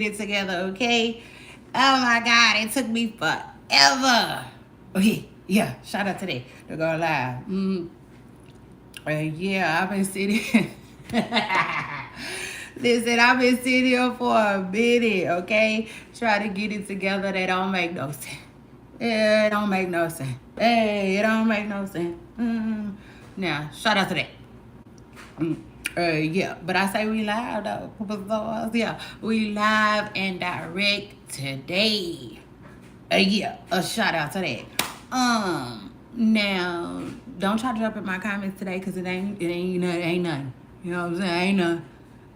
it together, okay? Oh my God, it took me forever. Okay, yeah, shout out today to go live. Yeah, I've been sitting. Listen, I've been sitting here for a minute, okay? Try to get it together. That don't make no sense. Yeah, it don't make no sense. Hey, it don't make no sense. Now, shout out to that. Mm, yeah, but I say we live though. Yeah, we live and direct today. Yeah, a shout out to that. Now don't try to jump in my comments today because it ain't nothing. You know what I'm saying?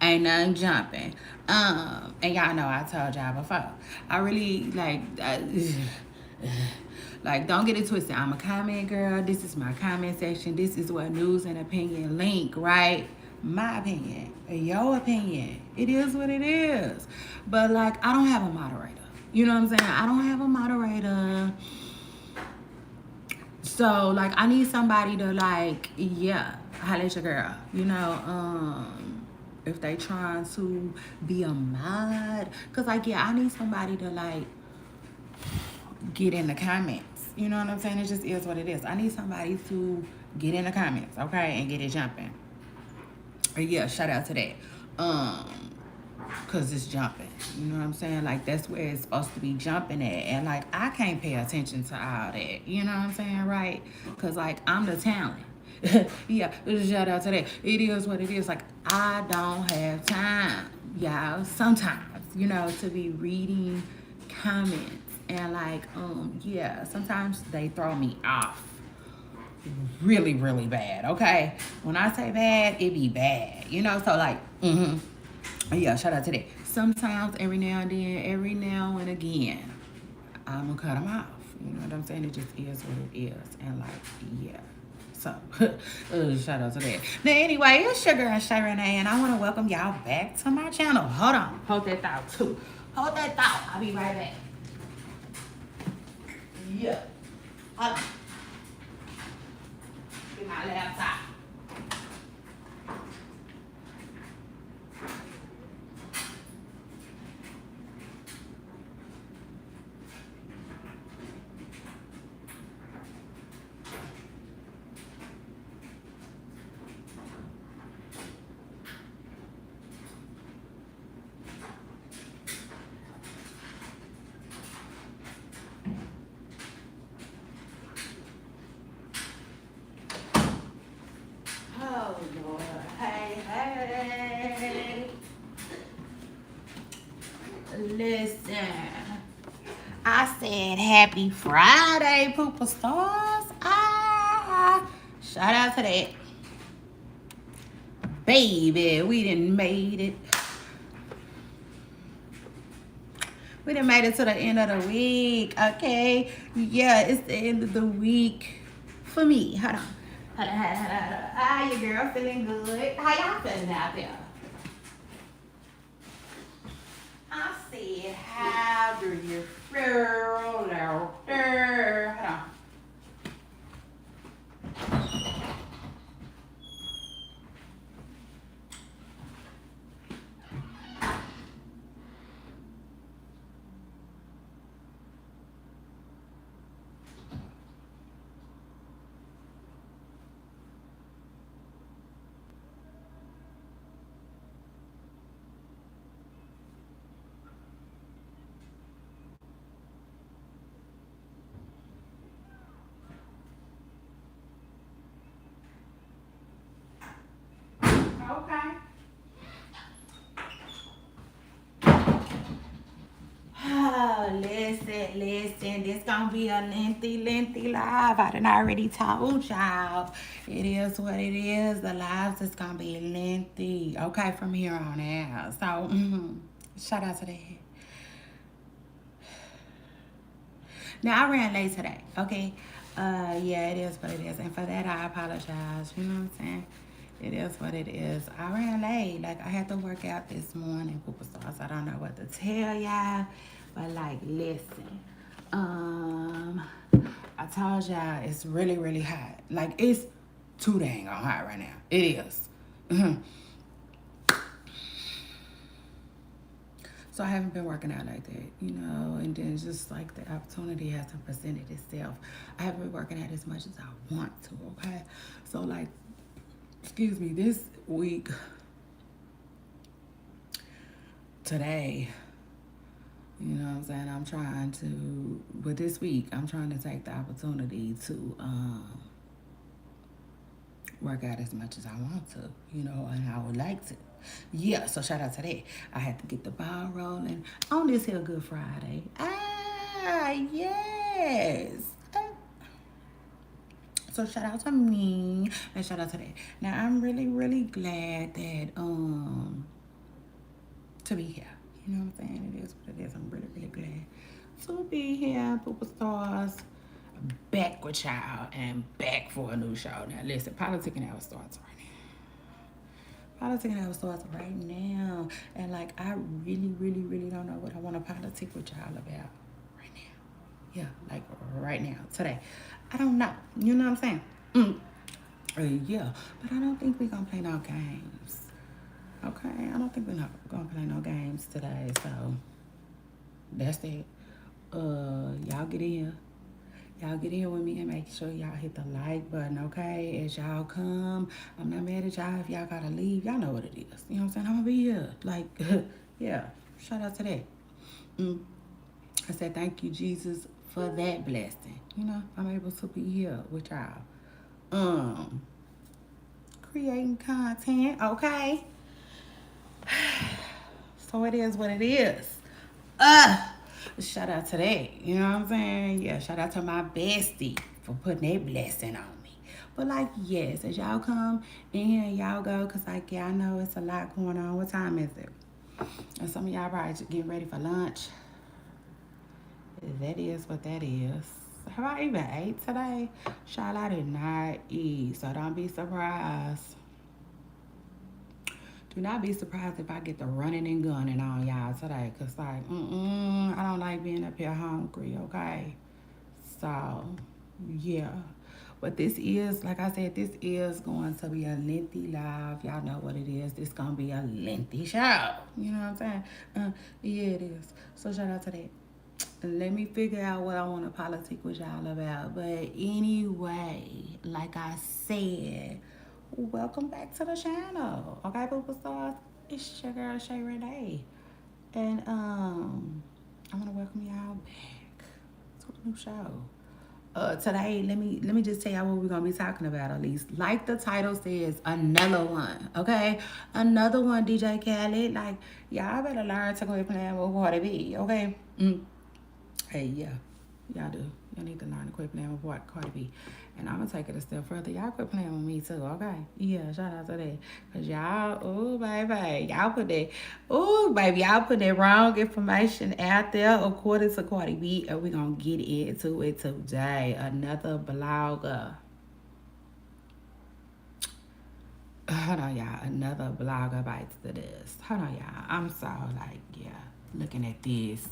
Ain't nothing jumping. And y'all know I told y'all before. I really like don't get it twisted. I'm a comment girl. This is my comment section. This is what news and opinion link, right? My opinion, your opinion. It is what it is. But like I don't have a moderator. You know what I'm saying? I don't have a moderator. So like I need somebody to like, yeah, holla at your girl. You know, if they trying to be a mod. Cause like yeah, I need somebody to like get in the comments. You know what I'm saying? It just is what it is. I need somebody to get in the comments, okay, and get it jumping. Yeah, shout out to that. Cause it's jumping. You know what I'm saying? Like that's where it's supposed to be jumping at. And like I can't pay attention to all that. You know what I'm saying? Right? Cause like I'm the talent. Yeah, shout out to that. It is what it is. Like I don't have time, y'all. Sometimes, you know, to be reading comments and like, yeah, sometimes they throw me off really, really bad. Okay, when I say bad, it be bad. You know, so like, yeah, shout out to that. Sometimes, every now and then, every now and again, I'm gonna cut them off. You know what I'm saying? It just is what it is, and like, yeah. So, shout out to that. Now, anyway, it's your girl Shay Renee, and I want to welcome y'all back to my channel. Hold on, hold that thought too. Hold that thought. I'll be right back. Yeah. Hold on. Get my laptop. Oh Lord, hey, hey. Listen, I said happy Friday, Pooper Stars. Shout out to that. Baby, we done made it. We done made it to the end of the week, okay? Yeah, it's the end of the week for me. Hold on. How your girl feeling good? How y'all feeling out there? I said, how do you feel out there? Hold on. Okay. Oh, listen. This gonna be a lengthy live. I done already told y'all. It is what it is. The lives is gonna be lengthy. Okay, from here on out. So, shout out to that. Now I ran late today. Okay. Yeah, it is what it is, and for that I apologize. You know what I'm saying? It is what it is. I ran late. Like I had to work out this morning, Pooper Stars. I don't know what to tell y'all, but like, listen. I told y'all it's really, really hot. Like it's too dang on hot right now. It is. So I haven't been working out like that, you know, and then just like the opportunity hasn't presented itself. I haven't been working out as much as I want to, okay? So like, excuse me, this week, today, you know what I'm saying, I'm trying to, but this week, I'm trying to take the opportunity to work out as much as I want to, you know, and I would like to. Yeah, so shout out to that. I had to get the ball rolling on this here Good Friday. Ah, yes. So shout out to me and shout out to that. Now I'm really, really glad that to be here. You know what I'm saying? It is what it is. I'm really, really glad to be here, superstars. Back with y'all and back for a new show. Now listen, Politic and Hour starts right now. Politic and Hour starts right now. And like I really, really, really don't know what I want to politic with y'all about right now. Yeah, like right now, today. I don't know. You know what I'm saying? Yeah, but I don't think we're gonna play no games. Okay, I don't think we're not gonna play no games today. So that's it. Y'all get in. Y'all get in with me and make sure y'all hit the like button, okay? As y'all come, I'm not mad at y'all if y'all gotta leave. Y'all know what it is. You know what I'm saying? I'm gonna be here. Like, yeah. Shout out to that. I said thank you, Jesus, for that blessing. You know, I'm able to be here with y'all. Creating content, okay? So it is what it is. Shout out to that. You know what I'm saying? Yeah, shout out to my bestie for putting that blessing on me. But like, yes, as y'all come in here and y'all go, because like, yeah, I know it's a lot going on. What time is it? And some of y'all probably getting ready for lunch. That is what that is. Have I even ate today? Child, I did not eat, so don't be surprised. Do not be surprised if I get the running and gunning on y'all today. Because, like, I don't like being up here hungry, okay? So, yeah. But this is, like I said, this is going to be a lengthy live. Y'all know what it is. This going to be a lengthy show. You know what I'm saying? Yeah, it is. So, shout out to that. Let me figure out what I want to politic with y'all about. But anyway, like I said, welcome back to the channel. Okay, superstars? It's your girl Shay Renee. And I'm gonna welcome y'all back to a new show. Today, let me just tell y'all what we're gonna be talking about, at least. Like the title says, another one. Okay? Another one, DJ Khaled. Like, y'all better learn to quit playing with Cardi B, okay? Hey, yeah, y'all do. Y'all need to learn to quit playing with Cardi B. And I'm going to take it a step further. Y'all quit playing with me, too, okay? Yeah, shout out to that. Because y'all, ooh, baby, y'all put that wrong information out there according to Cardi B. And we're going to get into it today. Another blogger. Hold on, y'all. Another blogger bites the dust. Hold on, y'all. I'm so, like, yeah, looking at this.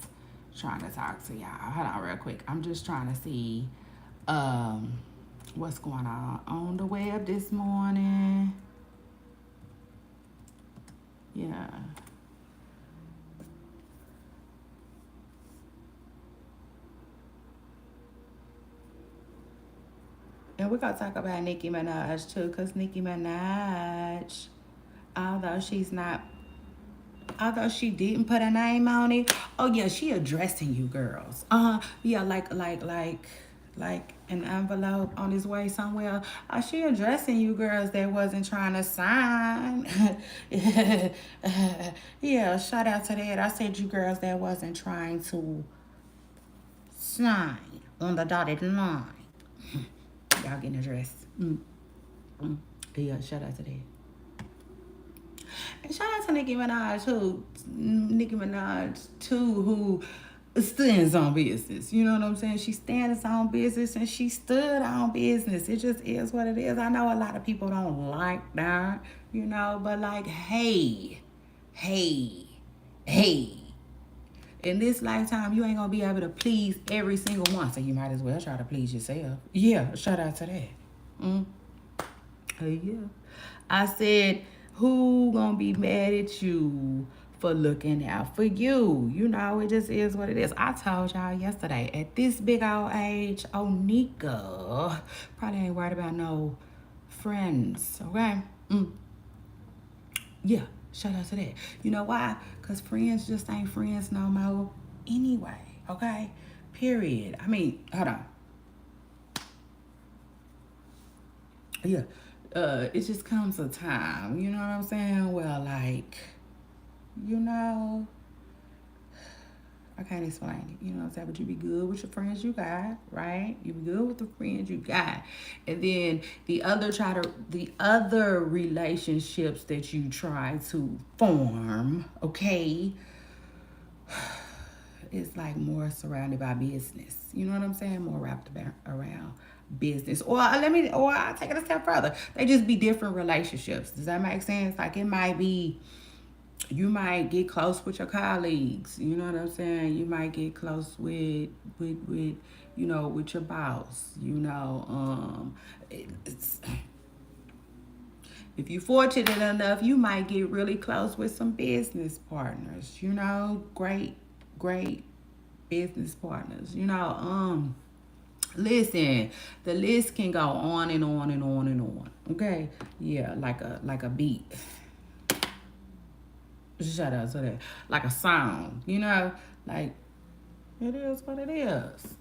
Trying to talk to y'all. Hold on real quick. I'm just trying to see what's going on the web this morning. Yeah. And we're going to talk about Nicki Minaj too, because Nicki Minaj, although she didn't put a name on it. Oh yeah, she addressing you girls. Yeah, like an envelope on his way somewhere. She addressing you girls that wasn't trying to sign. Yeah, shout out to that. I said you girls that wasn't trying to sign on the dotted line. Y'all getting addressed. Yeah, shout out to that. And shout out to Nicki Minaj, who stands on business. You know what I'm saying? She stands on business and she stood on business. It just is what it is. I know a lot of people don't like that, you know, but like, hey. In this lifetime, you ain't gonna be able to please every single one, so you might as well try to please yourself. Yeah, shout out to that. Yeah. I said, who gonna be mad at you for looking out for you. You know, it just is what it is. I told y'all yesterday, at this big old age, Onika probably ain't worried about no friends, okay? Yeah, shout out to that. You know why? Because friends just ain't friends no more anyway, okay? Period. I mean, hold on. Yeah, it just comes a time, you know what I'm saying? Well, like, you know, I can't explain it, you know what I'm saying? But you be good with your friends you got, right? You be good with the friends you got. And then the other relationships that you try to form, okay, it's like more surrounded by business. You know what I'm saying? More wrapped around business. Or I'll take it a step further. They just be different relationships. Does that make sense? Like it might be, you might get close with your colleagues. You know what I'm saying? You might get close with you know, with your boss. You know, if you're fortunate enough, you might get really close with some business partners. You know, great business partners. You know, listen, the list can go on and on and on and on. Okay, yeah, like a beat. Shout out to that. Like a sound, you know, like it is what it is.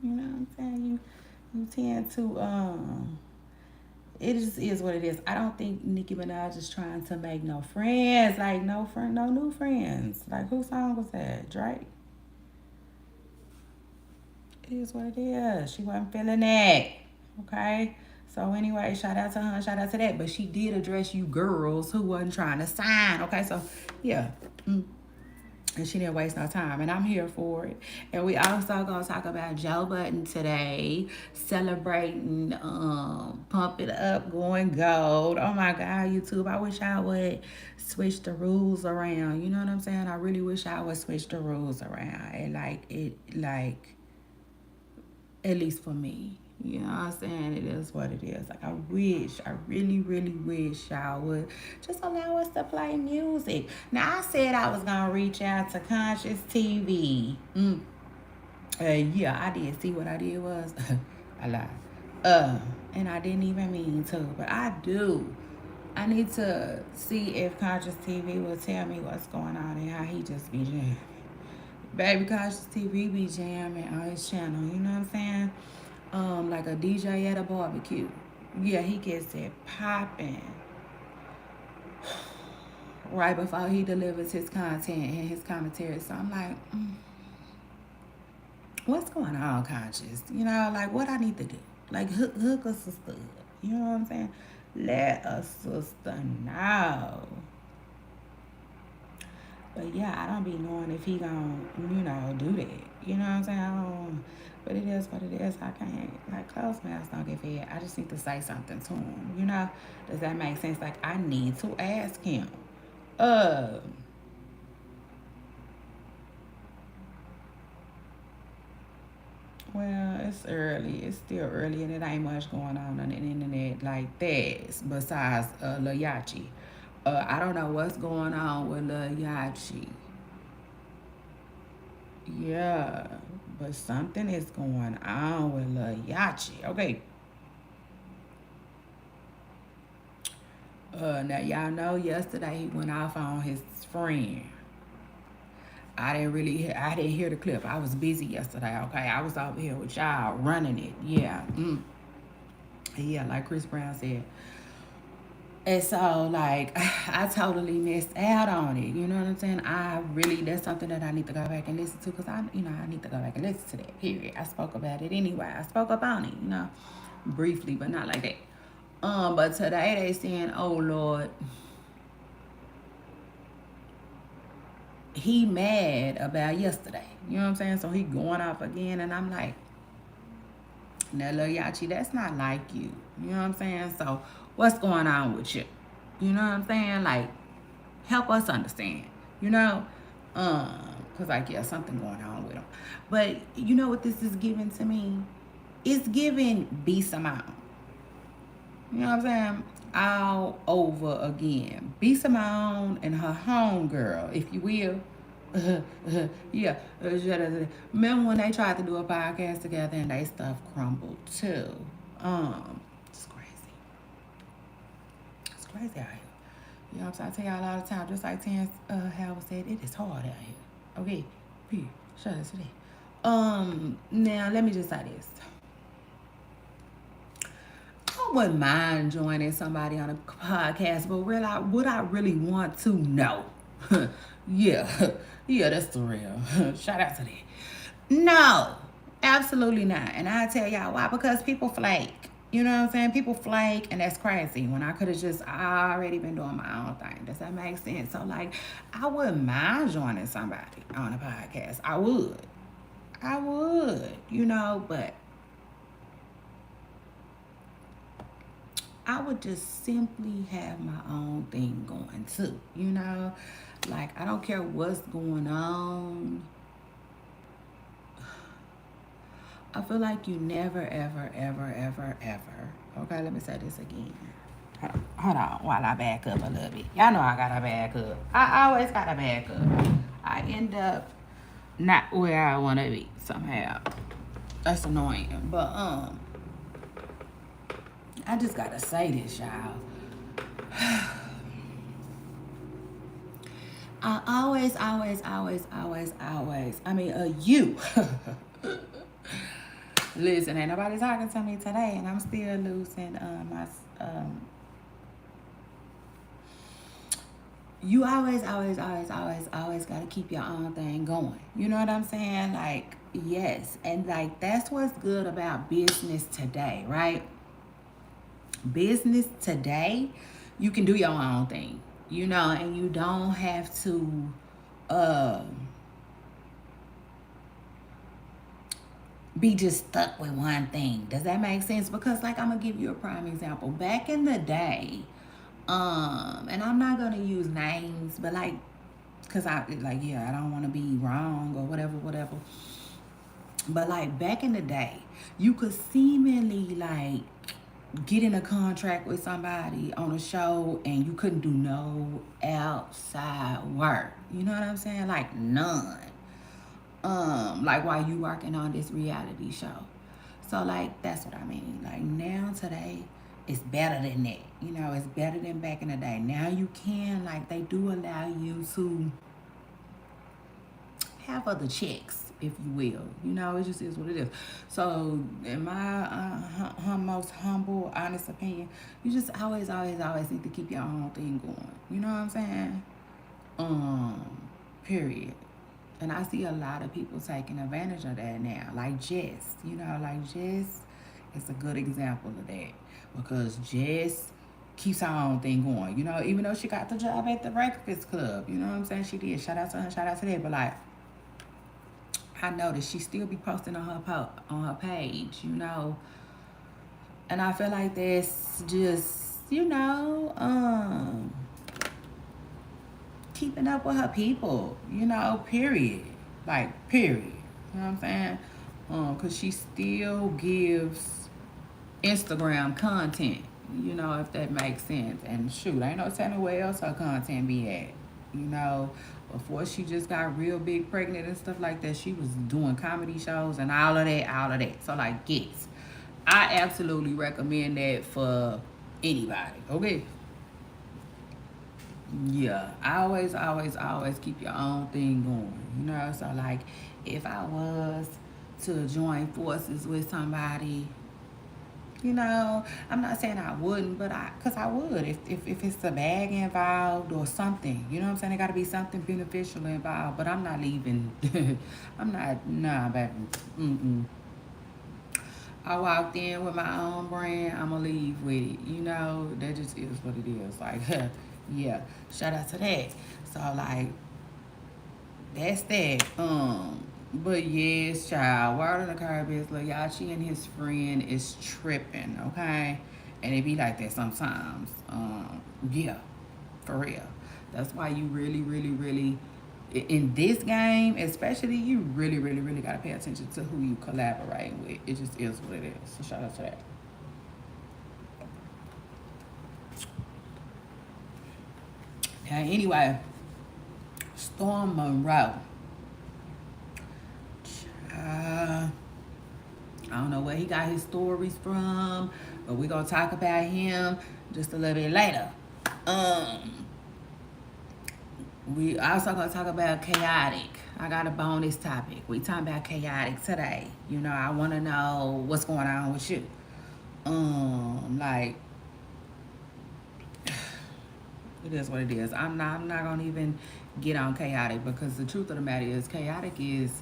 You know what I'm saying? You tend to it just is what it is. I don't think Nicki Minaj is trying to make no friends, like no new friends. Like whose song was that? Drake. It is what it is. She wasn't feeling that. Okay. So anyway, shout out to her, shout out to that. But she did address you girls who wasn't trying to sign. Okay, so yeah. And she didn't waste no time, and I'm here for it. And we also gonna talk about Joe Budden today, celebrating, pump it up, going gold. Oh my God, YouTube! I wish I would switch the rules around. You know what I'm saying? I really wish I would switch the rules around, and like at least for me. You know what I'm saying? It is what it is. Like, I really, really wish y'all would just allow us to play music. Now, I said I was going to reach out to Conscious TV. Yeah, I did. See what I did was? I lied. And I didn't even mean to, but I do. I need to see if Conscious TV will tell me what's going on and how he just be jamming. Baby Conscious TV be jamming on his channel. You know what I'm saying? Like a DJ at a barbecue. Yeah, he gets it popping right before he delivers his content and his commentary. So I'm like, what's going on, Conscious? You know, like what I need to do. Like hook a sister up. You know what I'm saying? Let a sister know. But yeah, I don't be knowing if he gonna, you know, do that. You know what I'm saying? But it is what it is. I can't, like, closed mouths don't get fed. I just need to say something to him. You know? Does that make sense? Like, I need to ask him. Well, it's early. It's still early, and it ain't much going on the internet like that besides Lil Yachty. I don't know what's going on with Lil Yachty. Yeah, but something is going on with Lil Yachty. Okay. Now y'all know yesterday he went off on his friend. I didn't hear the clip. I was busy yesterday. Okay, I was over here with y'all running it. Yeah, yeah, like Chris Brown said. And so, like, I totally missed out on it. You know what I'm saying? That's something that I need to go back and listen to because I need to go back and listen to that, period. I spoke about it anyway. I spoke up on it, you know, briefly, but not like that. But today they saying, oh, Lord, he mad about yesterday. You know what I'm saying? So he going off again, and I'm like, now, Lil Yachty, that's not like you. You know what I'm saying? So what's going on with you? You know what I'm saying? Like, help us understand. You know? Because, like, yeah, something going on with him. But you know what this is giving to me? It's giving B Simone. You know what I'm saying? All over again. B Simone and her homegirl, if you will. Yeah. Remember when they tried to do a podcast together and they stuff crumbled too? It's crazy. It's crazy out here. You know what I'm saying? I tell y'all all the time, just like Terrence Howard said, it is hard out here. Okay? Period. Shut up today. Now let me just say this. I wouldn't mind joining somebody on a podcast, but would I really want to? No. Yeah. Yeah, that's the real. Shout out to that. No. Absolutely not. And I tell y'all why. Because people flake. You know what I'm saying? People flake, and that's crazy. When I could have just already been doing my own thing. Does that make sense? So, like, I wouldn't mind joining somebody on a podcast. I would. You know, but I would just simply have my own thing going too. You know, like, I don't care what's going on. I feel like you never, ever, ever, ever, ever. Okay, let me say this again. Hold on while I back up a little bit. Y'all know I gotta back up. I always gotta back up. I end up not where I wanna be somehow. That's annoying. But I just gotta say this, y'all. I always, I mean, you. Listen, ain't nobody talking to me today, and I'm still losing my. You always gotta keep your own thing going. You know what I'm saying? Like, yes, and like that's what's good about business today, right? Business today, you can do your own thing, you know, and you don't have to. Be just stuck with one thing. Does that make sense? Because, like, I'm gonna give you a prime example. Back in the day, and I'm not gonna use names, but like, cause I don't want to be wrong or whatever. But like back in the day, you could seemingly like get in a contract with somebody on a show and you couldn't do no outside work. You know what I'm saying? Like none. Like while you working on this reality show. So like that's what I mean. Like now today it's better than that. You know, it's better than back in the day. Now you can, like, they do allow you to have other checks, if you will. You know, it just is what it is. So in my most humble, honest opinion, you just always need to keep your own thing going. You know what I'm saying? Period. And I see a lot of people taking advantage of that now. Like Jess, you know, like Jess is a good example of that. Because Jess keeps her own thing going. You know, even though she got the job at the Breakfast Club. You know what I'm saying? She did. Shout out to her, shout out to that. But like, I noticed she still be posting on her page, you know. And I feel like that's just, you know, keeping up with her people, you know, period. Like, period. You know what I'm saying? Because she still gives Instagram content, you know, if that makes sense. And shoot, ain't no telling where else her content be at. You know, before she just got real big pregnant and stuff like that, she was doing comedy shows and all of that. So, like, yes, I absolutely recommend that for anybody, okay? Yeah, I always keep your own thing going, you know? So, like, if I was to join forces with somebody, you know, I'm not saying I wouldn't, but because I would if it's a bag involved or something, you know what I'm saying? There got to be something beneficial involved, but I'm not leaving. Nah, baby. I walked in with my own brand, I'm going to leave with it. You know, that just is what it is. Like, yeah, shout out to that. So, like, that's that. But yes, child, word on the curb is, look, y'all, she and his friend is tripping, okay? And it be like that sometimes. Yeah, for real. That's why you really, in this game, especially, you really got to pay attention to who you collaborate with. It just is what it is. So shout out to that. Anyway, Storm Monroe. I don't know where he got his stories from, but we're gonna talk about him just a little bit later. We also gonna talk about chaotic. I got a bonus topic. We talking about chaotic today. You know, I wanna know what's going on with you. Like it is what it is. I'm not gonna even get on chaotic because the truth of the matter is chaotic is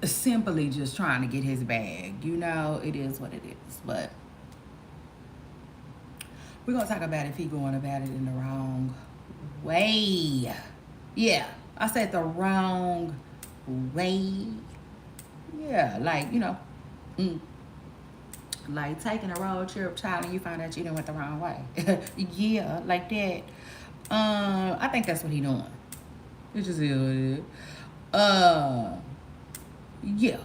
simply just trying to get his bag. You know, it is what it is. But we're gonna talk about if he going about it in the wrong way. Yeah, I said the wrong way. Yeah, like, you know, like taking a road trip, child, and you find out you done went the wrong way. Yeah, like that. I think that's what he doing. It just is what it is. Yeah.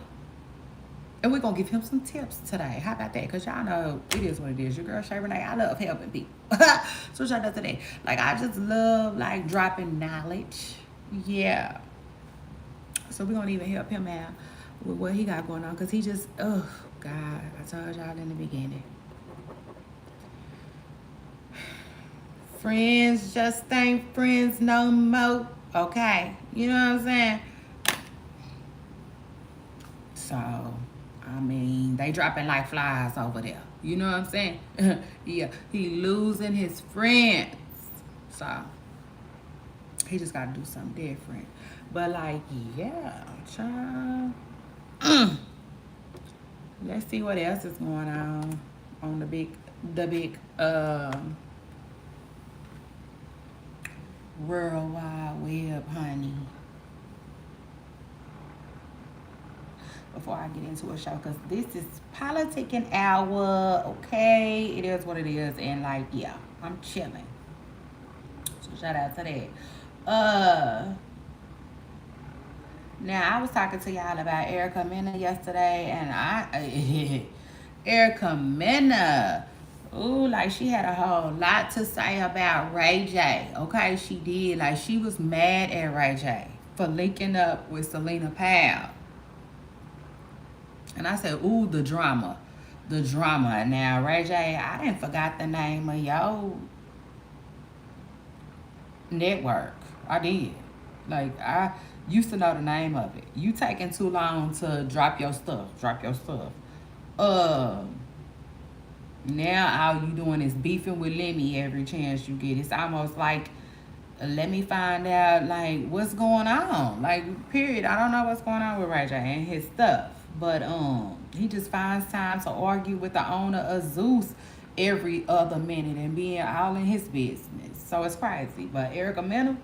And we're going to give him some tips today. How about that? Because y'all know it is what it is. Your girl, Shay Renee, I love helping people. So shout out today. Like, I just love, like, dropping knowledge. Yeah. So we're going to even help him out with what he got going on. Because he just, oh, God, I told y'all in the beginning. Friends just ain't friends no more. Okay? You know what I'm saying? So, I mean, they dropping like flies over there. You know what I'm saying? Yeah, he losing his friends. So, he just got to do something different. But like, yeah, child. Let's see what else is going on the big World Wide Web, honey. Before I get into a show, because this is politicking hour, okay? It is what it is, and like, yeah, I'm chilling. So shout out to that. Now I was talking to y'all about Erica Mena yesterday, and Erica Mena, ooh, like she had a whole lot to say about Ray J. Okay, she did. Like she was mad at Ray J for linking up with Selena Powell. And I said, ooh, the drama. The drama. Now, Ray J, I didn't forgot the name of your network. I did. Like, I used to know the name of it. You taking too long to drop your stuff. Now all you doing is beefing with Lemmy every chance you get. It's almost like, let me find out, like, what's going on. Like, period. I don't know what's going on with Ray J and his stuff. But he just finds time to argue with the owner of Zeus every other minute and being all in his business. So it's crazy. But Erica Mena,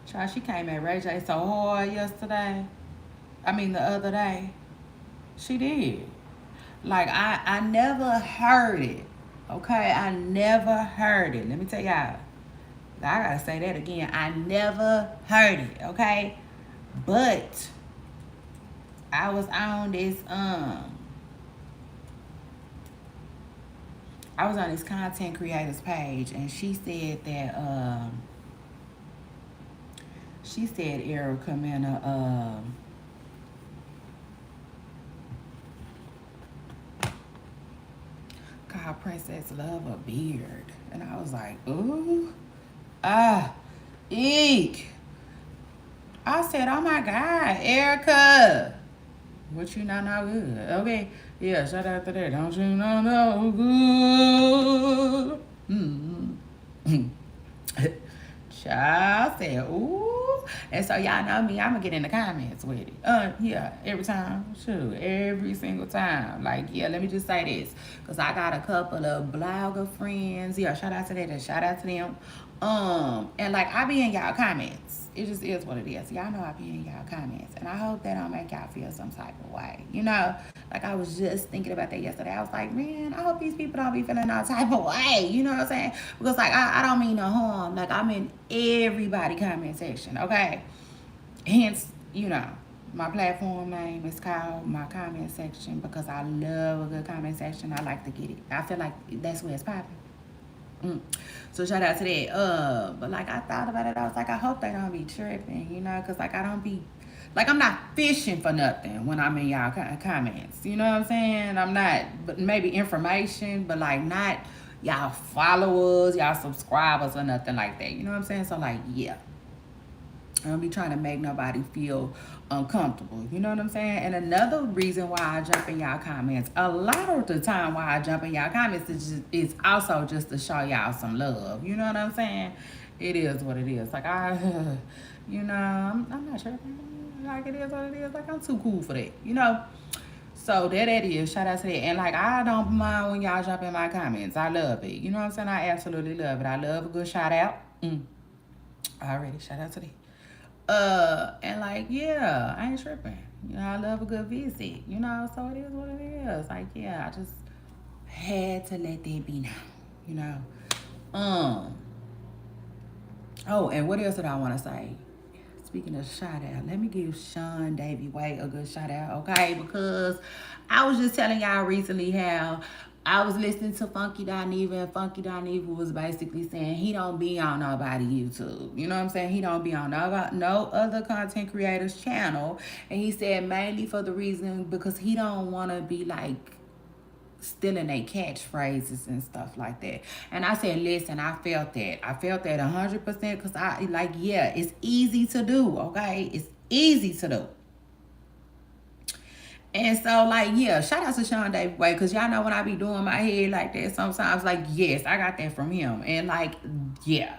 child, she came at Ray J so hard yesterday. I mean the other day. She did. Like I never heard it. Okay, I never heard it. Let me tell y'all. I gotta say that again. I never heard it. Okay. But I was on this content creators page, and she said that Erica Mena called Princess Love a beard, and I was like, ooh, eek. I said, oh my God, Erica, what you not know good? Okay, yeah, shout out to that. Don't you know good? Child said, ooh. And so y'all know me, I'm gonna get in the comments with it. Yeah, every time. Shoot, every single time. Like, yeah, let me just say this. Because I got a couple of blogger friends. Yeah, shout out to that and shout out to them. And like I be in y'all comments. It just is what it is. Y'all know I be in y'all comments. And I hope that don't make y'all feel some type of way. You know? Like I was just thinking about that yesterday. I was like, man, I hope these people don't be feeling no type of way. You know what I'm saying? Because like I don't mean no harm. Like I'm in everybody comment section, okay? Hence, you know, my platform name is called my comment section because I love a good comment section. I like to get it. I feel like that's where it's popping. So shout out to that. But like I thought about it, I was like, I hope they don't be tripping, you know, cause like I don't be, like I'm not fishing for nothing when I'm in y'all comments. You know what I'm saying? I'm not, but maybe information, but like not y'all followers, y'all subscribers or nothing like that. You know what I'm saying? So like, yeah. I don't be trying to make nobody feel uncomfortable. You know what I'm saying? And another reason why I jump in y'all comments, a lot of the time why I jump in y'all comments is also just to show y'all some love. You know what I'm saying? It is what it is. Like you know, I'm not sure. Like it is what it is. Like I'm too cool for that. You know? So that is. Shout out to that. And like I don't mind when y'all jump in my comments. I love it. You know what I'm saying? I absolutely love it. I love a good shout out. Already. Shout out to that. And like, yeah, I ain't tripping. You know, I love a good visit. You know, so it is what it is. Like, yeah, I just had to let that be known. You know. Oh, and what else did I want to say? Speaking of shout out, let me give Sean Davy White a good shout out, okay? Because I was just telling y'all recently how I was listening to Funky Dineva, and Funky Dineva was basically saying he don't be on nobody YouTube. You know what I'm saying? He don't be on no other content creators channel. And he said mainly for the reason because he don't want to be like stealing their catchphrases and stuff like that. And I said, listen, I felt that. I felt that 100% because I like, yeah, it's easy to do, okay? It's easy to do. And so, like, yeah, shout out to Sean David Way, because y'all know when I be doing my head like that, sometimes, like, yes, I got that from him. And, like, yeah,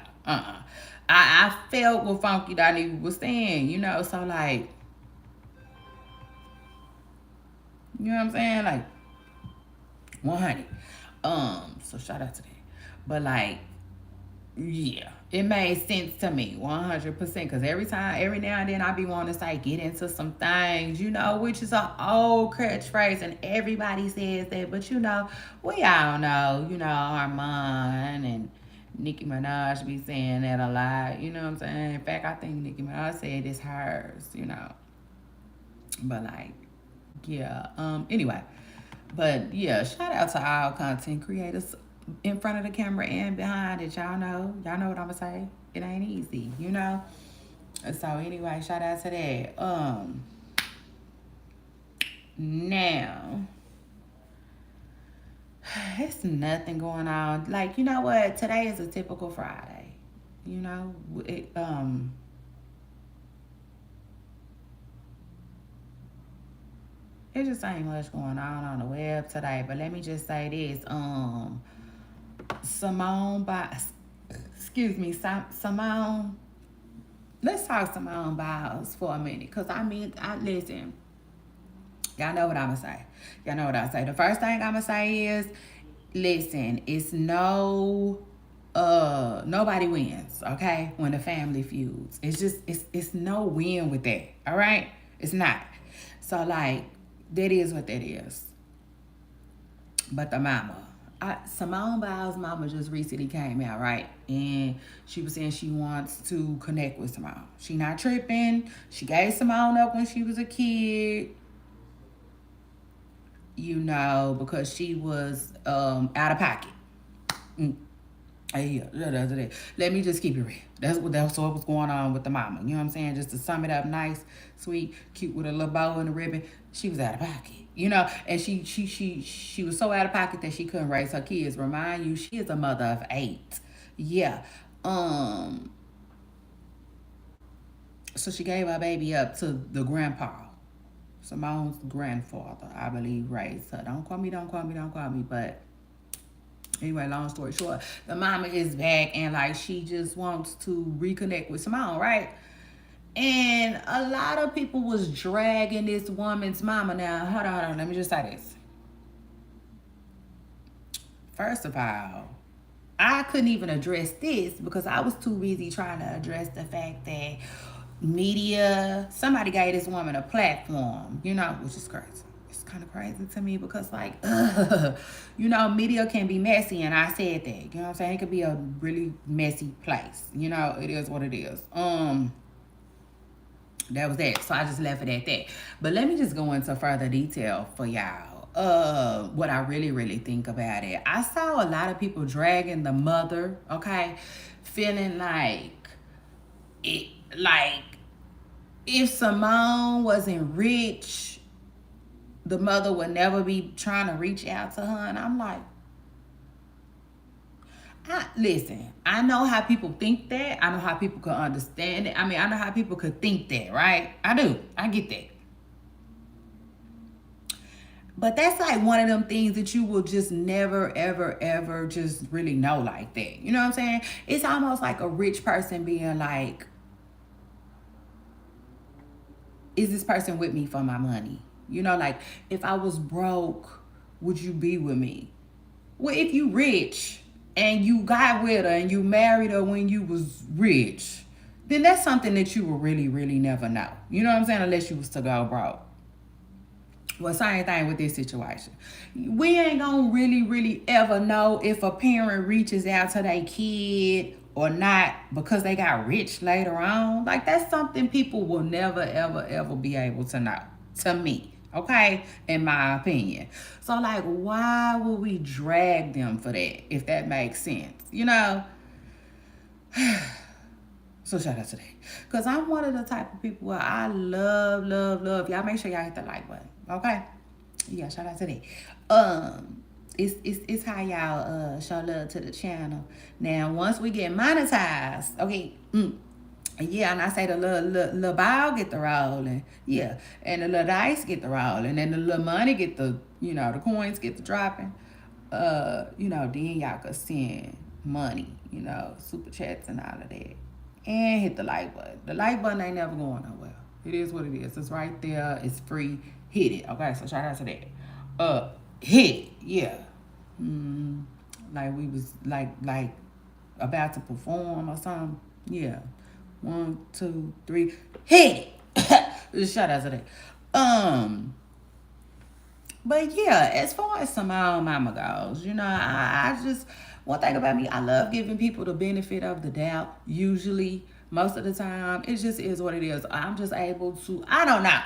I felt what Funky Dineva was saying, you know? So, like, you know what I'm saying? Like, 100. So shout out to that. But like, yeah, it made sense to me 100%. Because every now and then I be wanting to say get into some things, you know, which is an old catchphrase and everybody says that. But you know, we all know, you know, Armand and Nicki Minaj be saying that a lot. You know what I'm saying? In fact, I think Nicki Minaj said it's hers, you know. But like, yeah. Anyway. But yeah, shout out to all content creators in front of the camera and behind it. Y'all know what I'm gonna say. It ain't easy, you know. So anyway, shout out to that. Now it's nothing going on. Like, you know what? Today is a typical Friday. You know, it just ain't much going on the web today. But let me just say this. Simone let's talk Simone Biles for a minute. Because I mean, listen, y'all know what I'm going to say. Y'all know what I say. The first thing I'm going to say is, listen, it's nobody wins, okay, when the family feuds. It's just, it's no win with that, all right? It's not. So, like, that is what that is. But the mama, Simone Biles' mama just recently came out, right? And she was saying she wants to connect with Simone. She not tripping. She gave Simone up when she was a kid, you know, because she was out of pocket. Yeah, let me just keep it real. That's what was going on with the mama. You know what I'm saying? Just to sum it up, nice, sweet, cute, with a little bow and a ribbon. She was out of pocket, you know, and she was so out of pocket that she couldn't raise her kids. Remind you, she is a mother of 8. Yeah. So she gave her baby up to the grandpa. Simone's grandfather, I believe, raised her. Don't call me. But anyway, long story short, the mama is back and like she just wants to reconnect with Simone, right? And a lot of people was dragging this woman's mama. Now, hold on. Let me just say this. First of all, I couldn't even address this because I was too busy trying to address the fact that somebody gave this woman a platform, you know, which is crazy. It's kind of crazy to me because, like, you know, media can be messy, and I said that. You know what I'm saying? It could be a really messy place. You know, it is what it is. That was that. So I just left it at that. But let me just go into further detail for y'all. what I really, really think about it. I saw a lot of people dragging the mother, okay, feeling it, like if Simone wasn't rich, the mother would never be trying to reach out to her. And I'm like, listen, I know how people think that. I know how people could understand it. I mean, I know how people could think that, right? I do. I get that. But that's like one of them things that you will just never, ever, ever just really know like that. You know what I'm saying? It's almost like a rich person being like, is this person with me for my money? You know, like, if I was broke, would you be with me? Well, if you rich and you got with her and you married her when you was rich, then that's something that you will really, really never know. You know what I'm saying? Unless you was to go broke. Well, same thing with this situation. We ain't gonna really, really ever know if a parent reaches out to their kid or not because they got rich later on. Like, that's something people will never, ever, ever be able to know. To me, okay? In my opinion. So, like, why would we drag them for that, if that makes sense? You know? So shout out to that. Because I'm one of the type of people where I love, love, love. Y'all make sure y'all hit the like button. Okay? Yeah, shout out to that. It's how y'all show love to the channel. Now, once we get monetized, okay, yeah, and I say the little ball get the rolling, yeah, and the little dice get the rolling, and the little money get the, the coins get the dropping, then y'all can send money, super chats and all of that, and hit the like button. The like button ain't never going nowhere. It is what it is. It's right there. It's free. Hit it. Okay, so shout out to that. Hit it. Yeah. Like we was like about to perform or something. Yeah. 1, 2, 3. Hit it. Shout out to that. But yeah, as far as Simone Mama goes, I just, one thing about me, I love giving people the benefit of the doubt. Usually, most of the time, it just is what it is. I'm just able to, I don't know.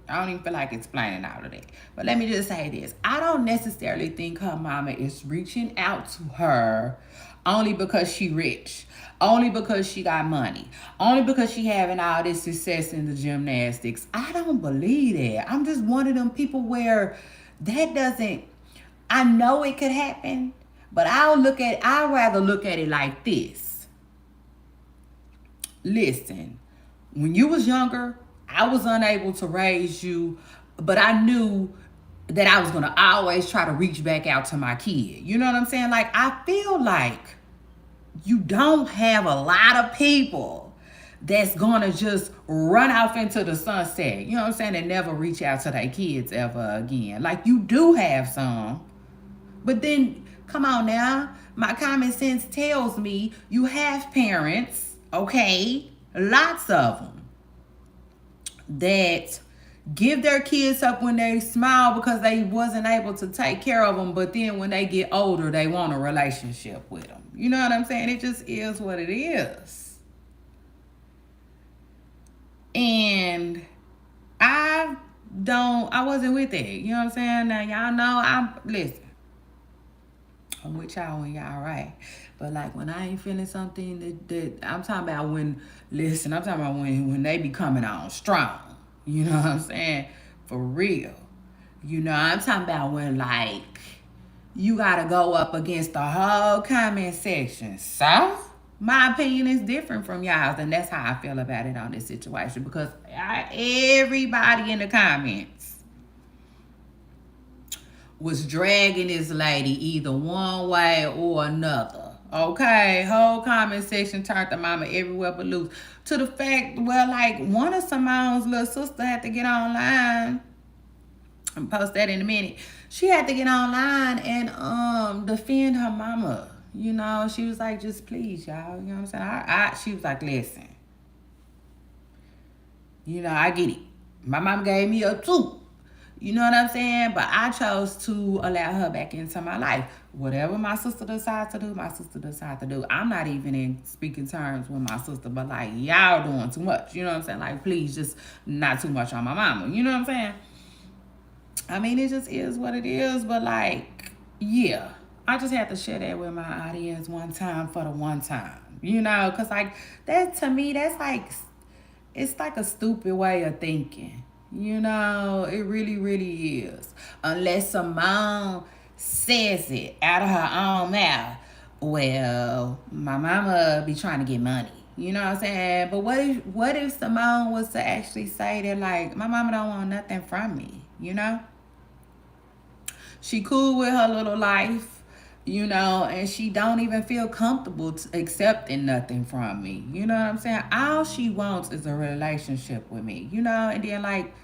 I don't even feel like explaining all of that. But let me just say this. I don't necessarily think her mama is reaching out to her only because she rich. Only because she got money. Only because she having all this success in the gymnastics. I don't believe that. I'm just one of them people where that doesn't, I know it could happen, but I'd rather look at it like this. Listen, when you was younger, I was unable to raise you, but I knew that I was going to always try to reach back out to my kid. You know what I'm saying? Like, I feel like you don't have a lot of people that's going to just run off into the sunset, you know what I'm saying, and never reach out to their kids ever again. Like, you do have some. But then, come on now, my common sense tells me you have parents, okay, lots of them, that give their kids up when they small because they wasn't able to take care of them, but then when they get older, they want a relationship with them. You know what I'm saying? It just is what it is. And I wasn't with that. You know what I'm saying? Now, y'all know, listen, I'm with y'all when y'all right. But like when I ain't feeling something that I'm talking about when they be coming on strong. You know what I'm saying? For real. I'm talking about when like you gotta go up against the whole comment section. So my opinion is different from y'all's, and that's how I feel about it on this situation, because everybody in the comments was dragging this lady either one way or another. Okay, whole comment section turned the mama everywhere but loose. To the fact where like one of Simone's little sister had to get online. I'm post that in a minute. She had to get online and defend her mama. She was like, just please, y'all. You know what I'm saying? She was like, listen. I get it. My mom gave me up too. You know what I'm saying? But I chose to allow her back into my life. Whatever my sister decides to do, my sister decides to do. I'm not even in speaking terms with my sister, but like, y'all doing too much. You know what I'm saying? Like, please, just not too much on my mama. You know what I'm saying? I mean, it just is what it is. But like, yeah, I just had to share that with my audience one time for the one time. You know, cause like that to me, that's like it's like a stupid way of thinking. You know, it really, really is. Unless a mom says it out of her own mouth. Well, my mama be trying to get money. You know what I'm saying? But what if Simone was to actually say that like my mama don't want nothing from me, you know? She cool with her little life, you know, and she don't even feel comfortable accepting nothing from me. You know what I'm saying? All she wants is a relationship with me, you know, and then like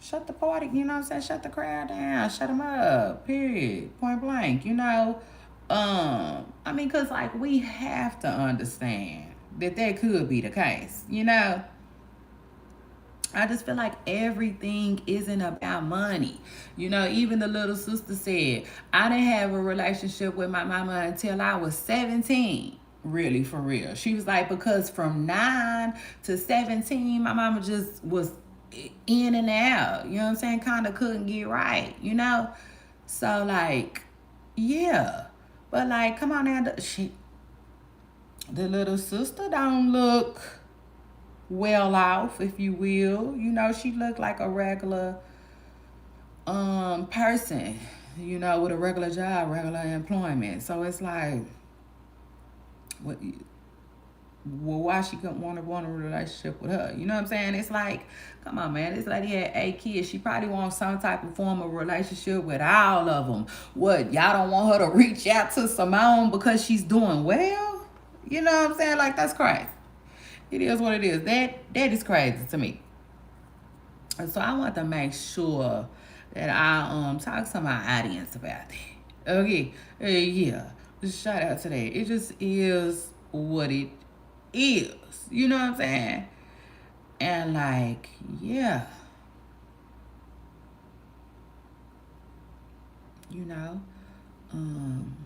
shut the party, you know what I'm saying? Shut the crowd down, shut them up, period, point blank, you know. I mean, cause like we have to understand that could be the case, you know. I just feel like everything isn't about money. You know, even the little sister said, I didn't have a relationship with my mama until I was 17. Really, for real. She was like, because from 9 to 17, my mama just was in and out. You know what I'm saying? Kind of couldn't get right, you know? So, like, yeah. But, like, come on now. The little sister don't look well off, if you will. You know, she looked like a regular person, you know, with a regular job, regular employment. So it's like, what? Well, why she couldn't want a relationship with her? You know what I'm saying? It's like, come on, man. This lady had 8 kids. She probably wants some type of form of relationship with all of them. What? Y'all don't want her to reach out to Simone because she's doing well? You know what I'm saying? Like, that's crazy. It is what it is. That is crazy to me. And so I want to make sure that I talk to my audience about that. Okay. Yeah. Shout out to that. It just is what it is. You know what I'm saying? And like, yeah. You know. Um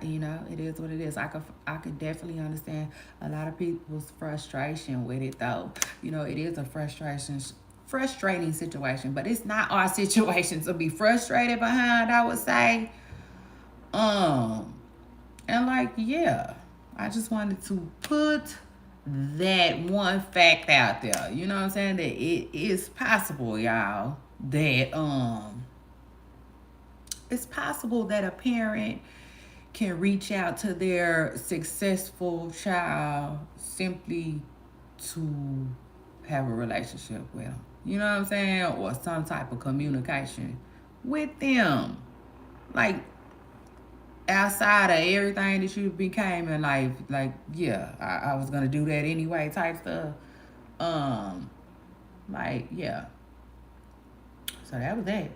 it is what it is. I could definitely understand a lot of people's frustration with it though. You know, it is a frustrating situation, but it's not our situation to be frustrated behind, I would say. Um and like, yeah. I just wanted to put that one fact out there. You know what I'm saying? That it is possible, y'all, that it's possible that a parent can reach out to their successful child simply to have a relationship with them. You know what I'm saying? Or some type of communication with them. Like, outside of everything that you became in life, like, yeah, I was going to do that anyway type stuff. Like, yeah. So that was that.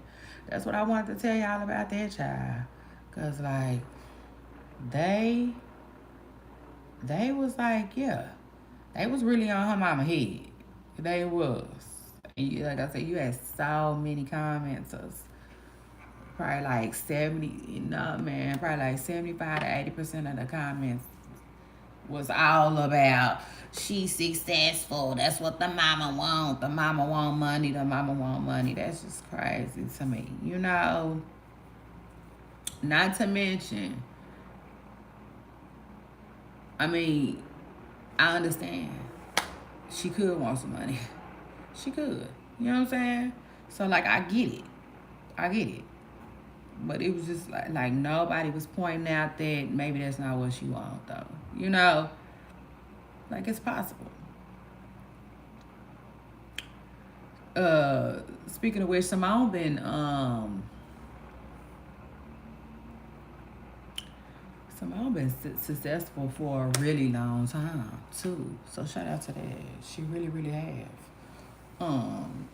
That's what I wanted to tell y'all about that child. Because, like, they was like, yeah, they was really on her mama head. They was. Like I said, you had so many commenters. Probably like 70, no man, probably like 75 to 80% of the comments was all about she's successful. That's what the mama want. The mama want money. The mama want money. That's just crazy to me. You know, not to mention, I mean, I understand. She could want some money. She could. You know what I'm saying? So like I get it. I get it. But it was just like nobody was pointing out that maybe that's not what she want though. You know? Like it's possible. Speaking of which, Simone been successful for a really long time too. So shout out to that. She really, really have.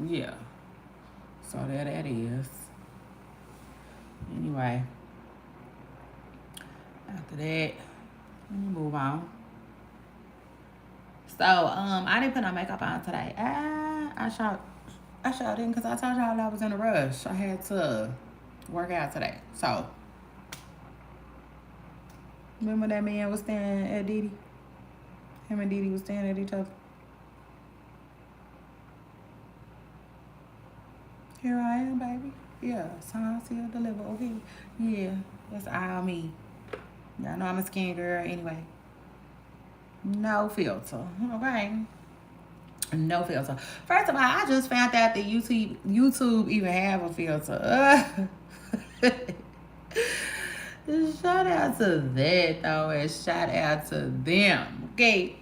Yeah. So there that is. Anyway, after that, let me move on. So I didn't put no makeup on today. I showed didn't because I told y'all I was in a rush. I had to work out today. So remember that man was standing at Didi? Him and Didi was standing at each other. Here I am, baby. Yeah, sign, seal, deliver. Okay. Yeah, that's all me. Y'all know I'm a skin girl anyway. No filter. Okay. No filter. First of all, I just found out that YouTube even have a filter. Shout out to that though, and shout out to them. Okay.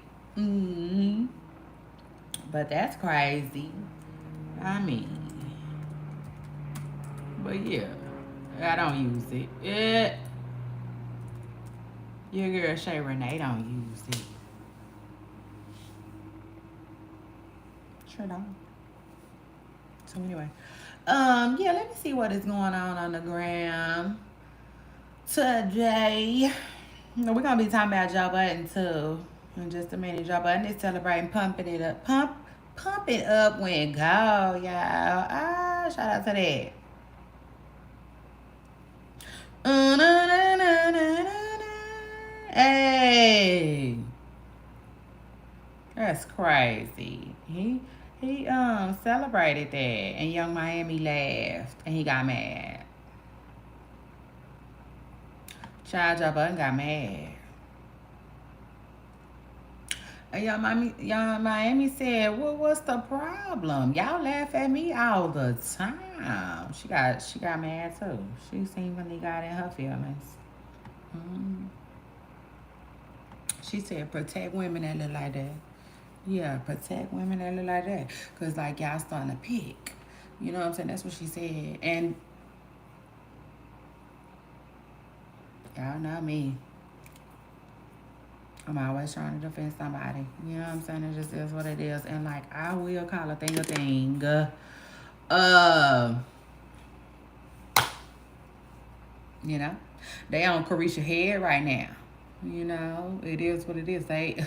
But that's crazy. I mean, but yeah, I don't use it. Your girl Shay Renee don't use it. Sure don't. So anyway, yeah, let me see what is going on the gram today. We're gonna be talking about Joe Budden too in just a minute. Joe Budden is celebrating pumping it up, pump it up when go, y'all. Ah, shout out to that. Hey, that's crazy. He celebrated that, and Young Miami laughed, and he got mad. Child Joe Budden got mad. And Young Miami said, "Well, what's the problem? Y'all laugh at me all the time." She got mad too. She seemingly got in her feelings. She said, "Protect women that look like that." Yeah, protect women that look like that. Cause like y'all starting to pick. You know what I'm saying? That's what she said. And y'all know me. I'm always trying to defend somebody. You know what I'm saying? It just is what it is. And like I will call a thing a thing. You know? They on Carisha head right now. You know, it is what it is. They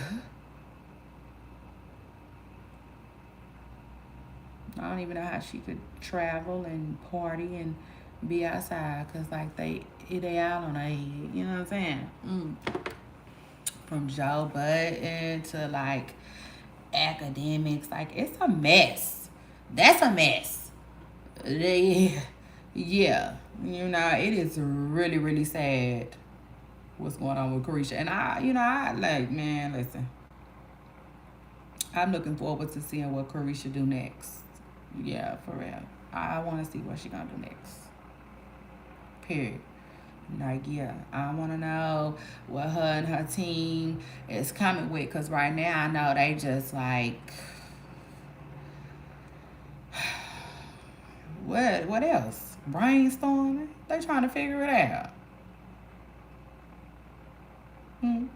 I don't even know how she could travel and party and be outside because like they out on her head. You know what I'm saying? From Joe Budden to like academics, like it's a mess. That's a mess. Yeah, you know it is really really sad what's going on with Carisha, and I like man, listen. I'm looking forward to seeing what Carisha do next. Yeah, for real. I want to see what she gonna do next. Period. Like, yeah, I want to know what her and her team is coming with. Because right now, I know they just like, what else? Brainstorming? They trying to figure it out. Oh,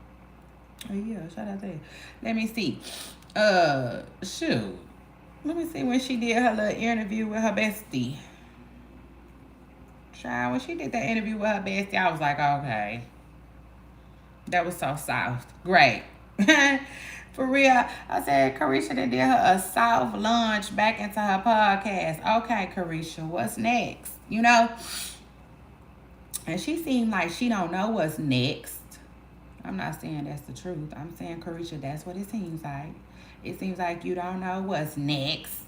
yeah, shout out there. Let me see. Shoot. Let me see when she did her little interview with her bestie. Child, when she did that interview with her bestie, I was like, okay. That was so soft. Great. For real. I said, Carisha did her a soft launch back into her podcast. Okay, Carisha, what's next? You know? And she seemed like she don't know what's next. I'm not saying that's the truth. I'm saying, Carisha, that's what it seems like. It seems like you don't know what's next.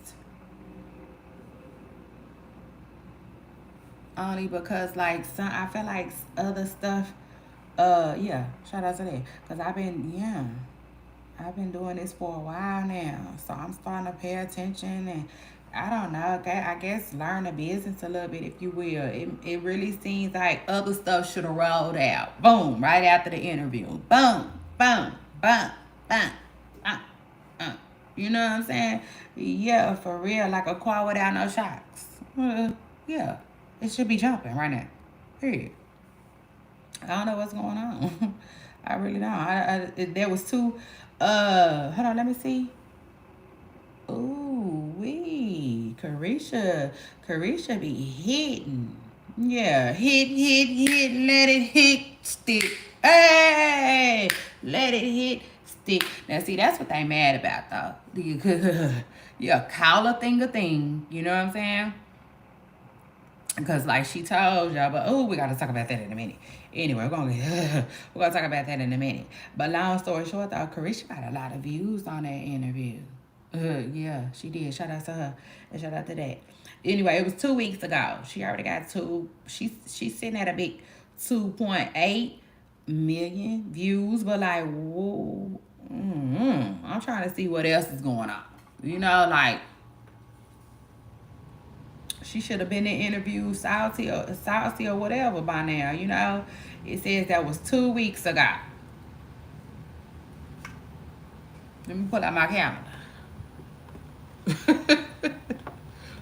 Only because, like, I feel like other stuff, yeah, shout out to that. Because I've been doing this for a while now. So I'm starting to pay attention and, I don't know, I guess learn the business a little bit, if you will. It really seems like other stuff should have rolled out. Boom, right after the interview. Boom, boom, boom, boom. You know what I'm saying? Yeah, for real, like a quad without no shocks. Yeah, it should be jumping right now. Period. I don't know what's going on. I really don't. There was two. Hold on, let me see. Ooh, Carisha be hitting. Yeah, hit, let it hit, stick. Hey, let it hit, stick. Now, see, that's what they mad about, though. Yeah, call a thing. You know what I'm saying? Because, like she told y'all, but, we got to talk about that in a minute. Anyway, we're gonna talk about that in a minute. But long story short, though, Carisha got a lot of views on that interview. Yeah, she did. Shout out to her. And shout out to that. Anyway, it was 2 weeks ago. She already got she's sitting at a big 2.8 million views, but like, whoa, I'm trying to see what else is going on. You know, like she should have been in interview Saucy or whatever by now. You know, it says that was 2 weeks ago. Let me pull out my calendar.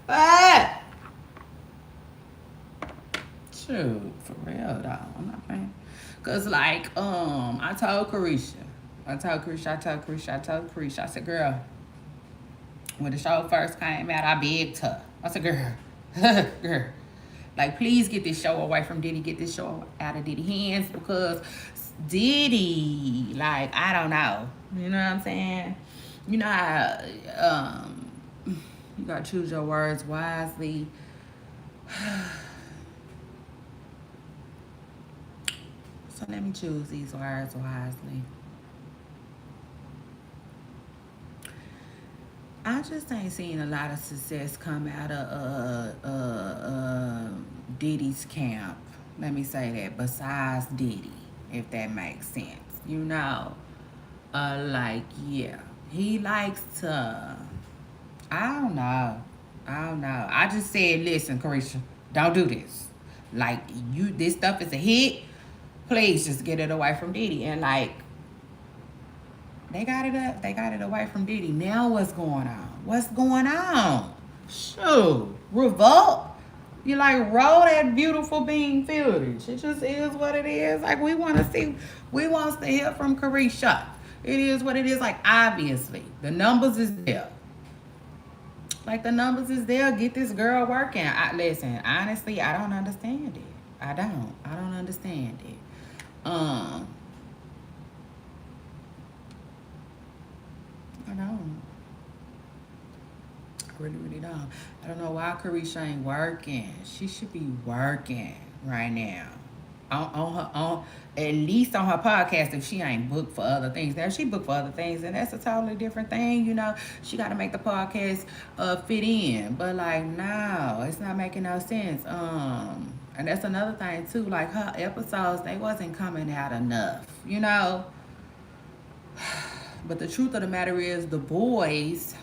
Ah! Shoot, for real though. I'm not playing. Cause like, I told Carisha, I said, girl, when the show first came out, I begged her. I said, girl, like, please get this show away from Diddy. Get this show out of Diddy's hands because Diddy, like, I don't know. You know what I'm saying? You know how, you gotta choose your words wisely. So let me choose these words wisely. I just ain't seen a lot of success come out of Diddy's camp. Let me say that. Besides Diddy, if that makes sense. You know, like, yeah. He likes to, I don't know. I just said, listen, Carisha, don't do this. Like, this stuff is a hit. Please just get it away from Diddy. And like, they got it away from Diddy. Now what's going on? Shoot. Revolt. You like roll that beautiful bean footage. It just is what it is. Like, we want to hear from Carisha. It is what it is. Like, obviously, the numbers is there. Like, the numbers is there. Get this girl working. Listen, honestly, I don't understand it. I don't understand it. I don't. I really don't. I don't know why Carisha ain't working. She should be working right now. At least on her podcast, if she ain't booked for other things. Now, if she booked for other things, and that's a totally different thing, you know. She got to make the podcast fit in. But, like, no, it's not making no sense. And that's another thing, too. Like, her episodes, they wasn't coming out enough, you know. But the truth of the matter is, the boys,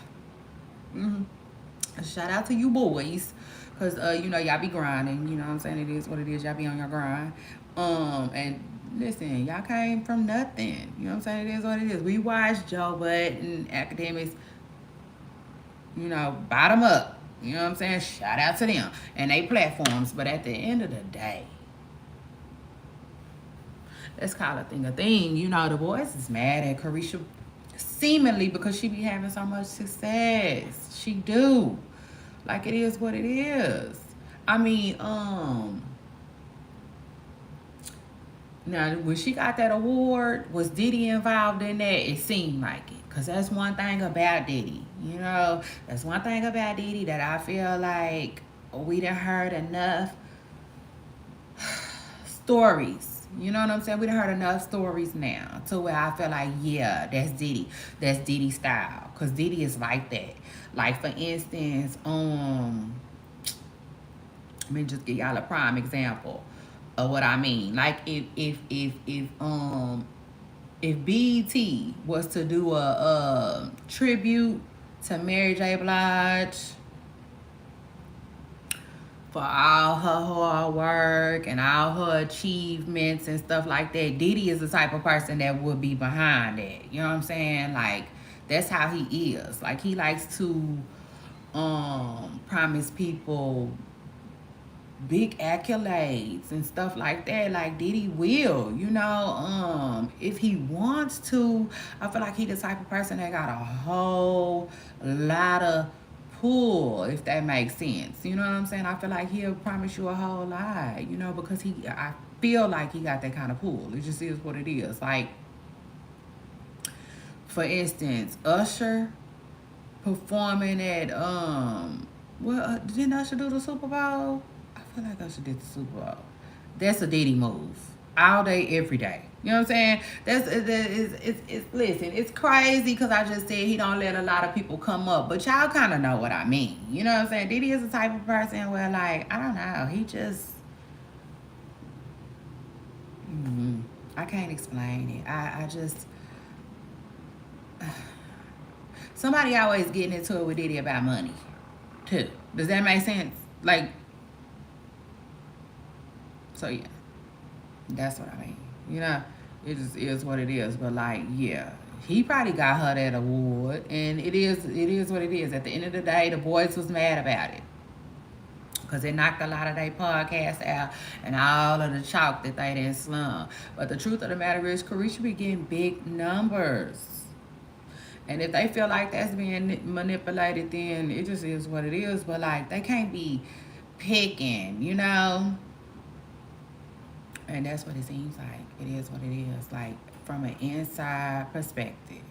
shout out to you boys, because, you know, y'all be grinding. You know what I'm saying? It is what it is. Y'all be on your grind. And listen, y'all came from nothing. You know what I'm saying? It is what it is. We watched Joe Budden, Academics, you know, bottom up. You know what I'm saying? Shout out to them and they platforms. But at the end of the day, let's call a thing. You know, the boys is mad at Carisha seemingly because she be having so much success. She do. Like, it is what it is. I mean, now, when she got that award, was Diddy involved in that? It seemed like it. Because that's one thing about Diddy. You know, that's one thing about Diddy that I feel like we done heard enough stories. You know what I'm saying? We done heard enough stories now to where I feel like, yeah, that's Diddy. That's Diddy style. Because Diddy is like that. Like, for instance, let me just give y'all a prime example of what I mean. Like, if BET was to do a tribute to Mary J. Blige for all her hard work and all her achievements and stuff like that, Diddy is the type of person that would be behind it. You know what I'm saying? Like, that's how he is. Like, he likes to promise people big accolades and stuff like that. Like, Diddy will, you know, if he wants to. I feel like he the type of person that got a whole lot of pull, if that makes sense. You know what I'm saying? I feel like he'll promise you a whole lot, you know, because I feel like he got that kind of pull. It just is what it is. Like, for instance, Usher performing at didn't Usher do the Super Bowl? I feel like Usher did the Super Bowl. That's a Diddy move. All day, every day. You know what I'm saying? Listen, it's crazy because I just said he don't let a lot of people come up, but y'all kind of know what I mean. You know what I'm saying? Diddy is the type of person where, like, I don't know, he just, I can't explain it. I just, somebody always getting into it with Diddy about money, too. Does that make sense? Like, so yeah, that's what I mean. You know, it just is what it is. But like, yeah, he probably got her that award, and it is what it is. At the end of the day, the boys was mad about it because it knocked a lot of their podcasts out and all of the chalk that they didn't slum. But the truth of the matter is, Carisha be getting big numbers. And if they feel like that's being manipulated, then it just is what it is. But like, they can't be picking, you know? And that's what it seems like. It is what it is. Like, from an inside perspective,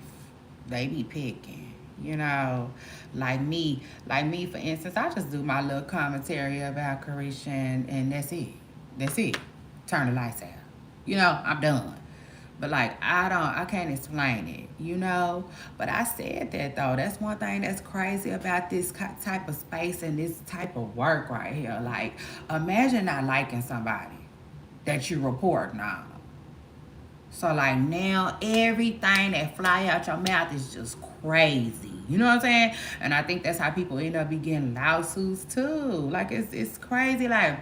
they be picking. You know, like me, for instance, I just do my little commentary about Carisha, and that's it. That's it. Turn the lights out. You know, I'm done. But like, I can't explain it, you know? But I said that though. That's one thing that's crazy about this type of space and this type of work right here. Like, imagine not liking somebody that you report now. So like, now everything that fly out your mouth is just crazy. You know what I'm saying? And I think that's how people end up getting lawsuits too. Like, it's crazy. Like,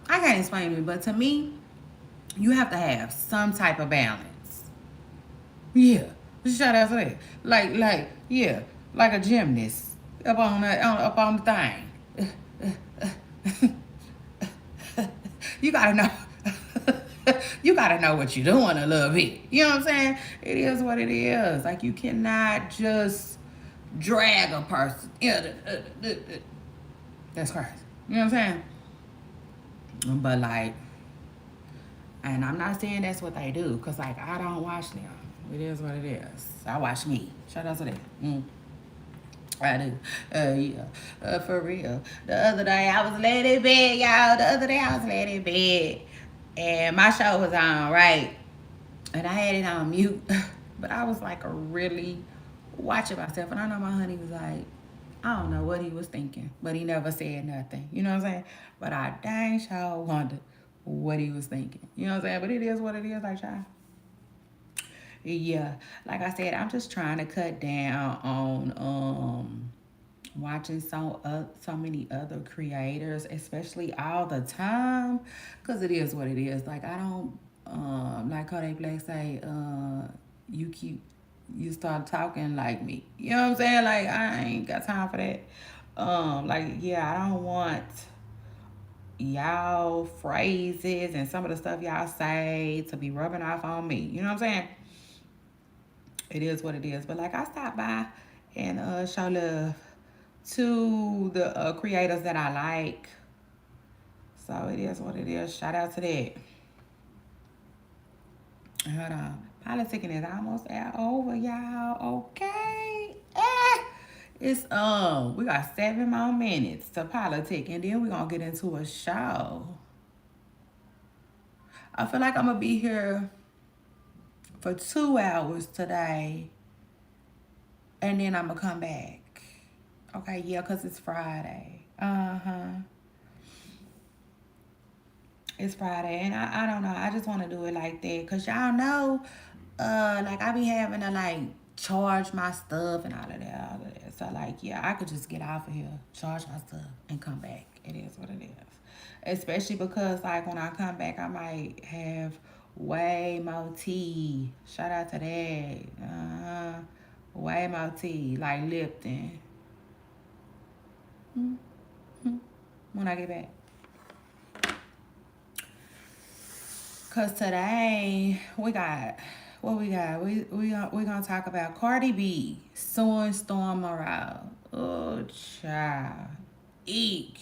I can't explain it, but to me, you have to have some type of balance. Yeah. Shout out to that. Yeah, like a gymnast up on the thing. You gotta know. You gotta know what you're doing a little bit. You know what I'm saying? It is what it is. Like, you cannot just drag a person. Yeah, that's crazy. You know what I'm saying? But like, and I'm not saying that's what they do, cause like, I don't watch them. It is what it is. I watch me. Shout out to that. I do. Yeah. For real. The other day I was laying in bed, y'all. The other day I was laying in bed. And my show was on, right? And I had it on mute. But I was like really watching myself. And I know my honey was like, I don't know what he was thinking. But he never said nothing. You know what I'm saying? But I dang sure wondered what he was thinking. You know what I'm saying? But it is what it is, like, child. Yeah, like I said, I'm just trying to cut down on watching so many other creators, especially all the time, cause it is what it is. Like, I don't like Kodak Black say, you start talking like me. You know what I'm saying? Like, I ain't got time for that. Like, yeah, I don't want y'all phrases and some of the stuff y'all say to be rubbing off on me. You know what I'm saying? It is what it is. But like, I stopped by and show love to the creators that I like. So it is what it is. Shout out to that. Hold on. Politicking is almost over, y'all. Okay. It's we got 7 more minutes to politic, and then we're gonna get into a show. I feel like I'm gonna be here for 2 hours today, and then I'm gonna come back. Okay, yeah, because it's Friday. It's Friday, and I don't know. I just want to do it like that, because y'all know, like, I be having to, like, charge my stuff and all of that. So, like, yeah, I could just get off of here, charge my stuff, and come back. It is what it is. Especially because, like, when I come back, I might have way more tea. Shout out to that. Way more tea, like Lipton. When I get back. Cause today we got what we got. We gonna talk about Cardi B suing Storm Morale. Oh, child, eek.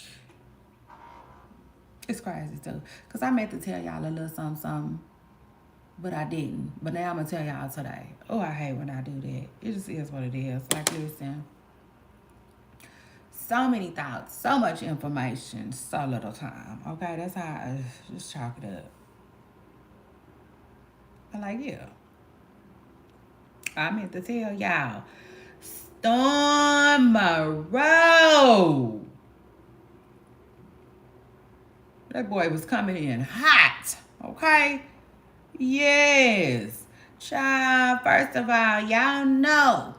It's crazy too. Cause I meant to tell y'all a little something, but I didn't. But now I'm gonna tell y'all today. Oh, I hate when I do that. It just is what it is. Like, listen. So many thoughts, so much information, so little time. Okay, that's how I just chalk it up. Like, yeah. I meant to tell y'all. Storm Moreau. That boy was coming in hot. Okay? Yes. Child, first of all, y'all know.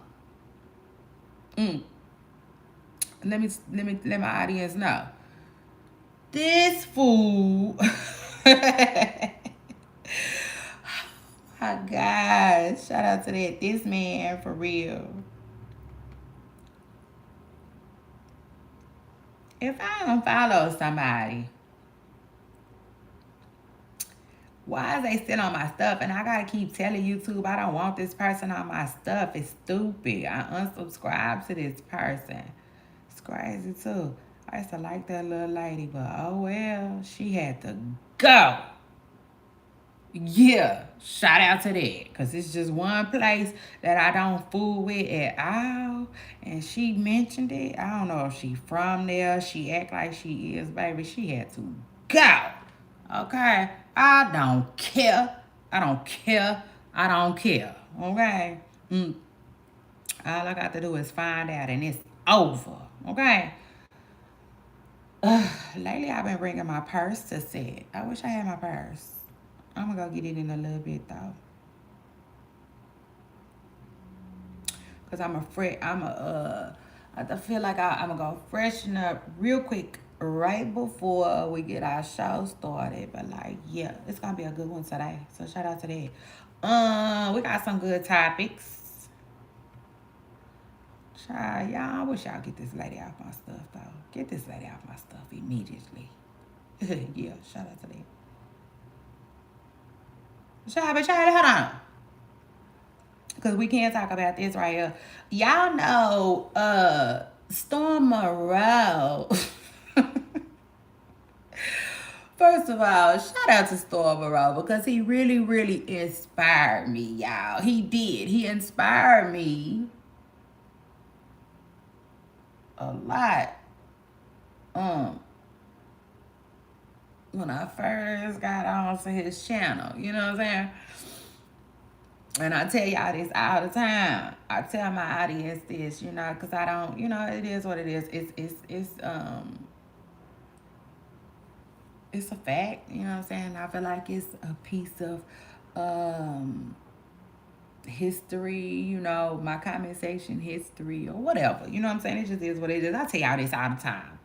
Mm, let my audience know. This fool. My God. Shout out to that. This man, for real. If I don't follow somebody, why is they still on my stuff? And I gotta keep telling YouTube I don't want this person on my stuff. It's stupid. I unsubscribe to this person. It's crazy too. I used to like that little lady, but oh well, she had to go. Yeah, shout out to that. Because it's just one place that I don't fool with at all. And she mentioned it. I don't know if she from there. She act like she is, baby. She had to go. Okay? I don't care. I don't care. I don't care. Okay? All I got to do is find out and it's over. Okay? Lately, I've been bringing my purse to set. I wish I had my purse. I'm gonna go get it in a little bit though, cause I feel like I'm gonna go freshen up real quick right before we get our show started. But like, yeah, it's gonna be a good one today. So shout out to that. We got some good topics. Child, y'all, I wish y'all get this lady off my stuff though. Get this lady off my stuff immediately. Yeah, shout out to that. Hold on. Because we can't talk about this right here. Y'all know Storm Moreau. First of all, shout out to Storm Moreau because he really, really inspired me, y'all. He did. He inspired me a lot. When I first got on to his channel, you know what I'm saying? And I tell y'all this all the time. I tell my audience this, you know, because I don't, you know, it is what it is. It's a fact, you know what I'm saying? I feel like it's a piece of history, you know, my comment section history or whatever. You know what I'm saying? It just is what it is. I tell y'all this all the time.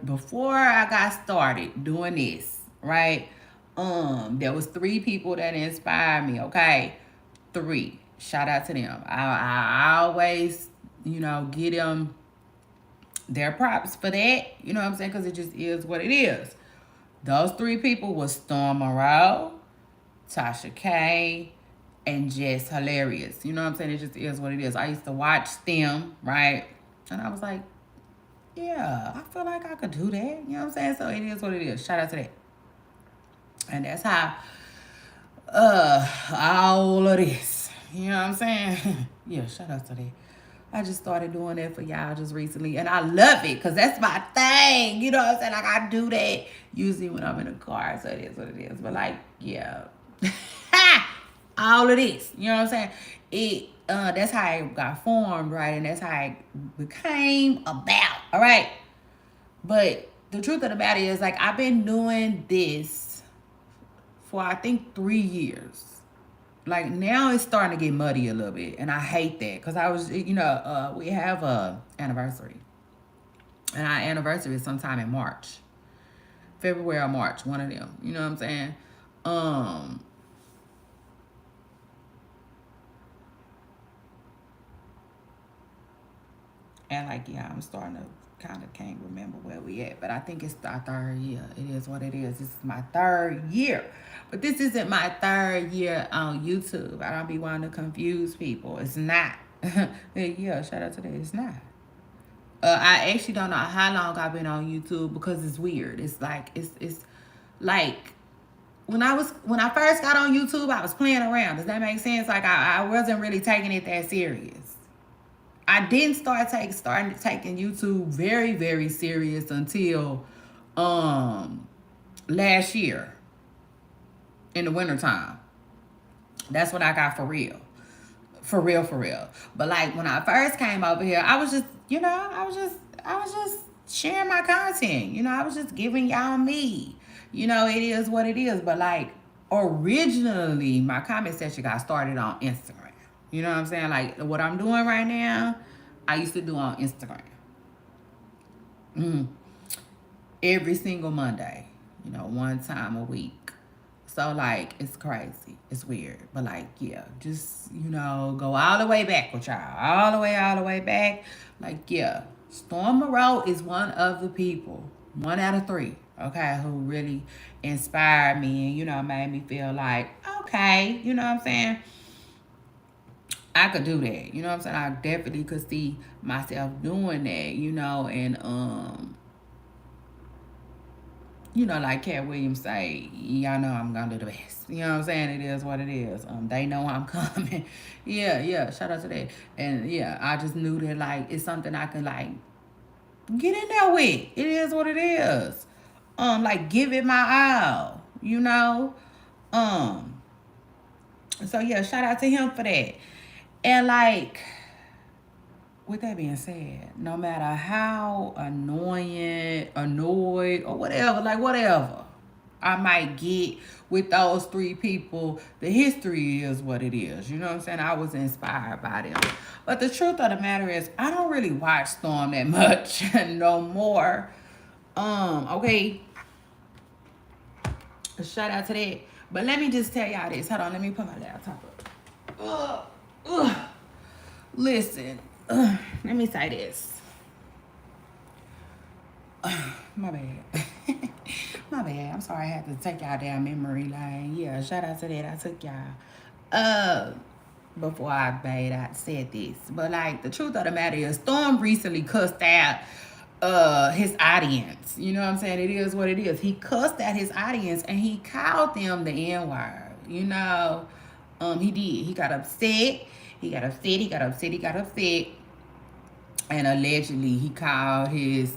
Before I got started doing this, right? There was 3 people that inspired me, okay? 3. Shout out to them. I always, you know, give them their props for that. You know what I'm saying? Because it just is what it is. Those 3 people was Storm Moreau, Tasha K, and Jess Hilarious. You know what I'm saying? It just is what it is. I used to watch them, right? And I was like, yeah, I feel like I could do that. You know what I'm saying? So it is what it is. Shout out to that. And that's how all of this. You know what I'm saying? Yeah, shout out to that. I just started doing that for y'all just recently. And I love it because that's my thing. You know what I'm saying? Like I do that usually when I'm in a car. So it is what it is. But like, yeah. All of this. You know what I'm saying? That's how it got formed, right? And that's how it became about, all right? But the truth of the matter is, like, I've been doing this for, I think, 3 years. Like, now it's starting to get muddy a little bit, and I hate that because I was, you know, we have a anniversary. And our anniversary is sometime in March. February or March, one of them. You know what I'm saying? And like, yeah, I'm starting to kind of can't remember where we at, but I think it's our 3rd year. It is what it is. This is my 3rd year. But this isn't my 3rd year on YouTube. I don't be wanting to confuse people. It's not. Yeah, shout out to that. It's not. I actually don't know how long I've been on YouTube because it's weird. It's like, it's like, when I first got on YouTube, I was playing around. Does that make sense? Like I wasn't really taking it that serious. I didn't start taking YouTube very, very serious until last year in the wintertime. That's what I got for real. For real, for real. But like when I first came over here, I was just, I was just sharing my content. I was just giving y'all me. It is what it is. But like originally, my comment section got started on Instagram. You know what I'm saying? Like what I'm doing right now, I used to do on Instagram. Mm. Every single Monday, one time a week. So like it's crazy. It's weird. But like, yeah, just, go all the way back with y'all. All the way back. Like, yeah. Storm Moreau is one of the people, one out of three, okay, who really inspired me and, made me feel like, okay, you know what I'm saying? I could do that. You know what I'm saying? I definitely could see myself doing that, and like Cat Williams say, y'all know I'm gonna do the best. You know what I'm saying? It is what it is. They know I'm coming. Yeah. Shout out to that. And yeah, I just knew that like it's something I can like get in there with. It is what it is. Like give it my all. Um. So yeah, shout out to him for that. And like with that being said, no matter how annoyed, or whatever, like whatever I might get with those three people, the history is what it is. You know what I'm saying? I was inspired by them. But the truth of the matter is, I don't really watch Storm that much no more. Okay. Shout out to that. But let me just tell y'all this. Hold on, let me put my laptop up. Listen, let me say this. My bad. My bad. I'm sorry I had to take y'all down memory lane. Yeah, shout out to that. I took y'all. Before I said this. But like the truth of the matter is Storm recently cussed out his audience. You know what I'm saying? It is what it is. He cussed at his audience and he called them the N-word. He did. He got upset. And allegedly he called his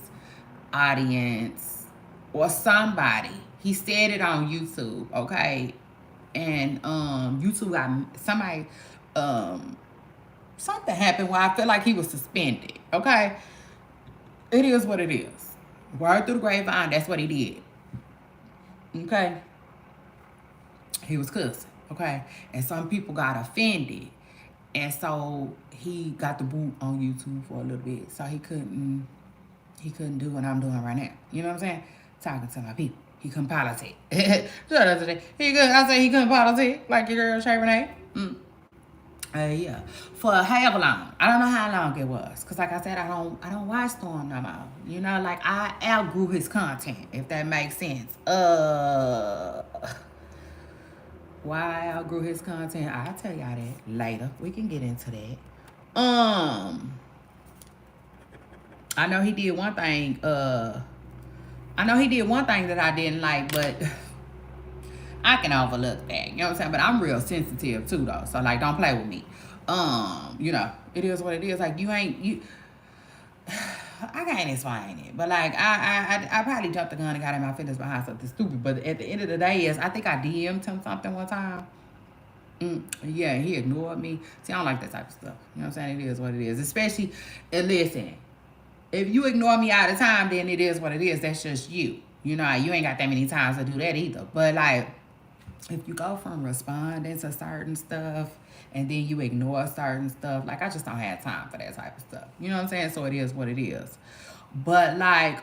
audience or somebody. He said it on YouTube, okay? And YouTube got somebody something happened where I feel like he was suspended, okay? It is what it is. Word through the grapevine, that's what he did. Okay? He was cussing, okay? And some people got offended. And so he got the boot on YouTube for a little bit. So he couldn't do what I'm doing right now. You know what I'm saying? Talking to my people. He couldn't politic. Shout out to that. I say he couldn't politic like your girl Shay Renee. Yeah. For however long. I don't know how long it was. Cause like I said, I don't watch Storm no more. Like I outgrew his content, if that makes sense. Why I outgrew his content, I'll tell y'all that later. We can get into that. I know he did one thing. That I didn't like, but I can overlook that. You know what I'm saying? But I'm real sensitive too, though. So like, don't play with me. It is what it is. Like I can't explain it, but like I probably jumped the gun and got in my feelings behind something stupid. But at the end of the day, I think I DM'd him something one time. Yeah, he ignored me. See, I don't like that type of stuff. You know what I'm saying? It is what it is. Especially, and listen, if you ignore me all the time, then it is what it is. That's just you. You ain't got that many times to do that either. But like, if you go from responding to certain stuff and then you ignore certain stuff, like I just don't have time for that type of stuff. You know what I'm saying? So it is what it is. But like,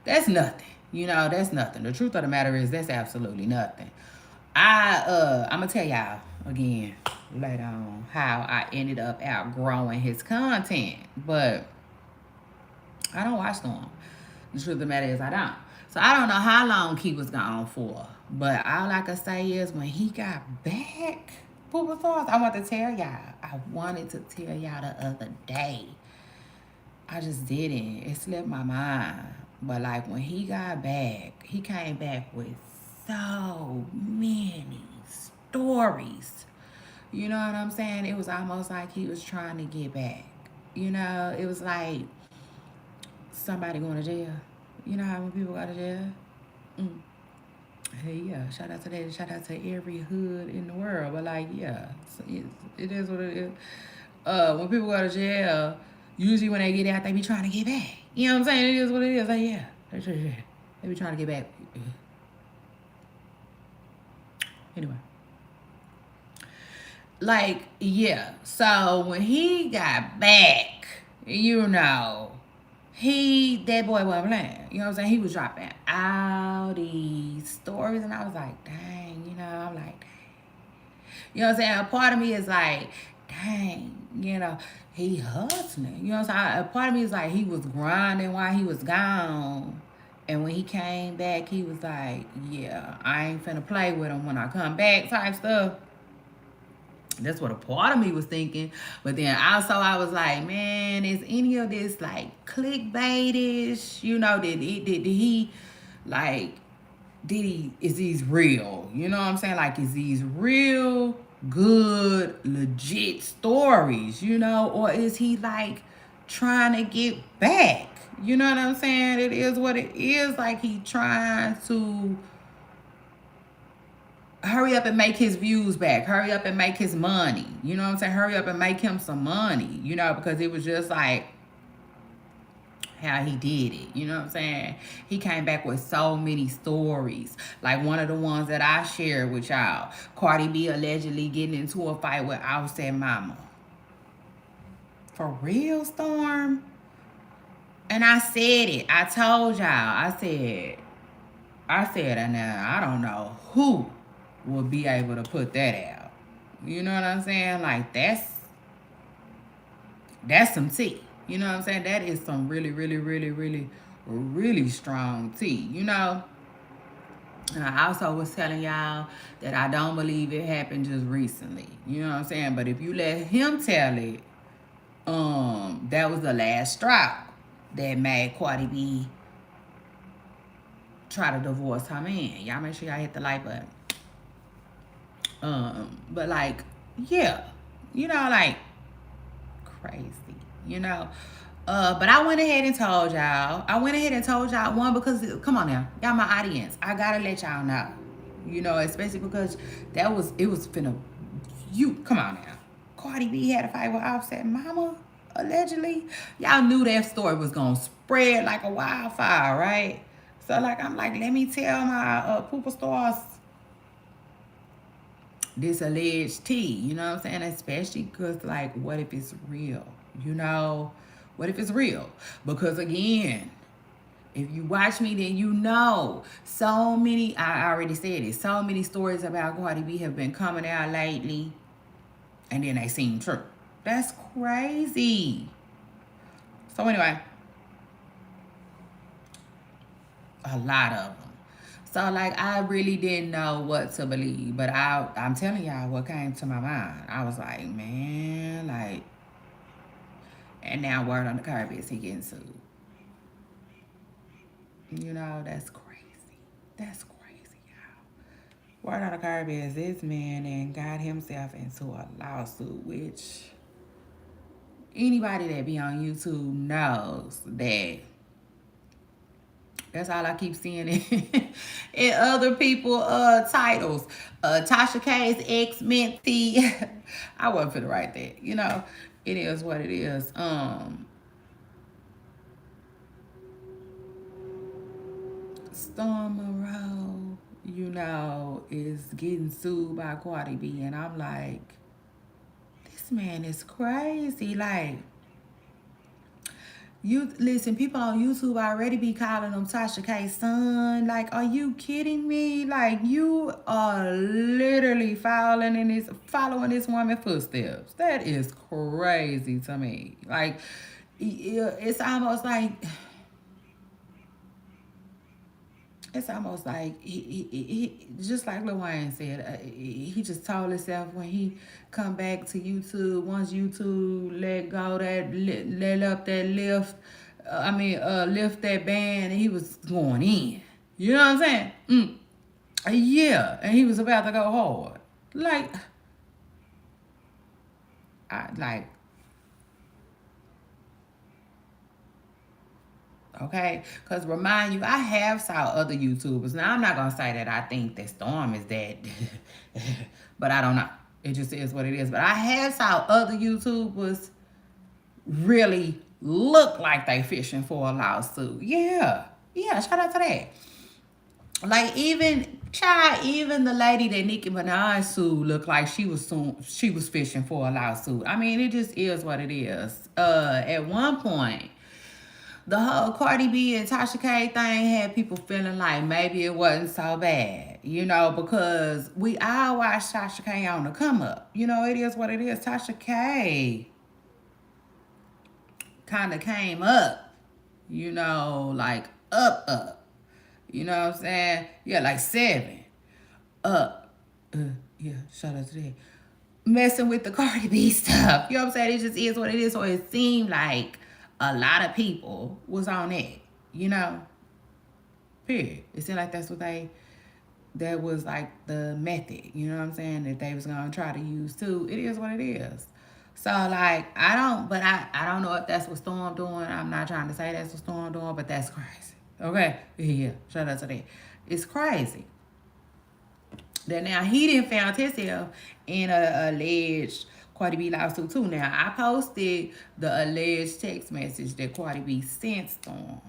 that's nothing. That's nothing. The truth of the matter is that's absolutely nothing. I'm gonna tell y'all again later on how I ended up outgrowing his content, but I don't watch them. The truth of the matter is I don't. So I don't know how long he was gone for, but all I can say is when he got back, what was ours? I wanted to tell y'all. I wanted to tell y'all the other day. I just didn't. It slipped my mind. But like when he got back, he came back with so many stories. You know what I'm saying? It was almost like he was trying to get back. It was like somebody going to jail. You know how when people go to jail? Hey, yeah, shout out to that. Shout out to every hood in the world. But like, yeah, it is what it is. When people go to jail, usually when they get out, they be trying to get back. You know what I'm saying? It is what it is. Like, yeah, they be trying to get back. Anyway, like, yeah. So when he got back, you know, that boy wasn't playing. You know what I'm saying? He was dropping all these stories, and I was like, dang, I'm like, dang. You know what I'm saying? A part of me is like, dang, he hustling. You know what I'm saying? A part of me is like, he was grinding while he was gone. And when he came back, he was like, yeah, I ain't finna play with him when I come back type stuff. That's what a part of me was thinking. But then also I was like, man, is any of this like clickbaitish? Did he like is these real? You know what I'm saying? Like, is these real good legit stories, or is he like trying to get back? You know what I'm saying? It is what it is. Like, he trying to hurry up and make his views back. Hurry up and make his money. You know what I'm saying? Hurry up and make him some money, because it was just like how he did it. You know what I'm saying? He came back with so many stories. Like one of the ones that I shared with y'all. Cardi B allegedly getting into a fight with Offset Mama. For real, Storm? And I said it. I told y'all. And now I don't know who will be able to put that out. You know what I'm saying? Like, that's some tea. You know what I'm saying? That is some really, really, really, really, really strong tea. And I also was telling y'all that I don't believe it happened just recently. You know what I'm saying? But if you let him tell it, that was the last straw that made Cardi B try to divorce her man. Y'all make sure y'all hit the like button. But like, yeah, like crazy, but I went ahead and told y'all. One, because come on now, y'all my audience. I gotta let y'all know. Especially because it was finna. Come on now. Cardi B had a fight with Offset Mama, allegedly. Y'all knew that story was gonna spread like a wildfire, right? So like, I'm like, let me tell my pooper stars this alleged tea, you know what I'm saying? Especially because, like, what if it's real? What if it's real? Because again, if you watch me, then so many, I already said it, so many stories about Cardi B have been coming out lately, and then they seem true. That's crazy. So anyway, a lot of them. So like, I really didn't know what to believe, but I'm telling y'all what came to my mind. I was like, man, like, and now word on the curb is he getting sued. That's crazy. That's crazy, y'all. Word on the curb is this man and got himself into a lawsuit, which anybody that be on YouTube knows that. That's all I keep seeing in other people titles. Tasha K's ex mentee. I wasn't finna write that. It is what it is. Storm Monroe, is getting sued by Cardi B, and I'm like, this man is crazy. Like, you listen, people on YouTube already be calling him Tasha K's son. Like, are you kidding me? Like, you are literally following this woman's footsteps. That is crazy to me. Like, it's almost like he just like Lil Wayne said, he just told himself when he come back to YouTube, once YouTube let go let up that lift, lift that band, and he was going in. You know what I'm saying? Yeah, and he was about to go hard. Like, Okay? Because remind you, I have saw other YouTubers. Now, I'm not going to say that I think that Storm is that, but I don't know. It just is what it is. But I have saw other YouTubers really look like they fishing for a lawsuit. Yeah. Yeah, shout out to that. Like even the lady that Nicki Minaj sued looked like she was fishing for a lawsuit. I mean, it just is what it is. At one point, the whole Cardi B and Tasha K thing had people feeling like maybe it wasn't so bad, because we all watched Tasha K on the come up. It is what it is. Tasha K kind of came up, like up. You know what I'm saying? Yeah, like 7 up. Yeah, shout out to that. Messing with the Cardi B stuff. You know what I'm saying? It just is what it is. So it seemed like a lot of people was on it, Period. It seemed like that was like the method, you know what I'm saying, that they was gonna try to use too. It is what it is. So like I don't know if that's what Storm doing. I'm not trying to say that's what Storm doing, but that's crazy. Okay? Yeah, shout out to that. It's crazy. That now he didn't found himself in a alleged Cardi B lawsuit too. Now I posted the alleged text message that Cardi B sent Storm.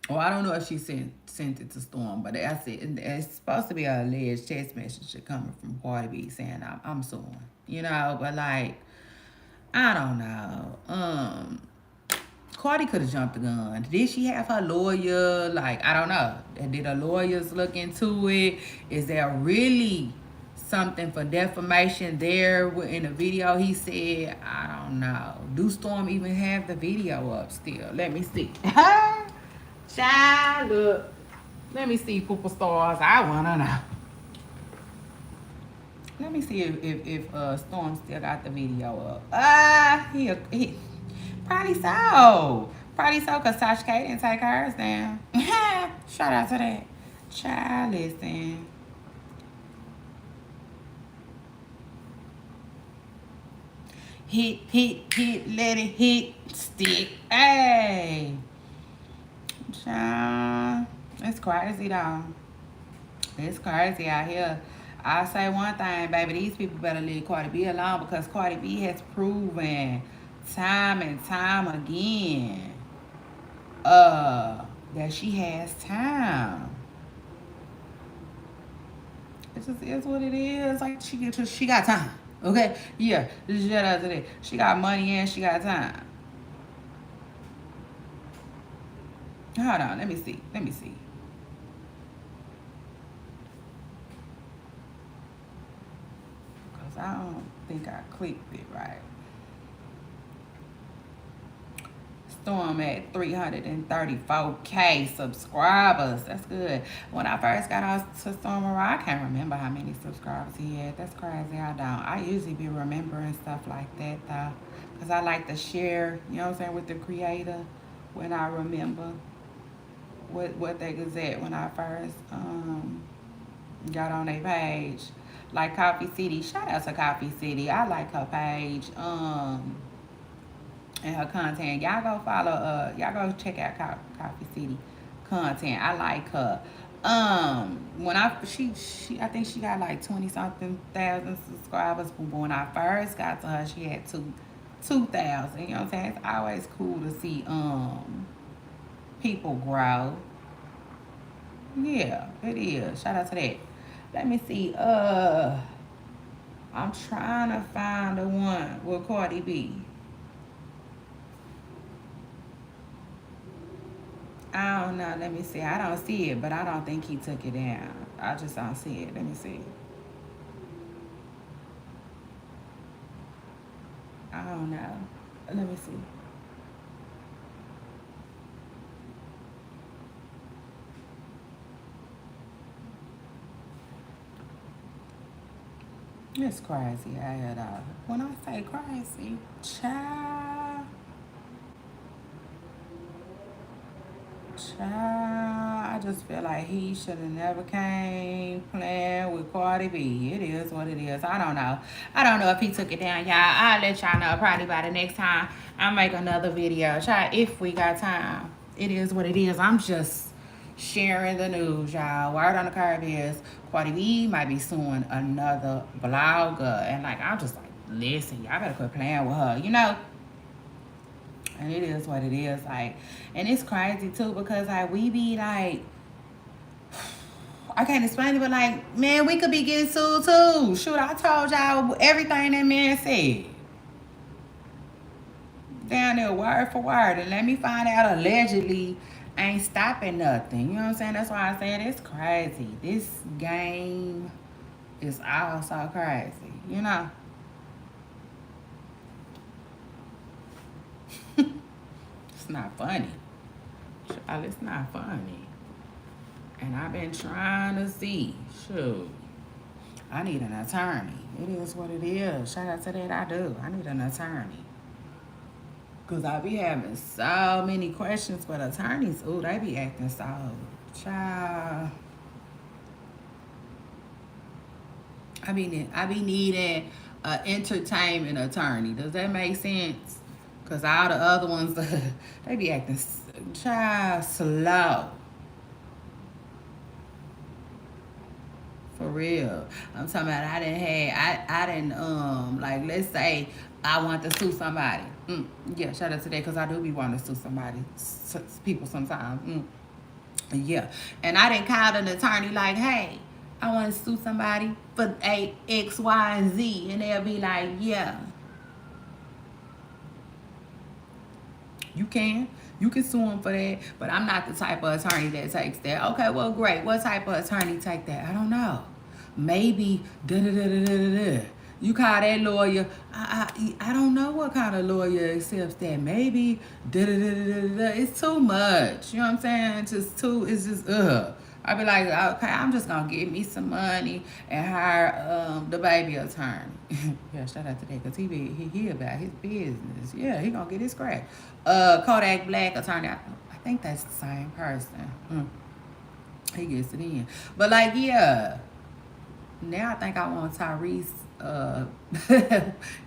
Well, I don't know if she sent it to Storm, but I said it's supposed to be an alleged text message coming from Cardi B saying I'm suing, But like, I don't know. Cardi could have jumped the gun. Did she have her lawyer? Like, I don't know. Did her lawyers look into it? Is there really something for defamation there in the video he said? I don't know. Do Storm even have the video up still? Let me see. Child, look. Let me see, Pooper Stars. I want to know. Let me see if Storm still got the video up. He probably so. Probably so, because Tasha K didn't take hers down. Shout out to that. Child, listen. Hit, let it hit, stick. Hey. Child. It's crazy, though. It's crazy out here. I'll say one thing, baby. These people better leave Cardi B alone, because Cardi B has proven time and time again that she has time. It just is what it is. Like, she got time. Okay? Yeah. Shout out to that. She got money and she got time. Hold on. Let me see. Because I don't think I clicked it right. Storm at 334K subscribers. That's good. When I first got on to Storm, I can't remember how many subscribers he had. That's crazy. I don't. I usually be remembering stuff like that, though, because I like to share, with the creator when I remember what they was at when I first got on their page. Like Coffee City. Shout out to Coffee City. I like her page. And her content. Y'all go follow, y'all go check out Coffee City content. I like her. When I think she got like 20 something thousand subscribers. But when I first got to her, she had 2,000. You know what I'm saying? It's always cool to see people grow. Yeah, it is. Shout out to that. Let me see. I'm trying to find the one with Cardi B. I don't know. Let me see. I don't see it, but I don't think he took it down. I just don't see it. Let me see. I don't know. Let me see. It's crazy out here, though. When I say crazy, child, I just feel like he should have never came playing with Cardi B. It is what it is. I don't know. I don't know if he took it down, y'all. I'll let y'all know probably by the next time I make another video. Try if we got time. It is what it is. I'm just sharing the news, y'all. Word on the curve is Cardi B might be suing another blogger. And like, I'm just like, listen, y'all better quit playing with her, you know? And it is what it is, like, and it's crazy too because like we be like, I can't explain it, but like, man, we could be getting sued too. Shoot, I told y'all everything that man said down there, word for word, and let me find out allegedly ain't stopping nothing. You know what I'm saying? That's why I said it's crazy. This game is all so crazy, you know. It's not funny. Child, it's not funny. And I've been trying to see. Shoot. I need an attorney. It is what it is. Shout out to that, I do. I need an attorney. Because I be having so many questions, but attorneys, ooh, they be acting so, child. I be needing an entertainment attorney. Does that make sense? Because all the other ones, they be acting, child, slow. For real. I'm talking about I didn't like, let's say I want to sue somebody. Yeah, shout out to that because I do be wanting to sue somebody, people sometimes. Yeah. And I didn't call an attorney like, hey, I want to sue somebody for a X, Y, and Z. And they'll be like, yeah. You can sue them for that, but I'm not the type of attorney that takes that. Okay, well, great. What type of attorney take that? I don't know. Maybe da-da-da-da-da-da. You call that lawyer. I don't know what kind of lawyer accepts that. Maybe da-da-da-da-da-da. It's too much. You know what I'm saying? It's just, I be like, okay, I'm just going to get me some money and hire the baby attorney. Yeah, shout out to that because he about his business. Yeah, he going to get his crack. Kodak Black attorney. I think that's the same person. He gets it in. But like, yeah. Now I think I want Tyrese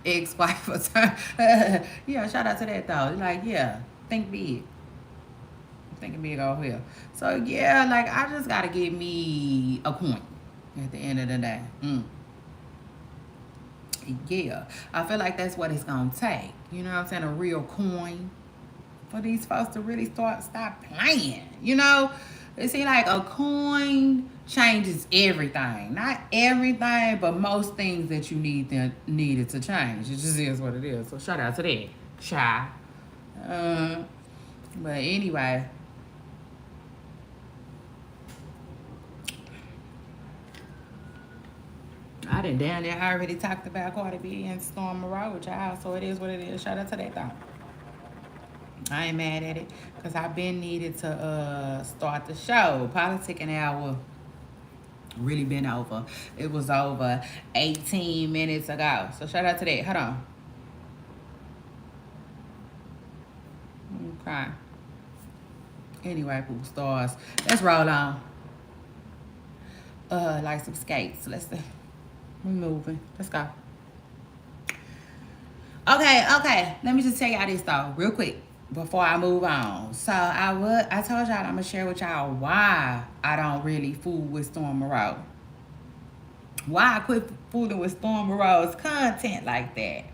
ex-wife attorney. Yeah, shout out to that though. Like, yeah, think big. Thinking big over here. So yeah, like I just gotta get me a coin at the end of the day. Yeah, I feel like that's what it's gonna take. You know what I'm saying? A real coin for these folks to really stop playing. You know, it seems like a coin changes everything. Not everything, but most things that you needed to change. It just is what it is. So shout out to that, child. But anyway. I done down there. I already talked about Cardi B and Storm Moreau, child. So it is what it is. Shout out to that though. I ain't mad at it because I've been needed to start the show. Politicking Hour really been over. It was over 18 minutes ago. So shout out to that. Hold on. Okay. Anyway, poop stars. Let's roll on. Like some skates. Let's see. We're moving. Let's go. Okay. Let me just tell y'all this though, real quick, before I move on. So I told y'all I'm gonna share with y'all why I don't really fool with Storm Moreau. Why I quit fooling with Storm Moreau's content like that.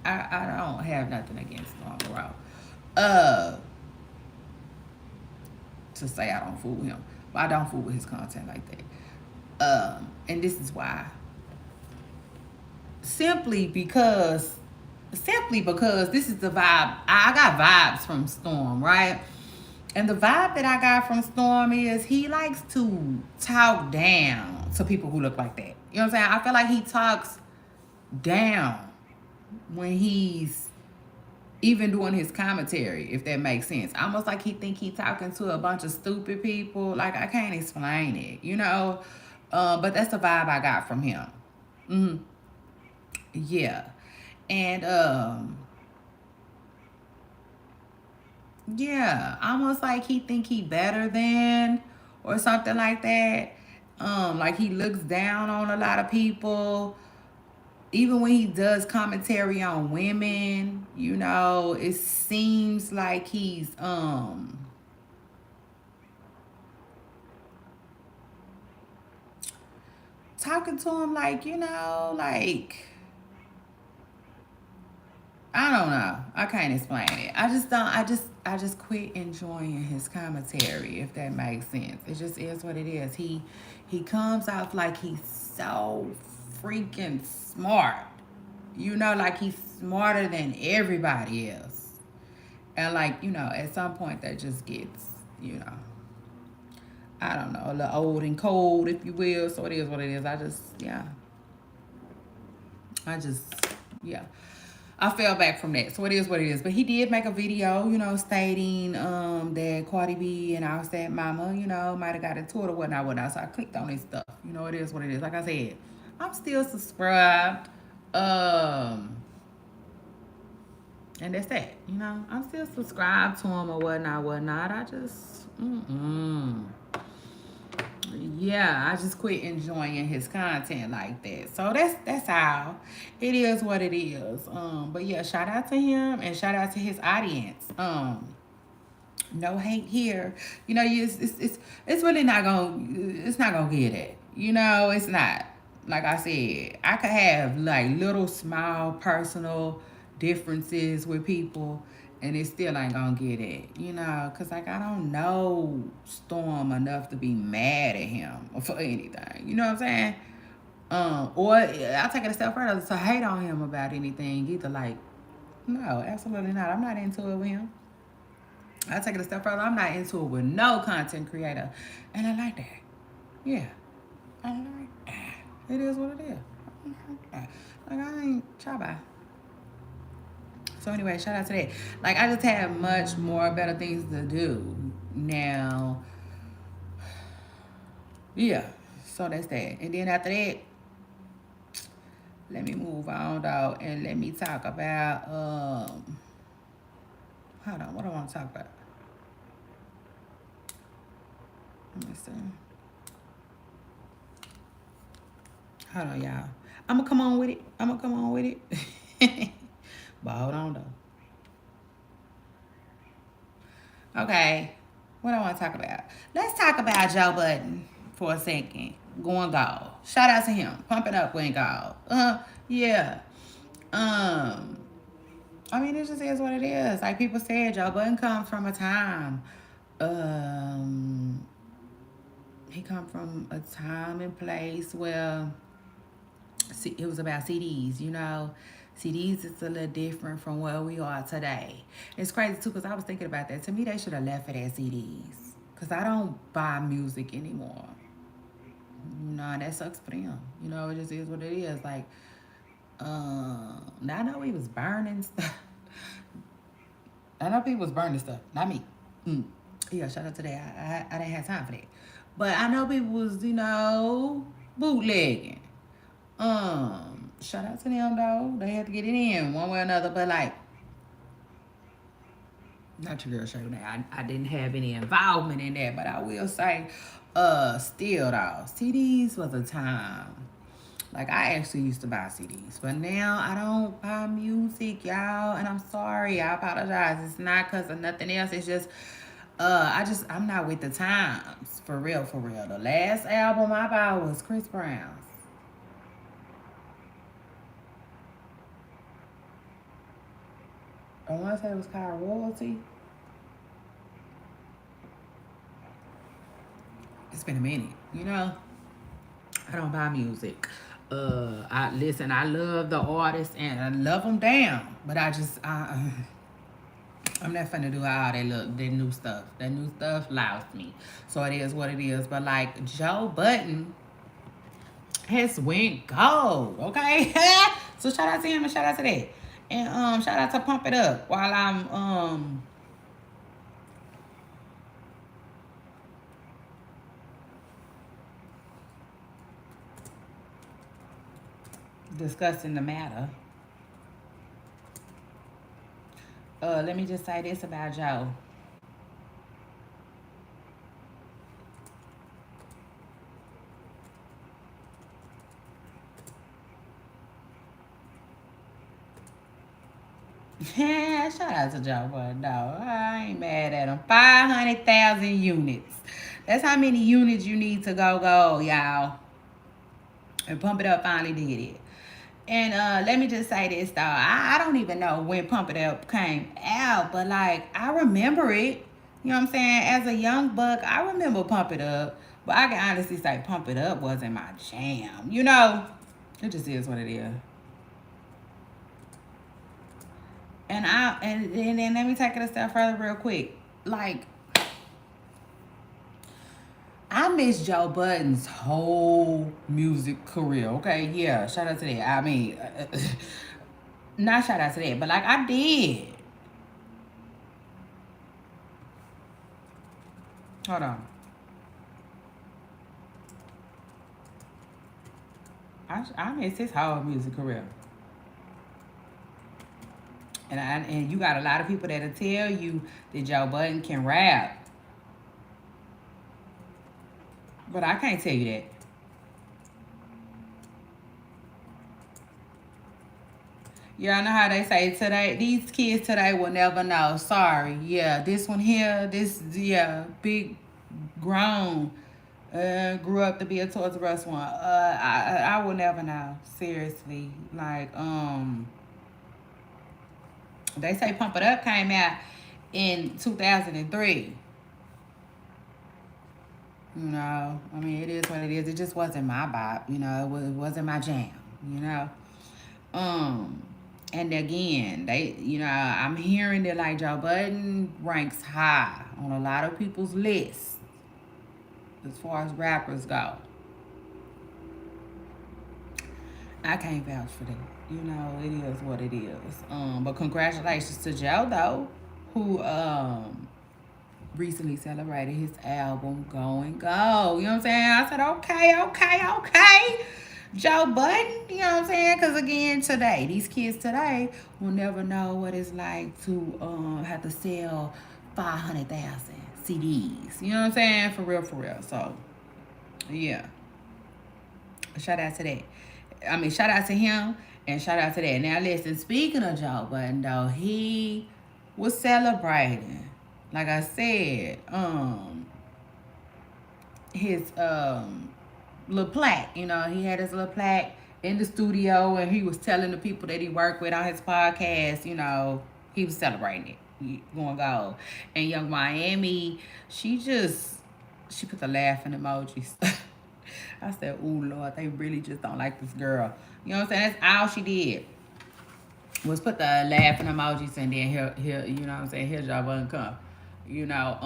I don't have nothing against Storm Moreau. To say I don't fool with him. But I don't fool with his content like that. And this is why. Simply because this is the vibe. I got vibes from Storm, right? And the vibe that I got from Storm is he likes to talk down to people who look like that. You know what I'm saying? I feel like he talks down when he's even doing his commentary, if that makes sense. Almost like he think he talking to a bunch of stupid people. Like, I can't explain it, you know? But that's the vibe I got from him. Yeah. And yeah, almost like he think he better than or something like that. Like he looks down on a lot of people. Even when he does commentary on women, you know, it seems like he's talking to him like, you know, like I don't know. I can't explain it. I just don't. I just quit enjoying his commentary. If that makes sense, it just is what it is. He comes off like he's so freaking smart. You know, like he's smarter than everybody else. And like, you know, at some point that just gets, you know, I don't know, a little old and cold, if you will. So it is what it is. I just, yeah. I fell back from that. So it is what it is. But he did make a video, you know, stating that Cardi B and our step mama, you know, might have got into it or whatnot. So I clicked on his stuff. You know, it is what it is. Like I said, I'm still subscribed. And that's that. You know, I'm still subscribed to him or whatnot. I just, yeah, I just quit enjoying his content like that. So that's how it is what it is. But yeah, shout out to him and shout out to his audience. No hate here. You know, it's really not gonna get it. You know, it's not. Like I said, I could have like little small personal differences with people and it still ain't gonna get it, you know, because like I don't know Storm enough to be mad at him for anything. You know what I'm saying? Or I'll take it a step further to hate on him about anything either. Like, no, absolutely not. I'm not into it with him. I take it a step further. I'm not into it with no content creator, and I like that. Yeah, I like that. It is what it is. Like I ain't try by. So anyway, shout out to that. Like I just have much more better things to do now. Yeah. So that's that. And then after that, let me move on though and let me talk about hold on, what do I want to talk about? Let me see. Hold on, y'all. I'ma come on with it. But hold on though. Okay. What I want to talk about? Let's talk about Joe Budden for a second. Going gold. Shout out to him. Pump it up, going gold. Yeah. I mean, it just is what it is. Like people said, Joe Budden comes from a time. He come from a time and place where it was about CDs, you know. CDs is a little different from where we are today. It's crazy too because I was thinking about that. To me, they should have left it at CDs because I don't buy music anymore. You know, that sucks for them. You know, it just is what it is. Like, I know he was burning stuff. I know people was burning stuff, not me. Yeah, shout out to that. I didn't have time for that. But I know people was, you know, bootlegging. Shout out to them though. They had to get it in one way or another. But like, not your girl show now. I didn't have any involvement in that, but I will say, still though, CDs was a time. Like I actually used to buy CDs, but now I don't buy music, y'all. And I'm sorry, I apologize. It's not because of nothing else. It's just, I'm not with the times for real, for real. The last album I bought was Chris Brown's. I want to say it was called Royalty. It's been a minute, you know. I don't buy music. I listen. I love the artists and I love them down, but I'm not finna do all that new stuff. That new stuff lost me. So it is what it is. But like Joe Budden has went gold. Okay, so shout out to him and shout out to that, and shout out to Pump It Up while I'm discussing the matter. Let me just say this about Joe. Yeah, shout out to Joe Budden, though. I ain't mad at him. 500,000 units. That's how many units you need to go, y'all. And Pump It Up finally did it. And let me just say this, though. I don't even know when Pump It Up came out, but like, I remember it. You know what I'm saying? As a young buck, I remember Pump It Up. But I can honestly say Pump It Up wasn't my jam. You know? It just is what it is. And then let me take it a step further real quick. Like, I miss Joe Budden's whole music career. Okay, yeah, shout out to that. I mean, not shout out to that, but like I did. Hold on. I miss his whole music career. And you got a lot of people that'll tell you that Joe Budden can rap, but I can't tell you that. Y'all know how they say today, these kids today will never know. Sorry. Yeah, this one here, yeah, big grown, grew up to be a Toys R Us one. I will never know. Seriously. Like, they say Pump It Up came out in 2003. You know, I mean, it is what it is. It just wasn't my bop. You know, it wasn't my jam. You know, um, and again, I'm hearing that like Joe Budden ranks high on a lot of people's lists as far as rappers go. I can't vouch for that. You know, it is what it is. But congratulations to Joe though, who recently celebrated his album Go and Go. You know what I'm saying? I said, okay. Joe Budden, you know what I'm saying? Because again, today, these kids today will never know what it's like to have to sell 500,000 CDs. You know what I'm saying? For real. So, yeah. Shout out to that. I mean, shout out to him and shout out to that. Now, listen, speaking of Joe Budden, though, he was celebrating, like I said, his little plaque. You know, he had his little plaque in the studio, and he was telling the people that he worked with on his podcast. You know, he was celebrating it. He going gold. And Young Miami, she put the laughing emojis. I said, "Ooh, Lord, they really just don't like this girl." You know what I'm saying? That's all she did was put the laughing emojis, and then here, you know what I'm saying? Here, Joe Budden come. You know,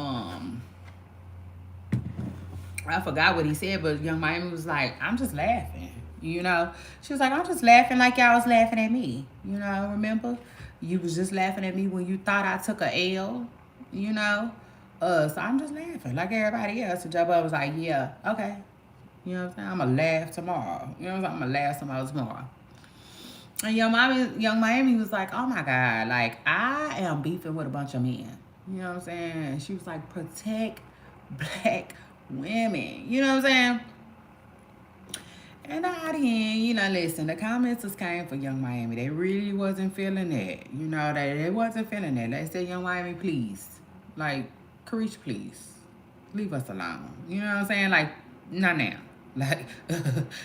I forgot what he said, but Young Miami was like, "I'm just laughing." You know, she was like, "I'm just laughing like y'all was laughing at me." You know, remember? You was just laughing at me when you thought I took a L. You know, so I'm just laughing like everybody else. So Joe Budden was like, "Yeah, okay." You know what I'm saying? I'm going to laugh tomorrow. You know what I'm saying? I'm going to laugh tomorrow. And Young Miami was like, "Oh my God, like, I am beefing with a bunch of men." You know what I'm saying? She was like, "Protect black women." You know what I'm saying? And I didn't, you know, listen, the commenters came for Young Miami. They really wasn't feeling that. You know, they wasn't feeling that. They said, "Young Miami, please. Like, Carisha, please. Leave us alone." You know what I'm saying? Like, not now. Like,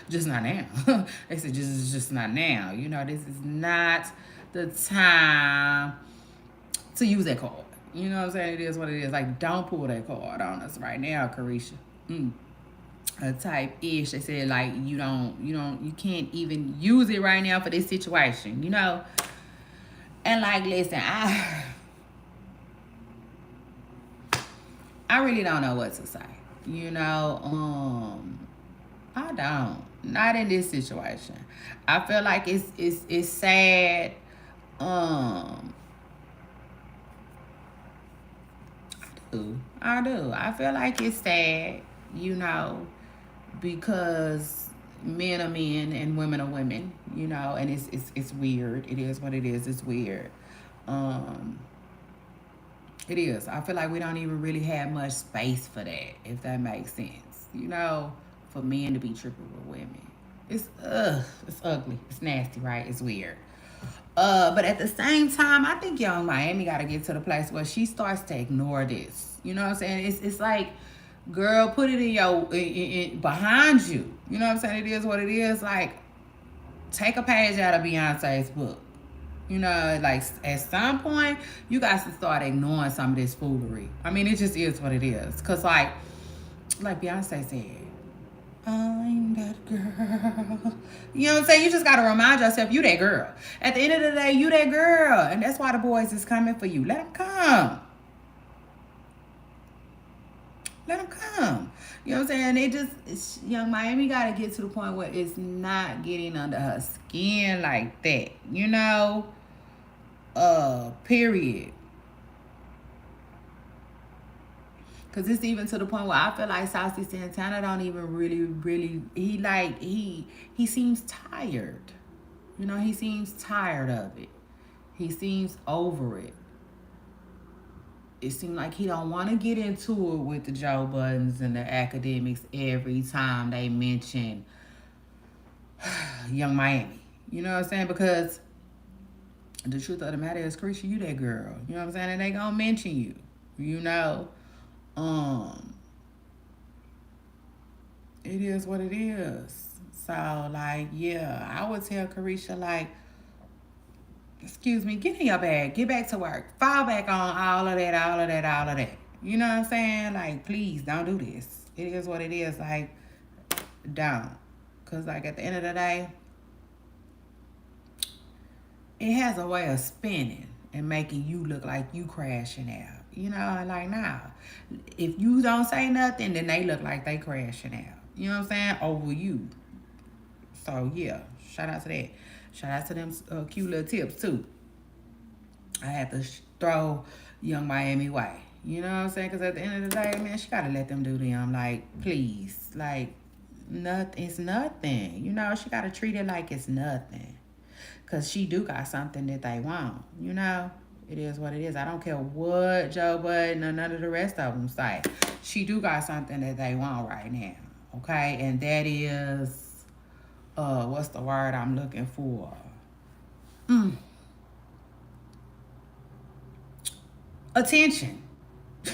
just not now. They said, just not now. You know, this is not the time to use that card. You know what I'm saying? It is what it is. Like, don't pull that card on us right now, Carisha. A type ish. They said like you can't even use it right now for this situation. You know, and like listen, I really don't know what to say. You know, I don't. Not in this situation. I feel like it's sad. I do. I feel like it's sad, you know, because men are men and women are women, you know, and it's weird. It is what it is. It's weird. Um, it is. I feel like we don't even really have much space for that, if that makes sense. You know, for men to be tripping with women. It's ugly. It's nasty, right? It's weird. But at the same time, I think Young Miami got to get to the place where she starts to ignore this. You know what I'm saying? It's like, girl, put it in your behind you. You know what I'm saying? It is what it is. Like, take a page out of Beyonce's book. You know, like at some point, you guys to start ignoring some of this foolery. I mean, it just is what it is. Cause like Beyonce said, I'm that girl. You know what I'm saying? You just gotta remind yourself you that girl. At the end of the day, you that girl. And that's why the boys is coming for you. Let them come. Let them come. You know what I'm saying? Young Miami gotta get to the point where it's not getting under her skin like that. You know? Period. Cause it's even to the point where I feel like Saucy Santana don't even really he seems tired. You know, he seems tired of it. He seems over it. It seems like he don't want to get into it with the Joe Buttons and the academics every time they mention Young Miami. You know what I'm saying? Because the truth of the matter is, Carisha, you that girl. You know what I'm saying? And they gonna mention you. You know? It is what it is. So, like, yeah, I would tell Carisha, like, excuse me, get in your bag, get back to work, fall back on all of that. You know what I'm saying? Like, please, don't do this. It is what it is. Like, don't. Because, like, at the end of the day, it has a way of spinning and making you look like you crashing out. You know, like, nah. If you don't say nothing, then they look like they crashing out. You know what I'm saying? Over you. So, yeah, shout out to that. Shout out to them cute little tips, too. I had to throw Young Miami way. You know what I'm saying? Because at the end of the day, man, she got to let them do them. Like, please. Like, nothing. It's nothing. You know, she got to treat it like it's nothing. Because she do got something that they want. You know? It is what it is. I don't care what Joe Budden or none of the rest of them say. She do got something that they want right now. Okay? And that is... what's the word I'm looking for? Attention.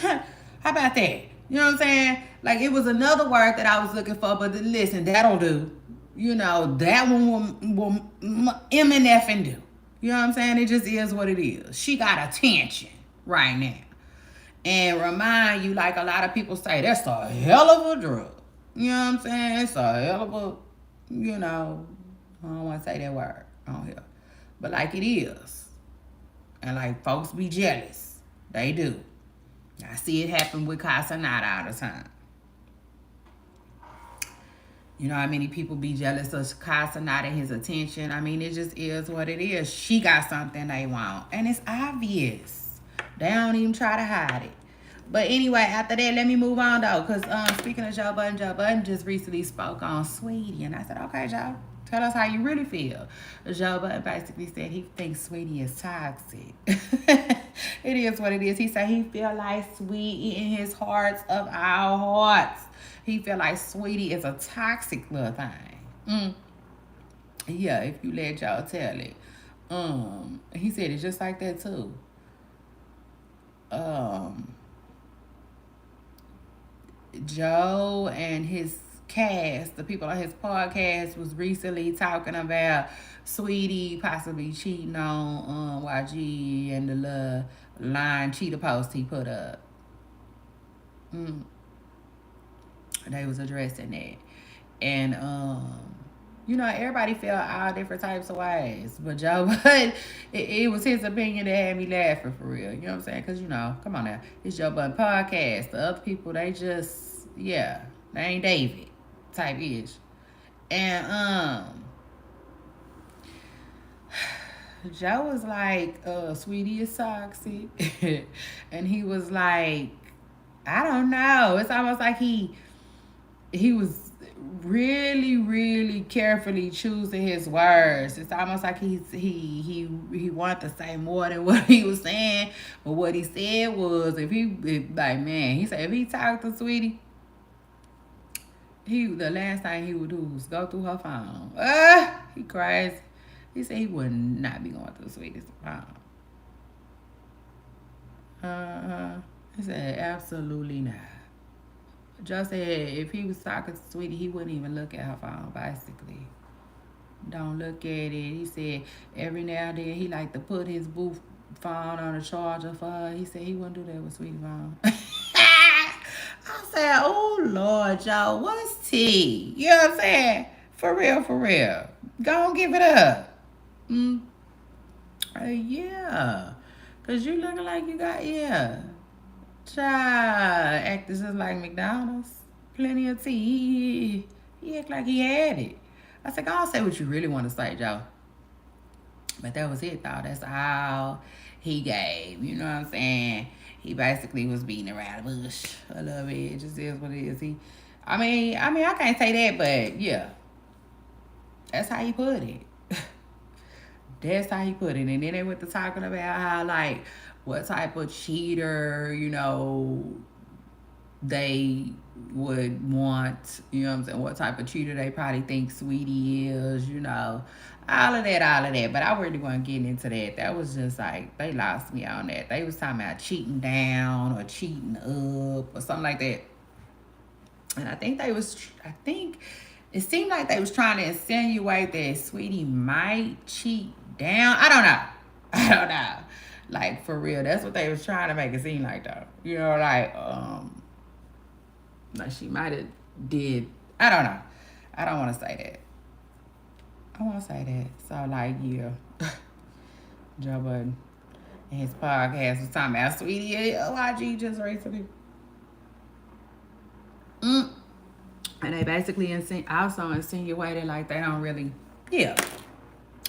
How about that? You know what I'm saying? Like, it was another word that I was looking for, but listen, that'll do. You know, that one will MNF and do. You know what I'm saying? It just is what it is. She got attention right now. And remind you, like a lot of people say, that's a hell of a drug. You know what I'm saying? It's a hell of a, you know, I don't want to say that word on here. But like it is. And like folks be jealous. They do. I see it happen with Casanata all the time. You know how many people be jealous of Casanata and his attention? I mean, it just is what it is. She got something they want. And it's obvious. They don't even try to hide it. But anyway, after that, let me move on, though. Because speaking of Joe Budden just recently spoke on Sweetie. And I said, okay, Joe, tell us how you really feel. Joe Budden basically said he thinks Sweetie is toxic. It is what it is. He said he feel like Sweetie in his hearts of our hearts. He feel like Sweetie is a toxic little thing. Yeah, if you let y'all tell it. He said it just like that, too. Joe and his cast, the people on his podcast, was recently talking about Sweetie possibly cheating on YG and the little line cheater post he put up. They was addressing that. And, you know, everybody felt all different types of ways. But Joe, but it was his opinion that had me laughing for real. You know what I'm saying? Because, you know, come on now. It's Joe Budden podcast. The other people, they just, yeah, they ain't David type ish. And Joe was like, Sweetie is toxic. And he was like, I don't know. It's almost like he was really carefully choosing his words. It's almost like he wanted to say more than what he was saying. But what he said was, he said if he talked to Sweetie, the last thing he would do was go through her phone. He crazy. He said he would not be going through Sweetie's phone. He said absolutely not. Joe said if he was talking to Sweetie, he wouldn't even look at her phone, basically. Don't look at it. He said every now and then he like to put his booth phone on a charger for her. He said he wouldn't do that with Sweetie phone. I said, oh Lord, Joe, what's tea? You know what I'm saying? For real, for real. Go and give it up. Yeah. Cause you looking like you got, yeah. Child, acting just like McDonald's. Plenty of tea. He act like he had it. I said, go on, say what you really want to say, Joe. But that was it, though. That's all he gave. You know what I'm saying? He basically was beating around the bush a little bit. It just is what it is. I mean, I can't say that, but yeah. That's how he put it. That's how he put it. And then they went to talking about how, like, what type of cheater, you know, they would want, you know what I'm saying, what type of cheater they probably think Sweetie is, you know, all of that. But I really wasn't getting into that. That was just like, they lost me on that. They was talking about cheating down or cheating up or something like that. And I think it seemed like they was trying to insinuate that Sweetie might cheat down. I don't know. Like, for real, that's what they was trying to make it seem like, though. You know, like she might have did. I don't know. I don't want to say that. I want to say that. So, like, yeah. Joe Budden and his podcast was talking about Sweetie OIG just recently. And they basically also insinuated like they don't really, yeah.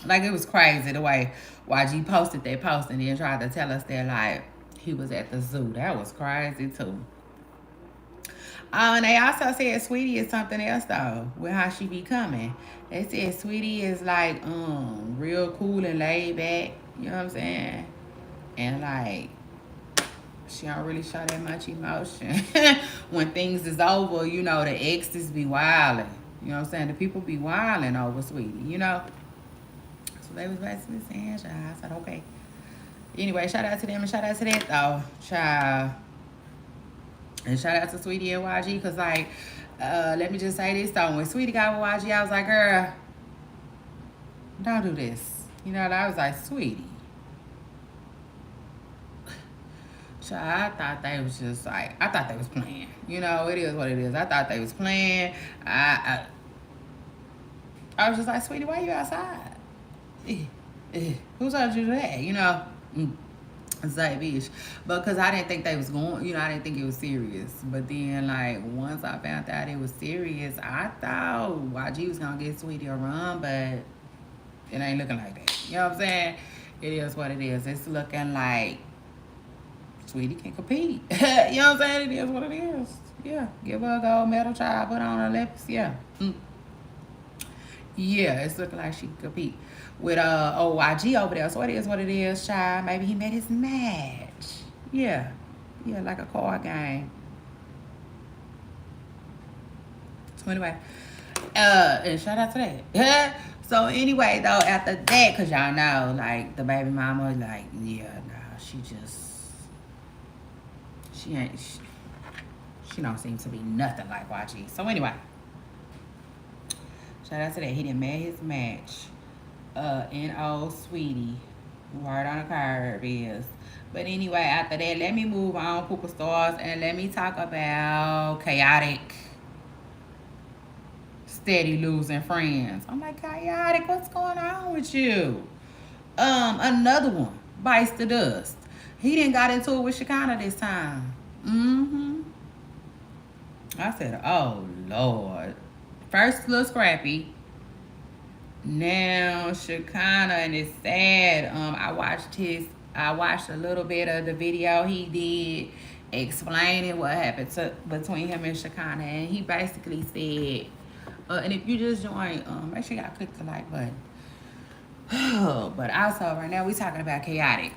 Like, it was crazy the way YG posted that post and then tried to tell us that, like, he was at the zoo. That was crazy, too. And they also said Sweetie is something else, though, with how she be coming. They said Sweetie is, like, real cool and laid back. You know what I'm saying? And, like, she don't really show that much emotion. When things is over, you know, the exes be wilding. You know what I'm saying? The people be wilding over Sweetie, you know? So they was basically saying, child. I said, okay. Anyway, shout out to them and shout out to that, though, child. And shout out to Sweetie and YG, because, like, let me just say this, though. When Sweetie got with YG, I was like, girl, don't do this. You know, I was like, Sweetie. Child, I thought they was just like, I thought they was playing. You know, it is what it is. I thought they was playing. I was just like, Sweetie, why you outside? Who told you that? You know? It's like, bitch. But because I didn't think they was going, you know, I didn't think it was serious. But then, like, once I found out it was serious, I thought YG was going to get Sweetie a run, but it ain't looking like that. You know what I'm saying? It is what it is. It's looking like Sweetie can compete. You know what I'm saying? It is what it is. Yeah. Give her a gold medal, child. Put on her lips. Yeah. Yeah, it's looking like she can compete with YG over there. So it is what it is, child. Maybe he met his match. Yeah. Yeah, like a card game. So anyway, and shout out to that. So anyway, though, after that, because y'all know, like, the baby mama, like, yeah, nah, she don't seem to be nothing like YG. So anyway, shout out to that. He done met his match. In old Sweetie. Word on the curb is. But anyway, after that, let me move on, Pooper Stars, and let me talk about Chaotic. Steady losing friends. I'm like, Chaotic, what's going on with you? Another one bites the dust. He didn't got into it with Shekinah this time. I said, oh Lord. First, a little scrappy. Now Shekinah, and it's sad. I watched a little bit of the video he did explaining what happened between him and Shekinah, and he basically said, and if you just join, make sure y'all click the like button. But also, right now we talking about Chaotic.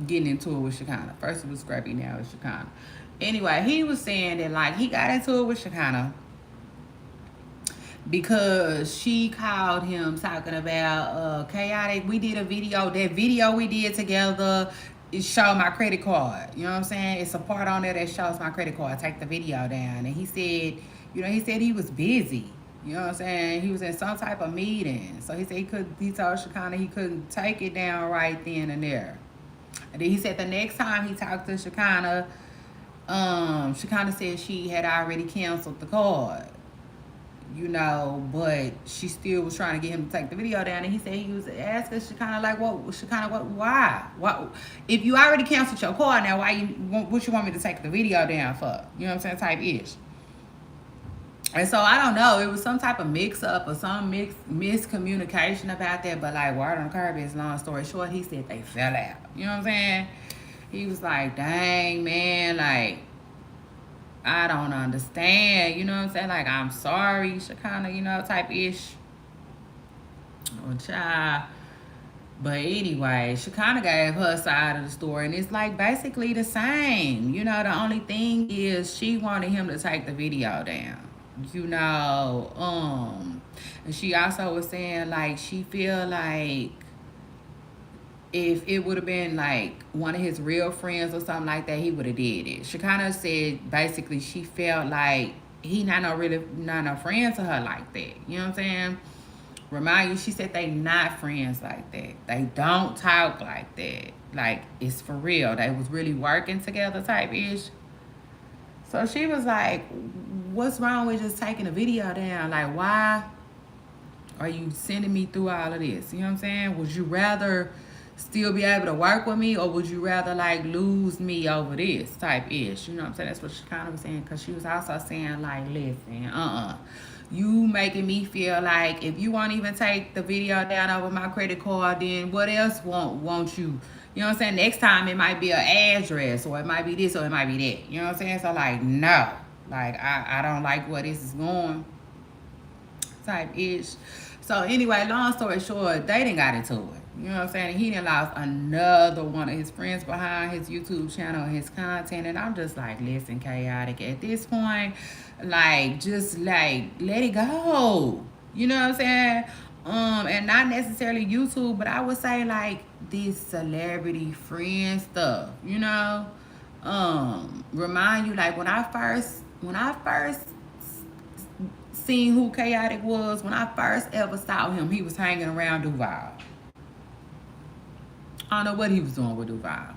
Getting into it with Shekinah. First it was Scrappy, now it's Shekinah. Anyway, he was saying that, like, he got into it with Shekinah. because she called him talking about chaotic. We did a video. That video we did together, it showed my credit card. You know what I'm saying? It's a part on there that shows my credit card. Take the video down. And he said, he said he was busy. You know what I'm saying? He was in some type of meeting. So he said he told Shekinah he couldn't take it down right then and there. And then he said the next time he talked to Shekinah, Shekinah said she had already canceled the card. But she still was trying to get him to take the video down. And he said he was asking Shekinah, like, why? If you already canceled your card now, what you want me to take the video down for? You know what I'm saying? Type ish. And so I don't know. It was some type of mix-up or some miscommunication about that. But like word on the curb is, long story short, he said they fell out. You know what I'm saying? He was like, dang, man, like, I don't understand. You know what I'm saying? Like, I'm sorry, Shekinah, type ish. Oh, child. But anyway, Shekinah gave her side of the story, and it's like basically the same. The only thing is she wanted him to take the video down. And she also was saying, like, she feel like if it would have been like one of his real friends or something like that, he would have did it. Shekinah said basically she felt like he not no friend to her like that. You know what I'm saying? Remind you, she said they not friends like that. They don't talk like that. Like, it's for real. They was really working together type ish. So she was like, what's wrong with just taking a video down? Like, why are you sending me through all of this? You know what I'm saying? Would you rather still be able to work with me, or would you rather like lose me over this type ish? You know what I'm saying? That's what she kind of was saying, because she was also saying like, listen, you making me feel like if you won't even take the video down over my credit card, then what else won't you? You know what I'm saying? Next time it might be an address, or it might be this, or it might be that. You know what I'm saying? So like, no, like I don't like where this is going type ish. So anyway, long story short, they didn't got into it. You know what I'm saying? He done lost another one of his friends behind his YouTube channel and his content. And I'm just like, listen, chaotic, at this point, like, just like, let it go. You know what I'm saying? And not necessarily YouTube, but I would say like this celebrity friend stuff, remind you, like, when I first seen who Chaotic was, when I first ever saw him, he was hanging around Duval. I don't know what he was doing with Duval.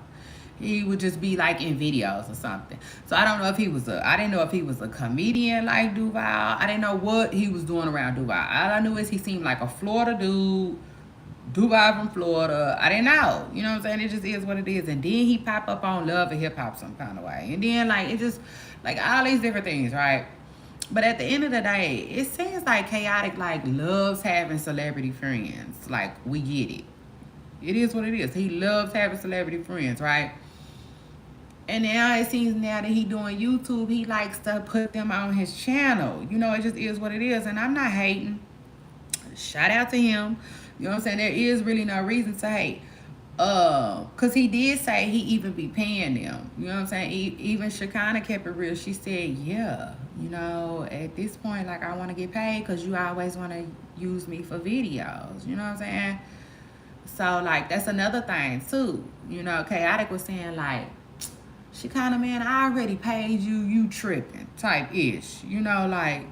He would just be like in videos or something. So I don't know if I didn't know if he was a comedian like Duval. I didn't know what he was doing around Duval. All I knew is he seemed like a Florida dude. Duval from Florida. I didn't know. You know what I'm saying? It just is what it is. And then he pop up on Love and Hip Hop some kind of way. And then like, it just, like all these different things, right? But at the end of the day, it seems like Chaotic like loves having celebrity friends. Like, we get it. It is what it is. He loves having celebrity friends, right? And now it seems now that he doing YouTube, he likes to put them on his channel. It just is what it is. And I'm not hating. Shout out to him. You know what I'm saying? There is really no reason to hate. Because he did say he even be paying them. You know what I'm saying? Even Shekinah kept it real. She said, yeah, at this point, like, I want to get paid because you always want to use me for videos. You know what I'm saying? So, like, that's another thing, too. Chaotic was saying, like, Shekinah, man, I already paid you. You tripping type ish. Like,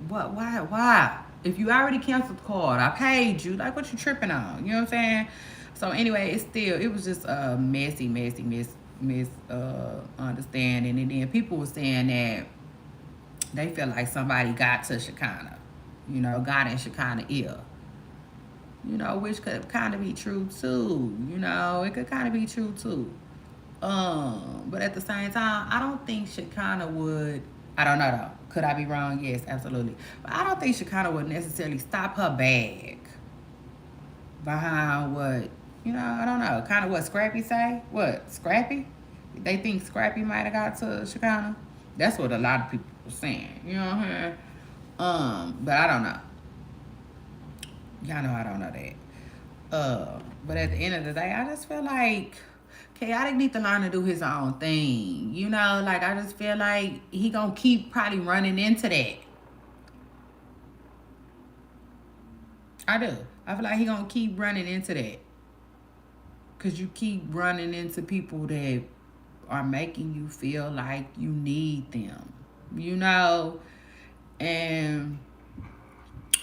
what? Why? If you already canceled the card, I paid you. Like, what you tripping on? You know what I'm saying? So, anyway, it was just a messy misunderstanding. And then people were saying that they feel like somebody got to Shekinah. Got in Shekinah ear. Which could kind of be true, too. It could kind of be true, too. But at the same time, I don't think Shekinah would, I don't know though. Could I be wrong? Yes, absolutely. But I don't think Shekinah would necessarily stop her bag behind what, I don't know, kind of what Scrappy say. What, Scrappy? They think Scrappy might have got to Shekinah. That's what a lot of people were saying. You know what I'm saying? But I don't know. Y'all know I don't know that. But at the end of the day, I just feel like Chaotic need to learn to do his own thing. Like, I just feel like he gonna keep probably running into that. I do. I feel like he gonna keep running into that. Cause you keep running into people that are making you feel like you need them. You know? And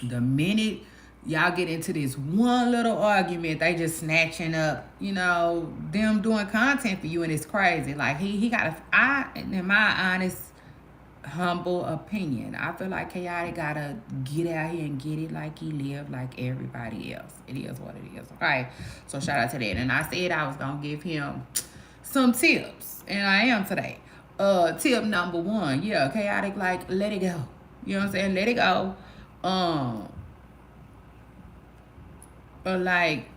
the minute y'all get into this one little argument, they just snatching up, them doing content for you, and it's crazy. Like he got in my honest, humble opinion, I feel like Chaotic gotta get out here and get it like he lived like everybody else. It is what it is. Okay. So shout out to that. And I said I was gonna give him some tips, and I am today. Tip number one, yeah, Chaotic, like, let it go. You know what I'm saying? Let it go. But like,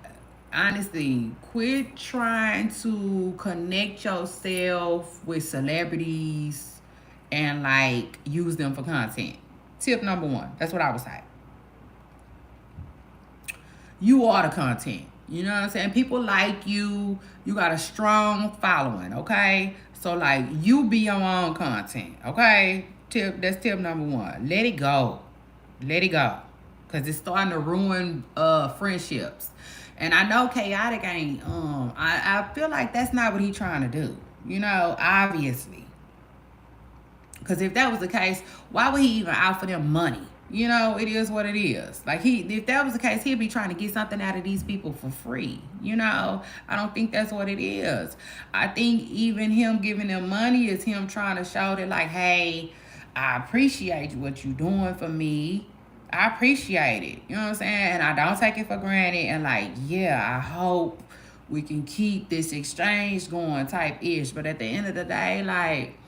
honestly, quit trying to connect yourself with celebrities and like use them for content. Tip number one. That's what I would say. You are the content. You know what I'm saying? People like you. You got a strong following, okay? So like, you be your own content, okay? That's tip number one. Let it go. Let it go. Cause it's starting to ruin friendships. And I know Chaotic ain't I feel like that's not what he's trying to do. Obviously. Because if that was the case, why would he even offer them money? It is what it is. Like, if that was the case, he'd be trying to get something out of these people for free. I don't think that's what it is. I think even him giving them money is him trying to show that, like, hey, I appreciate what you're doing for me. I appreciate it. You know what I'm saying? And I don't take it for granted. And like, yeah, I hope we can keep this exchange going type ish. But at the end of the day, like,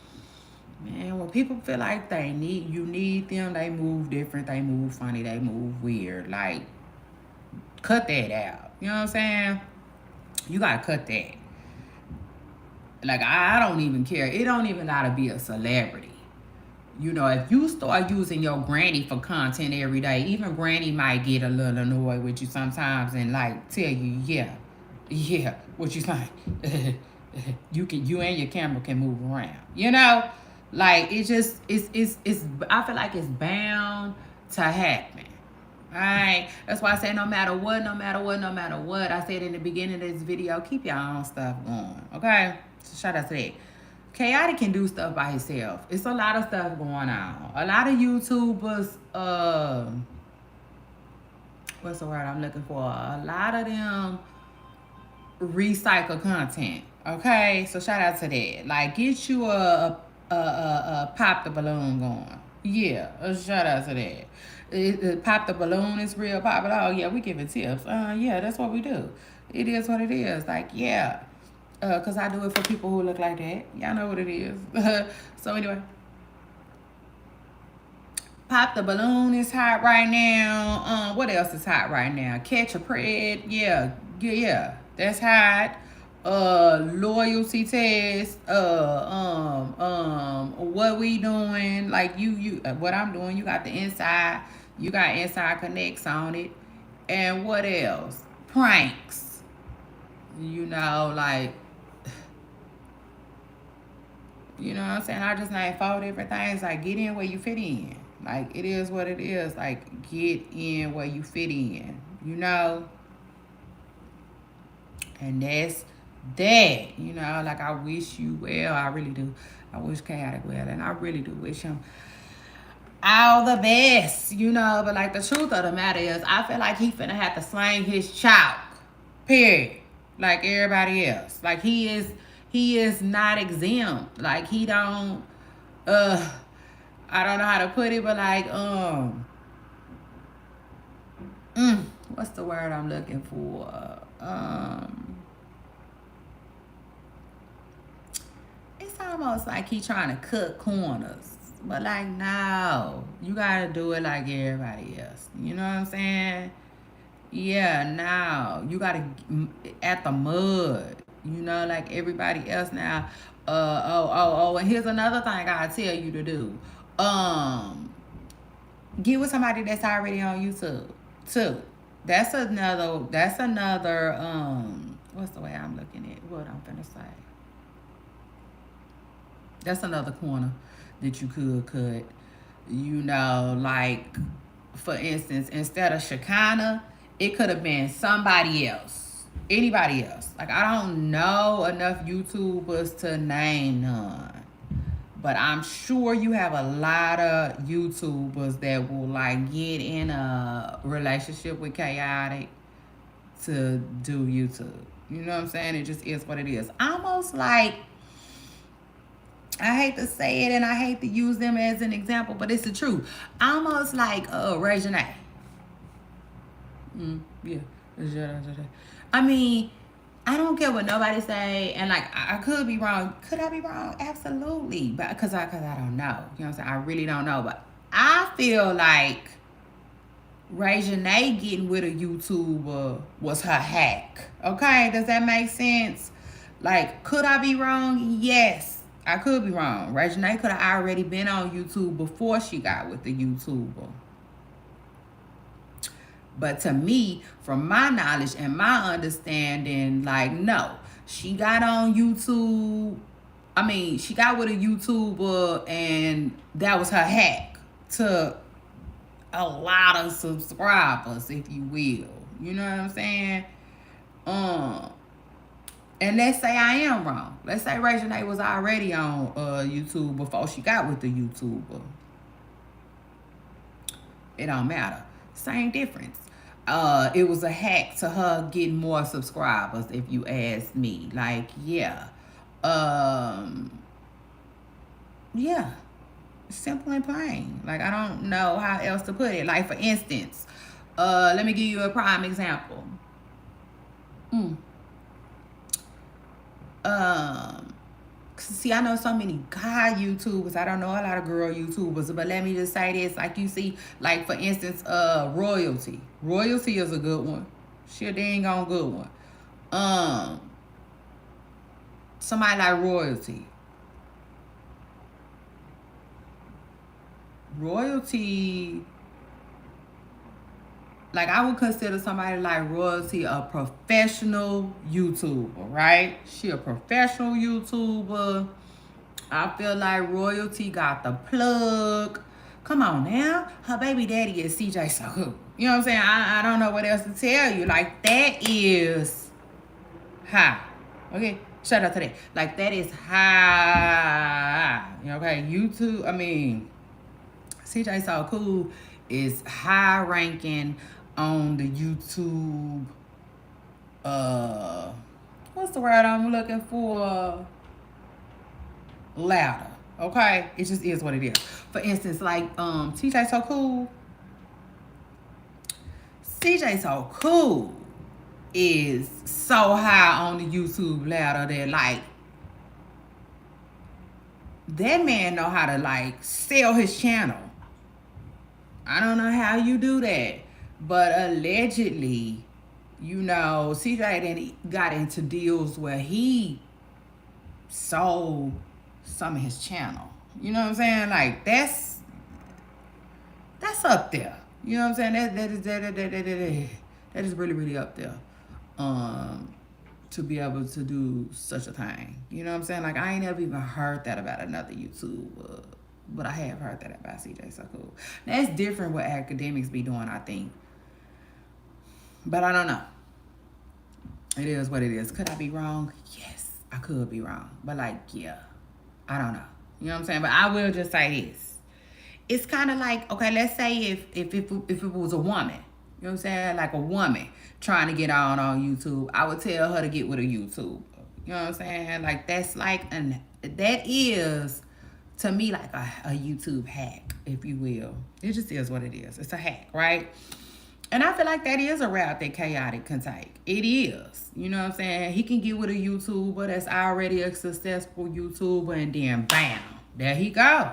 man, when people feel like you need them, they move different, they move funny, they move weird. Like, cut that out. You know what I'm saying? You gotta cut that. Like, I don't even care. It don't even gotta be a celebrity. If you start using your granny for content every day, even granny might get a little annoyed with you sometimes and like tell you, yeah, what you think? You and your camera can move around. Like, it's I feel like it's bound to happen. Alright. That's why I say no matter what, I said in the beginning of this video, keep your own stuff going. Okay? So shout out to that. Chaotic can do stuff by himself. It's a lot of stuff going on. A lot of YouTubers, what's the word I'm looking for? A lot of them recycle content. Okay, so shout out to that. Like, get you a pop the balloon going. Yeah, shout out to that. Pop the balloon is real popular. Oh yeah, we giving tips. Yeah, that's what we do. It is what it is. Like, yeah. Cause I do it for people who look like that. Y'all know what it is. So anyway, pop the balloon is hot right now. What else is hot right now? Catch a pred. Yeah. That's hot. Loyalty test. What we doing? Like what I'm doing. You got the inside. You got inside connects on it. And what else? Pranks. Like. You know what I'm saying? I just named 4 different things. Like, get in where you fit in. Like, it is what it is. Like, get in where you fit in. And that's that. Like, I wish you well. I really do. I wish Chaotic well. And I really do wish him all the best. But, like, the truth of the matter is, I feel like he finna have to slang his chalk. Period. Like everybody else. Like, he is not exempt. Like, he don't, I don't know how to put it, but like, what's the word I'm looking for? It's almost like he trying to cut corners. But like, no, you gotta do it like everybody else. You know what I'm saying? Yeah, now you gotta at the mud. Like everybody else now. And here's another thing I tell you to do. Get with somebody that's already on YouTube too. That's another what's the way I'm looking at what I'm finna say. That's another corner that you could cut. Like, for instance, instead of Shekinah, it could have been somebody else, anybody else. Like, I don't know enough YouTubers to name none. But I'm sure you have a lot of YouTubers that will like get in a relationship with Chaotic to do YouTube. You know what I'm saying? It just is what it is. Almost like, I hate to say it and I hate to use them as an example, but it's the truth. Almost like Ray Janae. Yeah. I mean, I don't care what nobody say, and like I could be wrong. Could I be wrong? Absolutely, but because I don't know. You know what I'm saying? I really don't know, but I feel like Ray Janae getting with a YouTuber was her hack. Okay, does that make sense? Like, could I be wrong? Yes, I could be wrong. Ray Janae could have already been on YouTube before she got with the YouTuber. But to me, from my knowledge and my understanding, like, no, she got on YouTube. I mean, she got with a YouTuber and that was her hack to a lot of subscribers, if you will. You know what I'm saying? And let's say I am wrong. Let's say Ray Janae was already on YouTube before she got with the YouTuber. It don't matter. Same difference. It was a hack to her getting more subscribers, if you ask me. Like, yeah. Yeah. Simple and plain. Like, I don't know how else to put it. Like, for instance, let me give you a prime example. See, I know so many guy YouTubers. I don't know a lot of girl YouTubers, but let me just say this. Like, you see, like, for instance, Royalty. Royalty is a good one. She a dang on good one. Somebody like Royalty. Royalty, like, I would consider somebody like Royalty a professional YouTuber, right? She a professional YouTuber. I feel like Royalty got the plug. Come on now. Her baby daddy is CJ So Cool. You know what I'm saying? I don't know what else to tell you. Like, that is high. Okay? Shout out to that. Like, that is high. Okay? YouTube, I mean, CJ So Cool is high ranking on the YouTube, what's the word I'm looking for? Ladder. Okay? It just is what it is. For instance, like, CJ So Cool. CJ So Cool is so high on the YouTube ladder that, like, that man know how to, like, sell his channel. I don't know how you do that, but allegedly, you know, CJ then got into deals where he sold some of his channel. You know what I'm saying? Like, that's up there. You know what I'm saying? That is really, really up there. To be able to do such a thing. You know what I'm saying? Like, I ain't never even heard that about another YouTuber. But I have heard that about CJ So Cool. That's different what academics be doing, I think. But I don't know. It is what it is. Could I be wrong? Yes, I could be wrong. But, like, yeah, I don't know. You know what I'm saying? But I will just say this. It's kind of like, okay, let's say if it was a woman. You know what I'm saying? Like a woman trying to get on YouTube. I would tell her to get with a YouTuber. You know what I'm saying? Like, that's like, that is, to me, like a YouTube hack, if you will. It just is what it is. It's a hack, right? And I feel like that is a route that Chaotic can take. It is. You know what I'm saying? He can get with a YouTuber that's already a successful YouTuber, and then bam, there he go.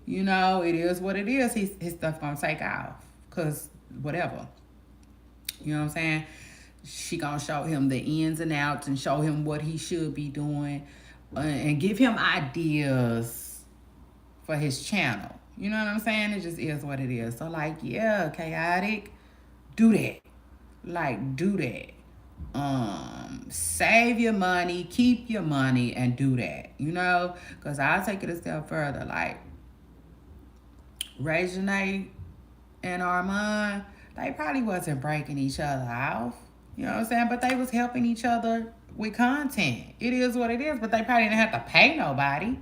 You know, it is what it is. His stuff gonna take off. Because whatever. You know what I'm saying? She gonna show him the ins and outs and show him what he should be doing, and give him ideas for his channel. You know what I'm saying? It just is what it is. So, like, yeah, Chaotic, do that. Like, do that. Save your money, keep your money, and do that. You know? Because I'll take it a step further. Like, Ray Janae, and Armand, they probably wasn't breaking each other off. You know what I'm saying? But they was helping each other with content. It is what it is, but they probably didn't have to pay nobody.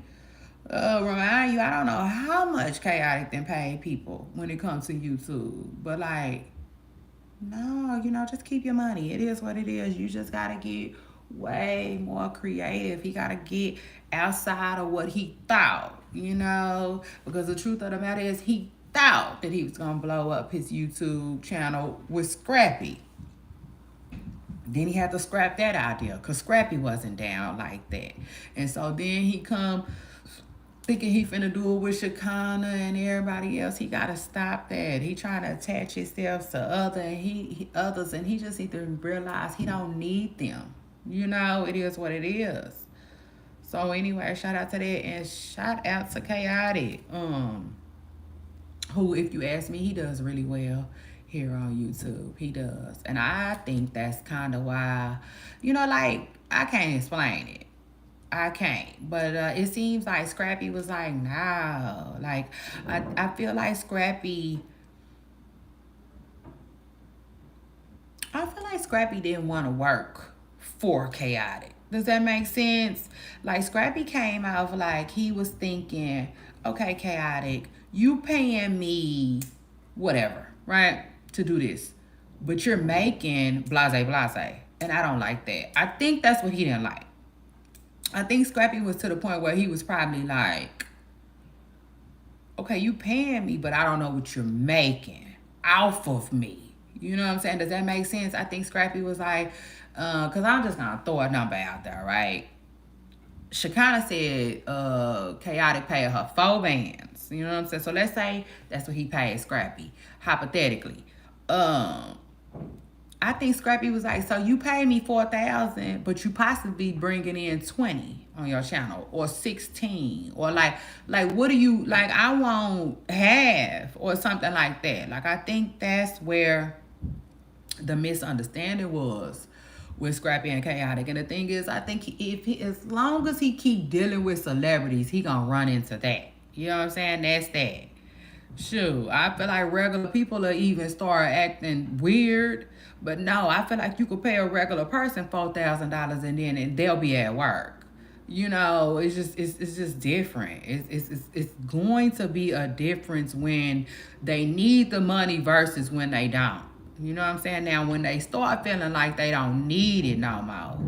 Remind you, I don't know how much Chaotic then paid people when it comes to YouTube. But like, no, just keep your money. It is what it is. You just gotta get way more creative. He gotta get outside of what he thought, because the truth of the matter is he thought that he was gonna blow up his YouTube channel with Scrappy. Then he had to scrap that idea because Scrappy wasn't down like that. And so then he come thinking he finna do it with Shakana and everybody else. He gotta stop that. He trying to attach himself to others, and he just need to realize he don't need them. It is what it is. So anyway, shout out to that, and shout out to Chaotic. Who, if you ask me, he does really well here on YouTube. He does. And I think that's kind of why, like, I can't explain it. I can't. But it seems like Scrappy was like, no. Like, I feel like Scrappy didn't want to work for Chaotic. Does that make sense? Like, Scrappy came out like he was thinking, okay, Chaotic, you paying me whatever, right, to do this. But you're making blase blase. And I don't like that. I think that's what he didn't like. I think Scrappy was to the point where he was probably like, okay, you paying me, but I don't know what you're making off of me. You know what I'm saying? Does that make sense? I think Scrappy was like, because I'm just going to throw a number out there, right? Shakana said Chaotic paid her 4 bands. You know what I'm saying? So let's say that's what he paid Scrappy, hypothetically. I think Scrappy was like, so you pay me 4,000, but you possibly bringing in 20 on your channel, or 16, or like what do you like? I won't have, or something like that. Like, I think that's where the misunderstanding was with Scrappy and Chaotic. And the thing is, I think as long as he keep dealing with celebrities, he gonna run into that. You know what I'm saying? That's that. Shoot, I feel like regular people will even start acting weird. But no, I feel like you could pay a regular person $4,000 and they'll be at work. It's just different. It's going to be a difference when they need the money versus when they don't. You know what I'm saying? Now, when they start feeling like they don't need it no more,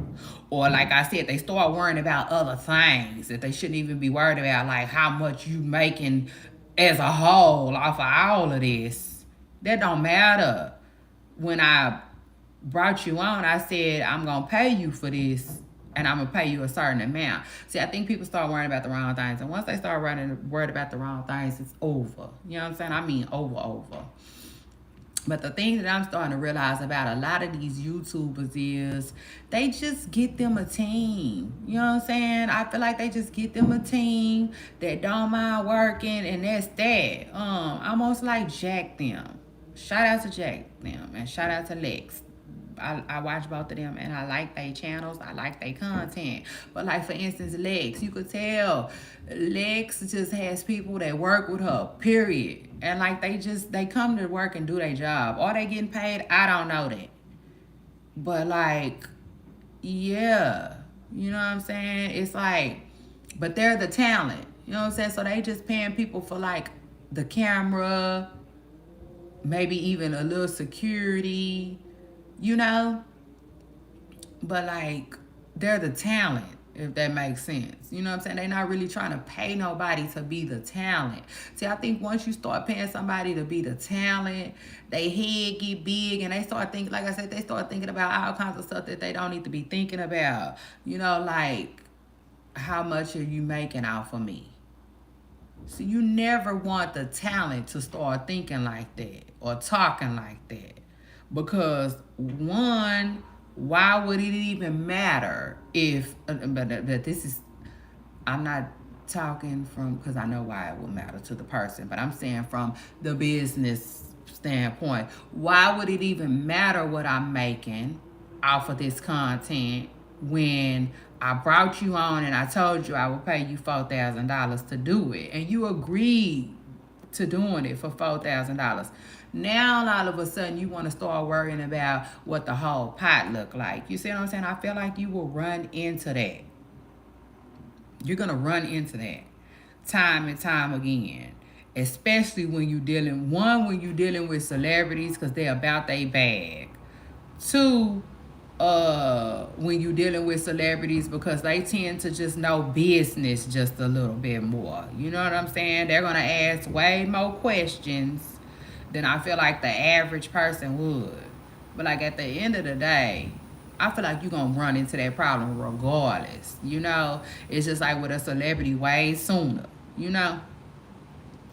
or like I said, they start worrying about other things that they shouldn't even be worried about, like how much you making as a whole off of all of this, that don't matter. When I brought you on, I said, I'm going to pay you for this, and I'm going to pay you a certain amount. See, I think people start worrying about the wrong things, and once they start worried about the wrong things, it's over. You know what I'm saying? I mean, over. But the thing that I'm starting to realize about a lot of these YouTubers is they just get them a team. You know what I'm saying? I feel like they just get them a team that don't mind working, and that's that. Almost like Jack them. Shout out to Jack them, and shout out to Lex. I watch both of them, and I like their channels. I like their content. But like, for instance, Lex, you could tell Lex just has people that work with her, period. And like, they come to work and do their job. Are they getting paid? I don't know that. But like, yeah, you know what I'm saying? It's like, but they're the talent. You know what I'm saying? So they just paying people for like the camera, maybe even a little security, but like, they're the talent, if that makes sense. You know what I'm saying? They're not really trying to pay nobody to be the talent. See, I think once you start paying somebody to be the talent, they head get big, and they start thinking, like I said, they start thinking about all kinds of stuff that they don't need to be thinking about. Like, how much are you making off of me? So you never want the talent to start thinking like that or talking like that. Because one, why would it even matter if, but this is, I'm not talking from, because I know why it will matter to the person, but I'm saying from the business standpoint, why would it even matter what I'm making off of this content when I brought you on and I told you I would pay you $4,000 to do it, and you agreed to doing it for $4,000. Now all of a sudden you want to start worrying about what the whole pot look like. You see what I'm saying? I feel like you will run into that. You're gonna run into that time and time again. Especially when you dealing with celebrities because they're about their bag. Two, when you dealing with celebrities because they tend to just know business just a little bit more. You know what I'm saying? They're gonna ask way more questions than I feel like the average person would. But like at the end of the day, I feel like you're gonna run into that problem regardless. You know, it's just like with a celebrity way sooner. You know,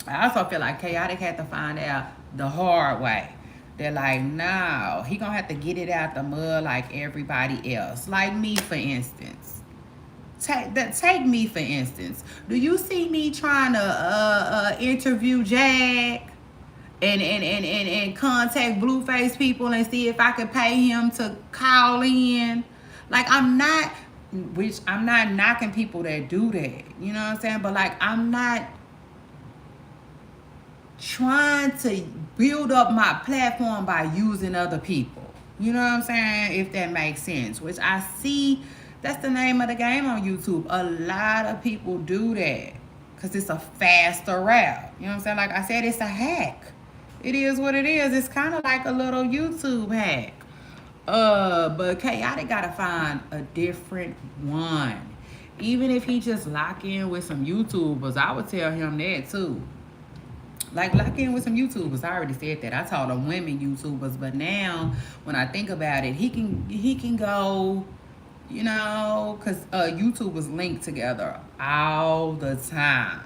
I also feel like Chaotic had to find out the hard way. They're like, no, he gonna have to get it out the mud like everybody else. Like me, for instance. Take me for instance. Do you see me trying to interview Jack and contact Blueface people and see if I could pay him to call in? Like I'm not knocking people that do that. You know what I'm saying? But like I'm not trying to build up my platform by using other people. You know what I'm saying? If that makes sense. Which I see, that's the name of the game on YouTube. A lot of people do that because it's a faster route. You know what I'm saying? Like I said, it's a hack. It is what it is. It's kind of like a little YouTube hack. But Chaotic gotta find a different one. Even if he just lock in with some YouTubers, I would tell him that too. Like lock in with some YouTubers. I already said that. I told him women YouTubers, but now when I think about it, he can go, you know, because YouTubers link together all the time.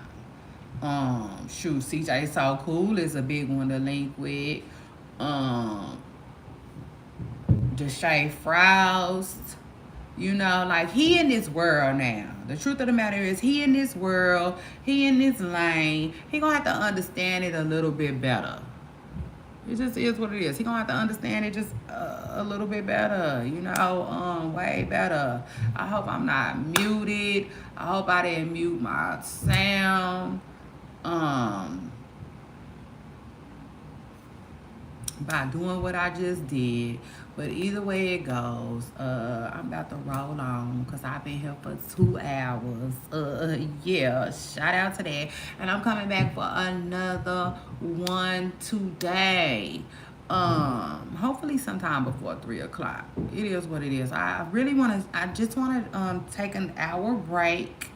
Shoot, CJ So Cool is a big one to link with. Deshae Frost. You know, like he in this world now. The truth of the matter is he in this world, he in this lane. He gonna have to understand it a little bit better. It just is what it is. He gonna have to understand it just a little bit better, you know, way better. I hope I'm not muted. I hope I didn't mute my sound. By doing what I just did. But either way it goes, I'm about to roll on because I've been here for 2 hours. Yeah, shout out to that. And I'm coming back for another one today. Hopefully sometime before 3 o'clock. It is what it is. I just want to take an hour break.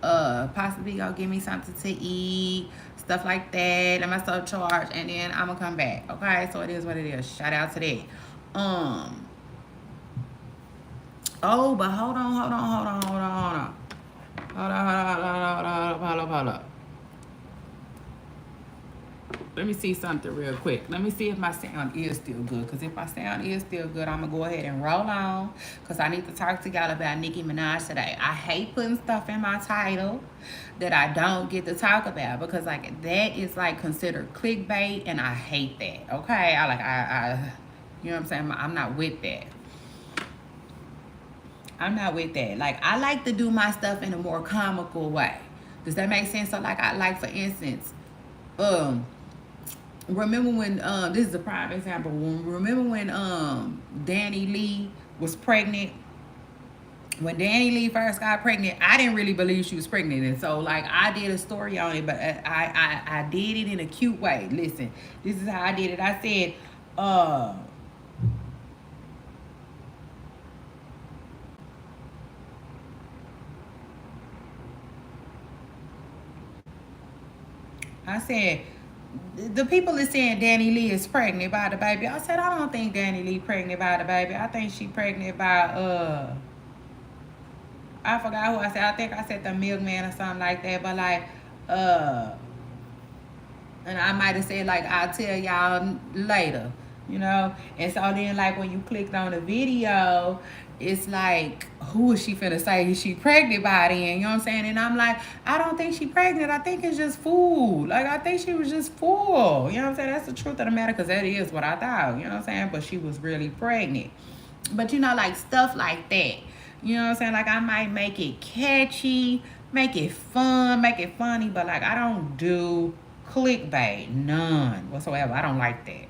Possibly go give me something to eat, stuff like that. I'm gonna charge and then I'm gonna come back. Okay, so it is what it is. Shout out to that. Oh, but hold on. Let me see something real quick. Let me see if my sound is still good. Because if my sound is still good, I'm going to go ahead and roll on. Because I need to talk to y'all about Nicki Minaj today. I hate putting stuff in my title that I don't get to talk about. Because like that is like considered clickbait. And I hate that. Okay? I you know what I'm saying? I'm not with that. I'm not with that. Like I like to do my stuff in a more comical way. Does that make sense? So like for instance, remember when this is a prime example. Remember when Danny Lee was pregnant? When Danny Lee first got pregnant, I didn't really believe she was pregnant, and so like I did a story on it, but I did it in a cute way. Listen, this is how I did it. I said, the people is saying Danny Lee is pregnant by the baby. I said, I don't think Danny Lee pregnant by the baby. I think she pregnant by, I forgot who I said. I think I said the milkman or something like that. But like, and I might have said like, I'll tell y'all later, you know? And so then like when you clicked on the video, it's like, who is she finna say is she pregnant by then? You know what I'm saying? And I'm like, I don't think she pregnant. I think it's just food. Like, I think she was just full. You know what I'm saying? That's the truth of the matter because that is what I thought. You know what I'm saying? But she was really pregnant. But, you know, like, stuff like that. You know what I'm saying? Like, I might make it catchy, make it fun, make it funny. But, like, I don't do Clickbait, none whatsoever. I don't like that.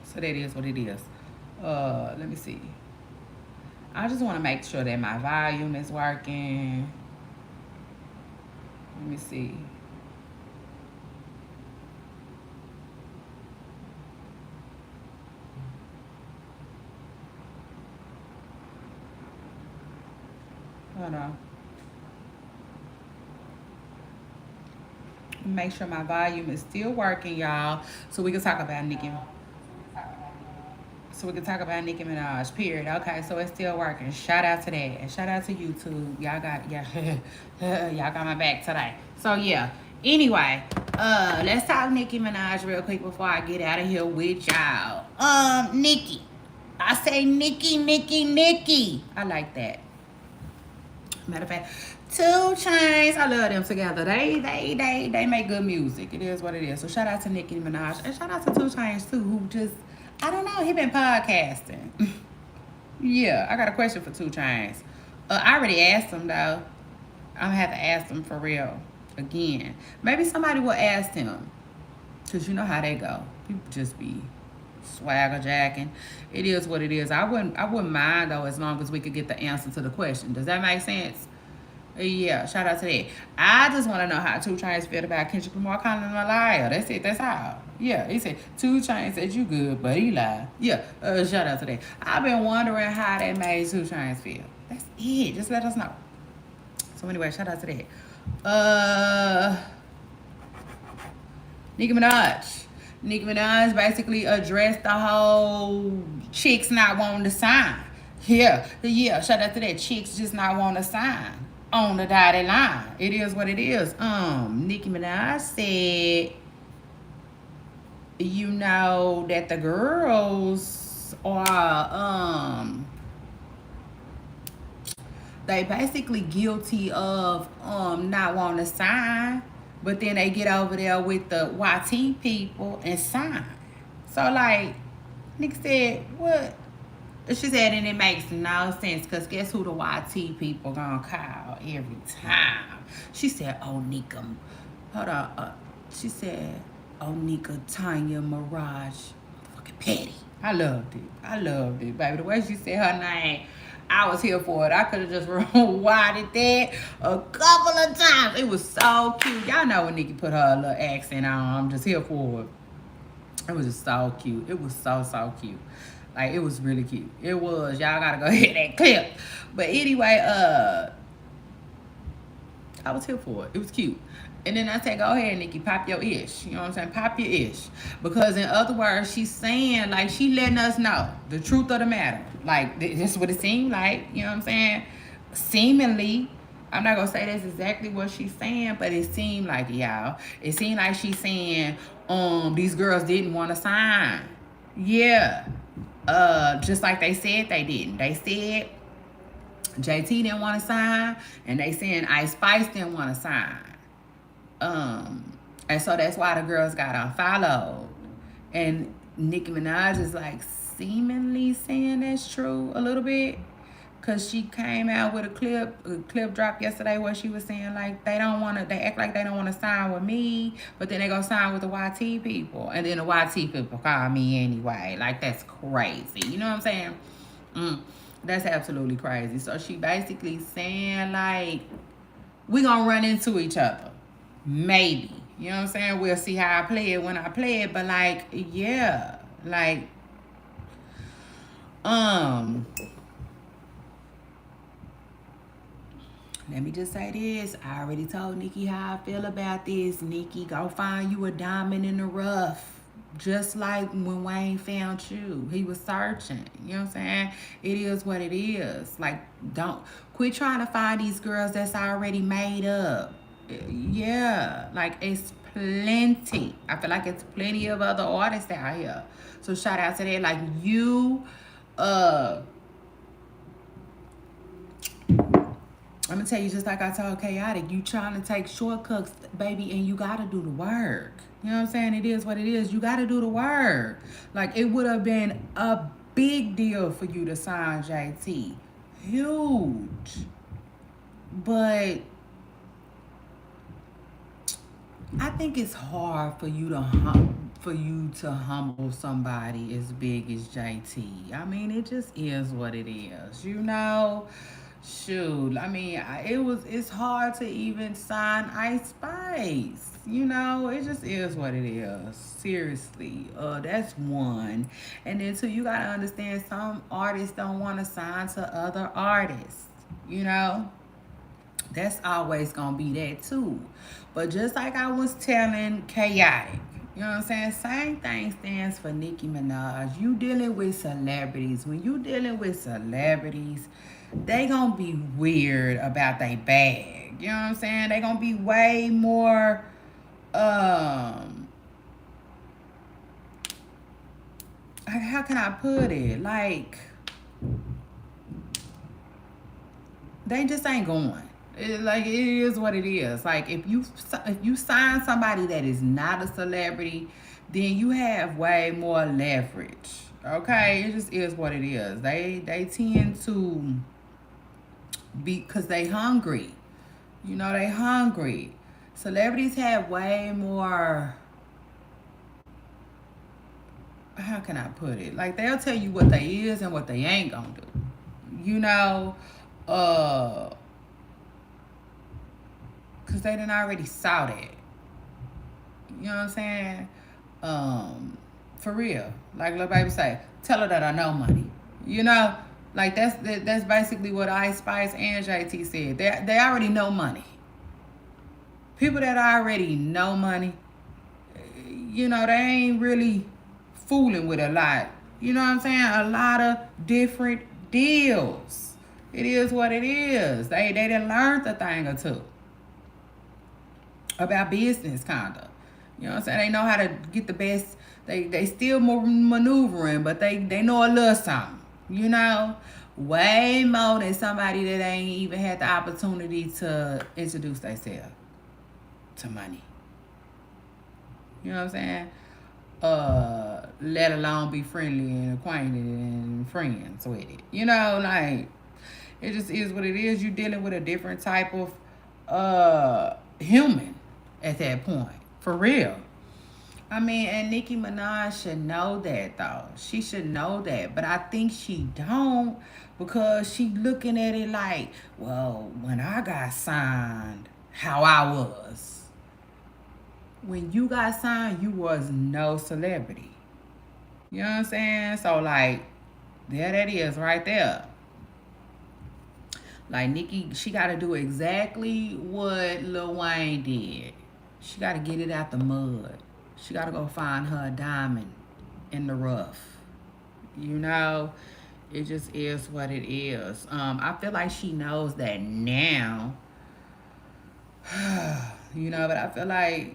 So that is what it is. Let me see. I just want to make sure that my volume is working. Let me see. Hold on. Make sure my volume is still working, y'all, so we can talk about Nicki. So we can talk about Nicki Minaj. Period. Okay, so it's still working. Shout out to that, and shout out to YouTube. Y'all got my back today. So yeah. Anyway, let's talk Nicki Minaj real quick before I get out of here with y'all. Nicki. I say Nicki. I like that. Matter of fact, 2 Chainz, I love them together. They make good music. It is what it is. So shout out to Nicki Minaj, and shout out to 2 Chainz too, who just, I don't know, he been podcasting. Yeah, I got a question for 2 Chainz. I already asked him though. I'm gonna have to ask him for real again. Maybe somebody will ask him, cause you know how they go. People just be swagger jacking. It is what it is. I wouldn't mind though, as long as we could get the answer to the question. Does that make sense? Yeah, shout out to that. I just want to know how 2 Chainz feel about Kendrick Lamar calling him a liar. That's it. That's all. Yeah, he said 2 Chainz said you good, but he lied. Yeah, shout out to that. I've been wondering how that made 2 Chainz feel. That's it. Just let us know. So anyway, shout out to that. Nicki Minaj. Nicki Minaj basically addressed the whole chicks not wanting to sign. Yeah, shout out to that. Chicks just not wanting to sign on the dotted line. It is what it is. Nicki Minaj said, you know, that the girls are they basically guilty of not wanting to sign, but then they get over there with the YT people and sign. So like Nick said, what? She said, and it makes no sense, because guess who the YT people gonna call every time? She said, oh, Nika. Hold on. She said, oh, Nika, Tanya, Mirage. Fucking petty. I loved it, baby. The way she said her name, I was here for it. I could have just rewinded that a couple of times. It was so cute. Y'all know when Nicki put her little accent on. I'm just here for it. It was just so cute. It was so cute. Like, it was really cute. It was. Y'all gotta go hit that clip. But anyway, I was here for it. It was cute. And then I said, go ahead, Nicki, pop your ish. You know what I'm saying? Pop your ish. Because in other words, she's saying, like, she letting us know the truth of the matter. Like, this is what it seemed like. You know what I'm saying? Seemingly, I'm not going to say that's exactly what she's saying, but it seemed like, y'all. It seemed like she's saying, these girls didn't want to sign. Yeah. Just like they said they didn't. They said JT didn't want to sign, and they saying Ice Spice didn't want to sign. And so that's why the girls got unfollowed. And Nicki Minaj is like seemingly saying that's true a little bit, because she came out with a clip dropped yesterday where she was saying like they act like they don't want to sign with me, but then they go sign with the YT people, and then the YT people call me anyway. Like, that's crazy. You know what I'm saying? That's absolutely crazy. So she basically saying like, we gonna run into each other. Maybe. You know what I'm saying? We'll see how I play it when I play it. But like, yeah. Like, let me just say this. I already told Nicki how I feel about this. Nicki, go find you a diamond in the rough. Just like when Wayne found you. He was searching. You know what I'm saying? It is what it is. Like, don't quit trying to find these girls that's already made up. Yeah. Like, it's plenty. I feel like it's plenty of other artists out here. So shout out to that. Like, you, I'm gonna tell you, just like I told Chaotic, you trying to take shortcuts, baby, and you gotta do the work. You know what I'm saying? It is what it is. You gotta do the work. Like, it would have been a big deal for you to sign JT. Huge. But I think it's hard for you to humble somebody as big as JT. I mean, it just is what it is, you know. Shoot, I mean, it's hard to even sign Ice Spice. You know, it just is what it is. Seriously, that's one. And then two, you gotta understand some artists don't want to sign to other artists. You know, that's always gonna be that too. But just like I was telling Chaotic, you know what I'm saying? Same thing stands for Nicki Minaj. You dealing with celebrities. When you dealing with celebrities, they gonna be weird about their bag. You know what I'm saying? They gonna be way more how can I put it? Like they just ain't going. Like it is what it is. Like if you sign somebody that is not a celebrity, then you have way more leverage. Okay, it just is what it is. They tend to be because they hungry. You know they hungry. Celebrities have way more. How can I put it? Like they'll tell you what they is and what they ain't gonna do. You know, because they done already saw that. You know what I'm saying? For real. Like little baby say, tell her that I know money. You know, like that's basically what Ice Spice and JT said. They already know money. People that already know money, you know, they ain't really fooling with a lot. You know what I'm saying? A lot of different deals. It is what it is. They done learned a thing or two about business, kinda. You know what I'm saying? They know how to get the best. They still more maneuvering, but they know a little something. You know, way more than somebody that ain't even had the opportunity to introduce themselves to money. You know what I'm saying? Let alone be friendly and acquainted and friends with it. You know, like it just is what it is. You dealing with a different type of human at that point. For real. I mean, and Nicki Minaj should know that though. She should know that. But I think she don't because she looking at it like, well, when I got signed, how I was. When you got signed, you was no celebrity. You know what I'm saying? So like, there that is right there. Like Nicki, she got to do exactly what Lil Wayne did. She got to get it out the mud. She got to go find her a diamond in the rough. You know, it just is what it is. I feel like she knows that now. You know, but I feel like,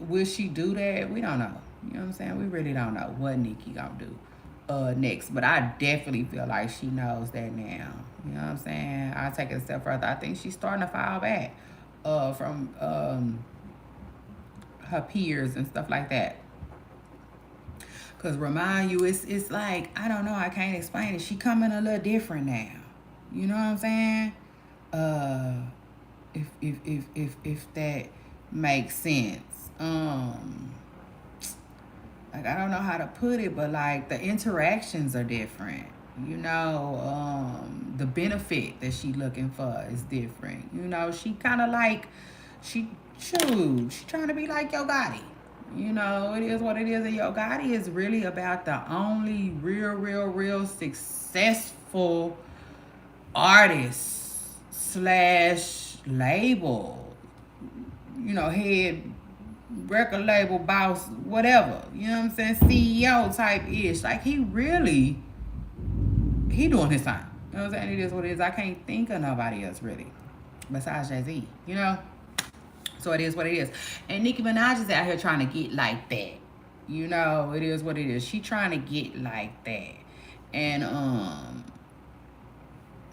will she do that? We don't know. You know what I'm saying? We really don't know what Nicki gonna do next. But I definitely feel like she knows that now. You know what I'm saying? I'll take it a step further. I think she's starting to file back from her peers and stuff like that. Cause remind you, it's like, I don't know, I can't explain it. She coming a little different now. You know what I'm saying? If that makes sense. Like I don't know how to put it, but like the interactions are different. You know, the benefit that she looking for is different. You know, she kind of like she trying to be like Yo Gotti. You know, it is what it is. And Yo Gotti is really about the only real successful artist slash label. You know, head record label boss, whatever. You know what I'm saying? CEO type ish. Like he doing his thing. You know what I'm saying? It is what it is. I can't think of nobody else really besides Jay-Z. You know? So it is what it is. And Nicki Minaj is out here trying to get like that. You know, it is what it is. She trying to get like that. And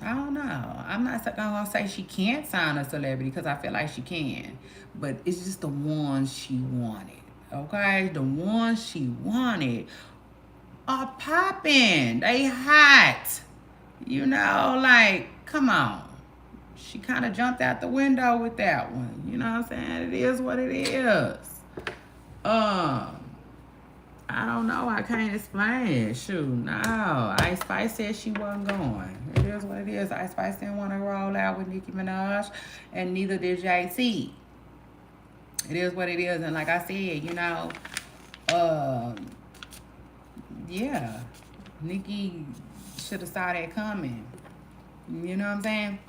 I don't know. I'm not gonna say she can't sign a celebrity because I feel like she can. But it's just the ones she wanted. Okay? The ones she wanted are popping. They hot. You know, like, come on. she kind of jumped out the window with that one. You know what I'm saying? It is what it is. I don't know. I can't explain it. Shoot, no. Ice Spice said she wasn't going. It is what it is. Ice Spice didn't want to roll out with Nicki Minaj, and neither did JT. It is what it is. And like I said, you know, yeah, Nicki should have saw that coming. You know what I'm saying?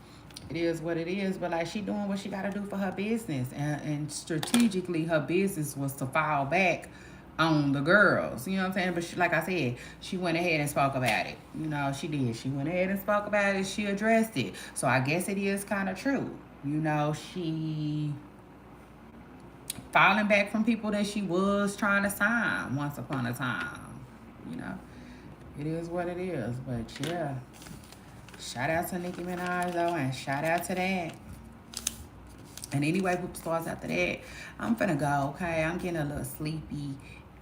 It is what it is, but like she doing what she got to do for her business, and strategically her business was to fall back on the girls. You know what I'm saying? But she, like I said, she went ahead and spoke about it. You know, she did. She went ahead and spoke about it. She addressed it. So I guess it is kind of true. You know, she falling back from people that she was trying to sign once upon a time. You know, it is what it is. But yeah. Shout out to Nicki Minaj though, and shout out to that. And anyway, Poop Stars, after that, I'm finna go, okay? I'm getting a little sleepy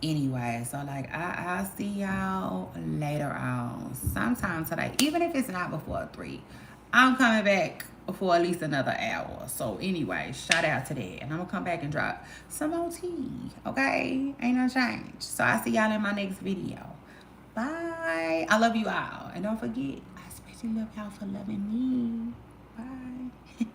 anyway. So like I'll see y'all later on. Sometime today. Even if it's not before 3. I'm coming back for at least another hour. So anyway, shout out to that. And I'm gonna come back and drop some more tea. Okay? Ain't no change. So I'll see y'all in my next video. Bye. I love you all. And don't forget, I especially love y'all for loving me. Bye.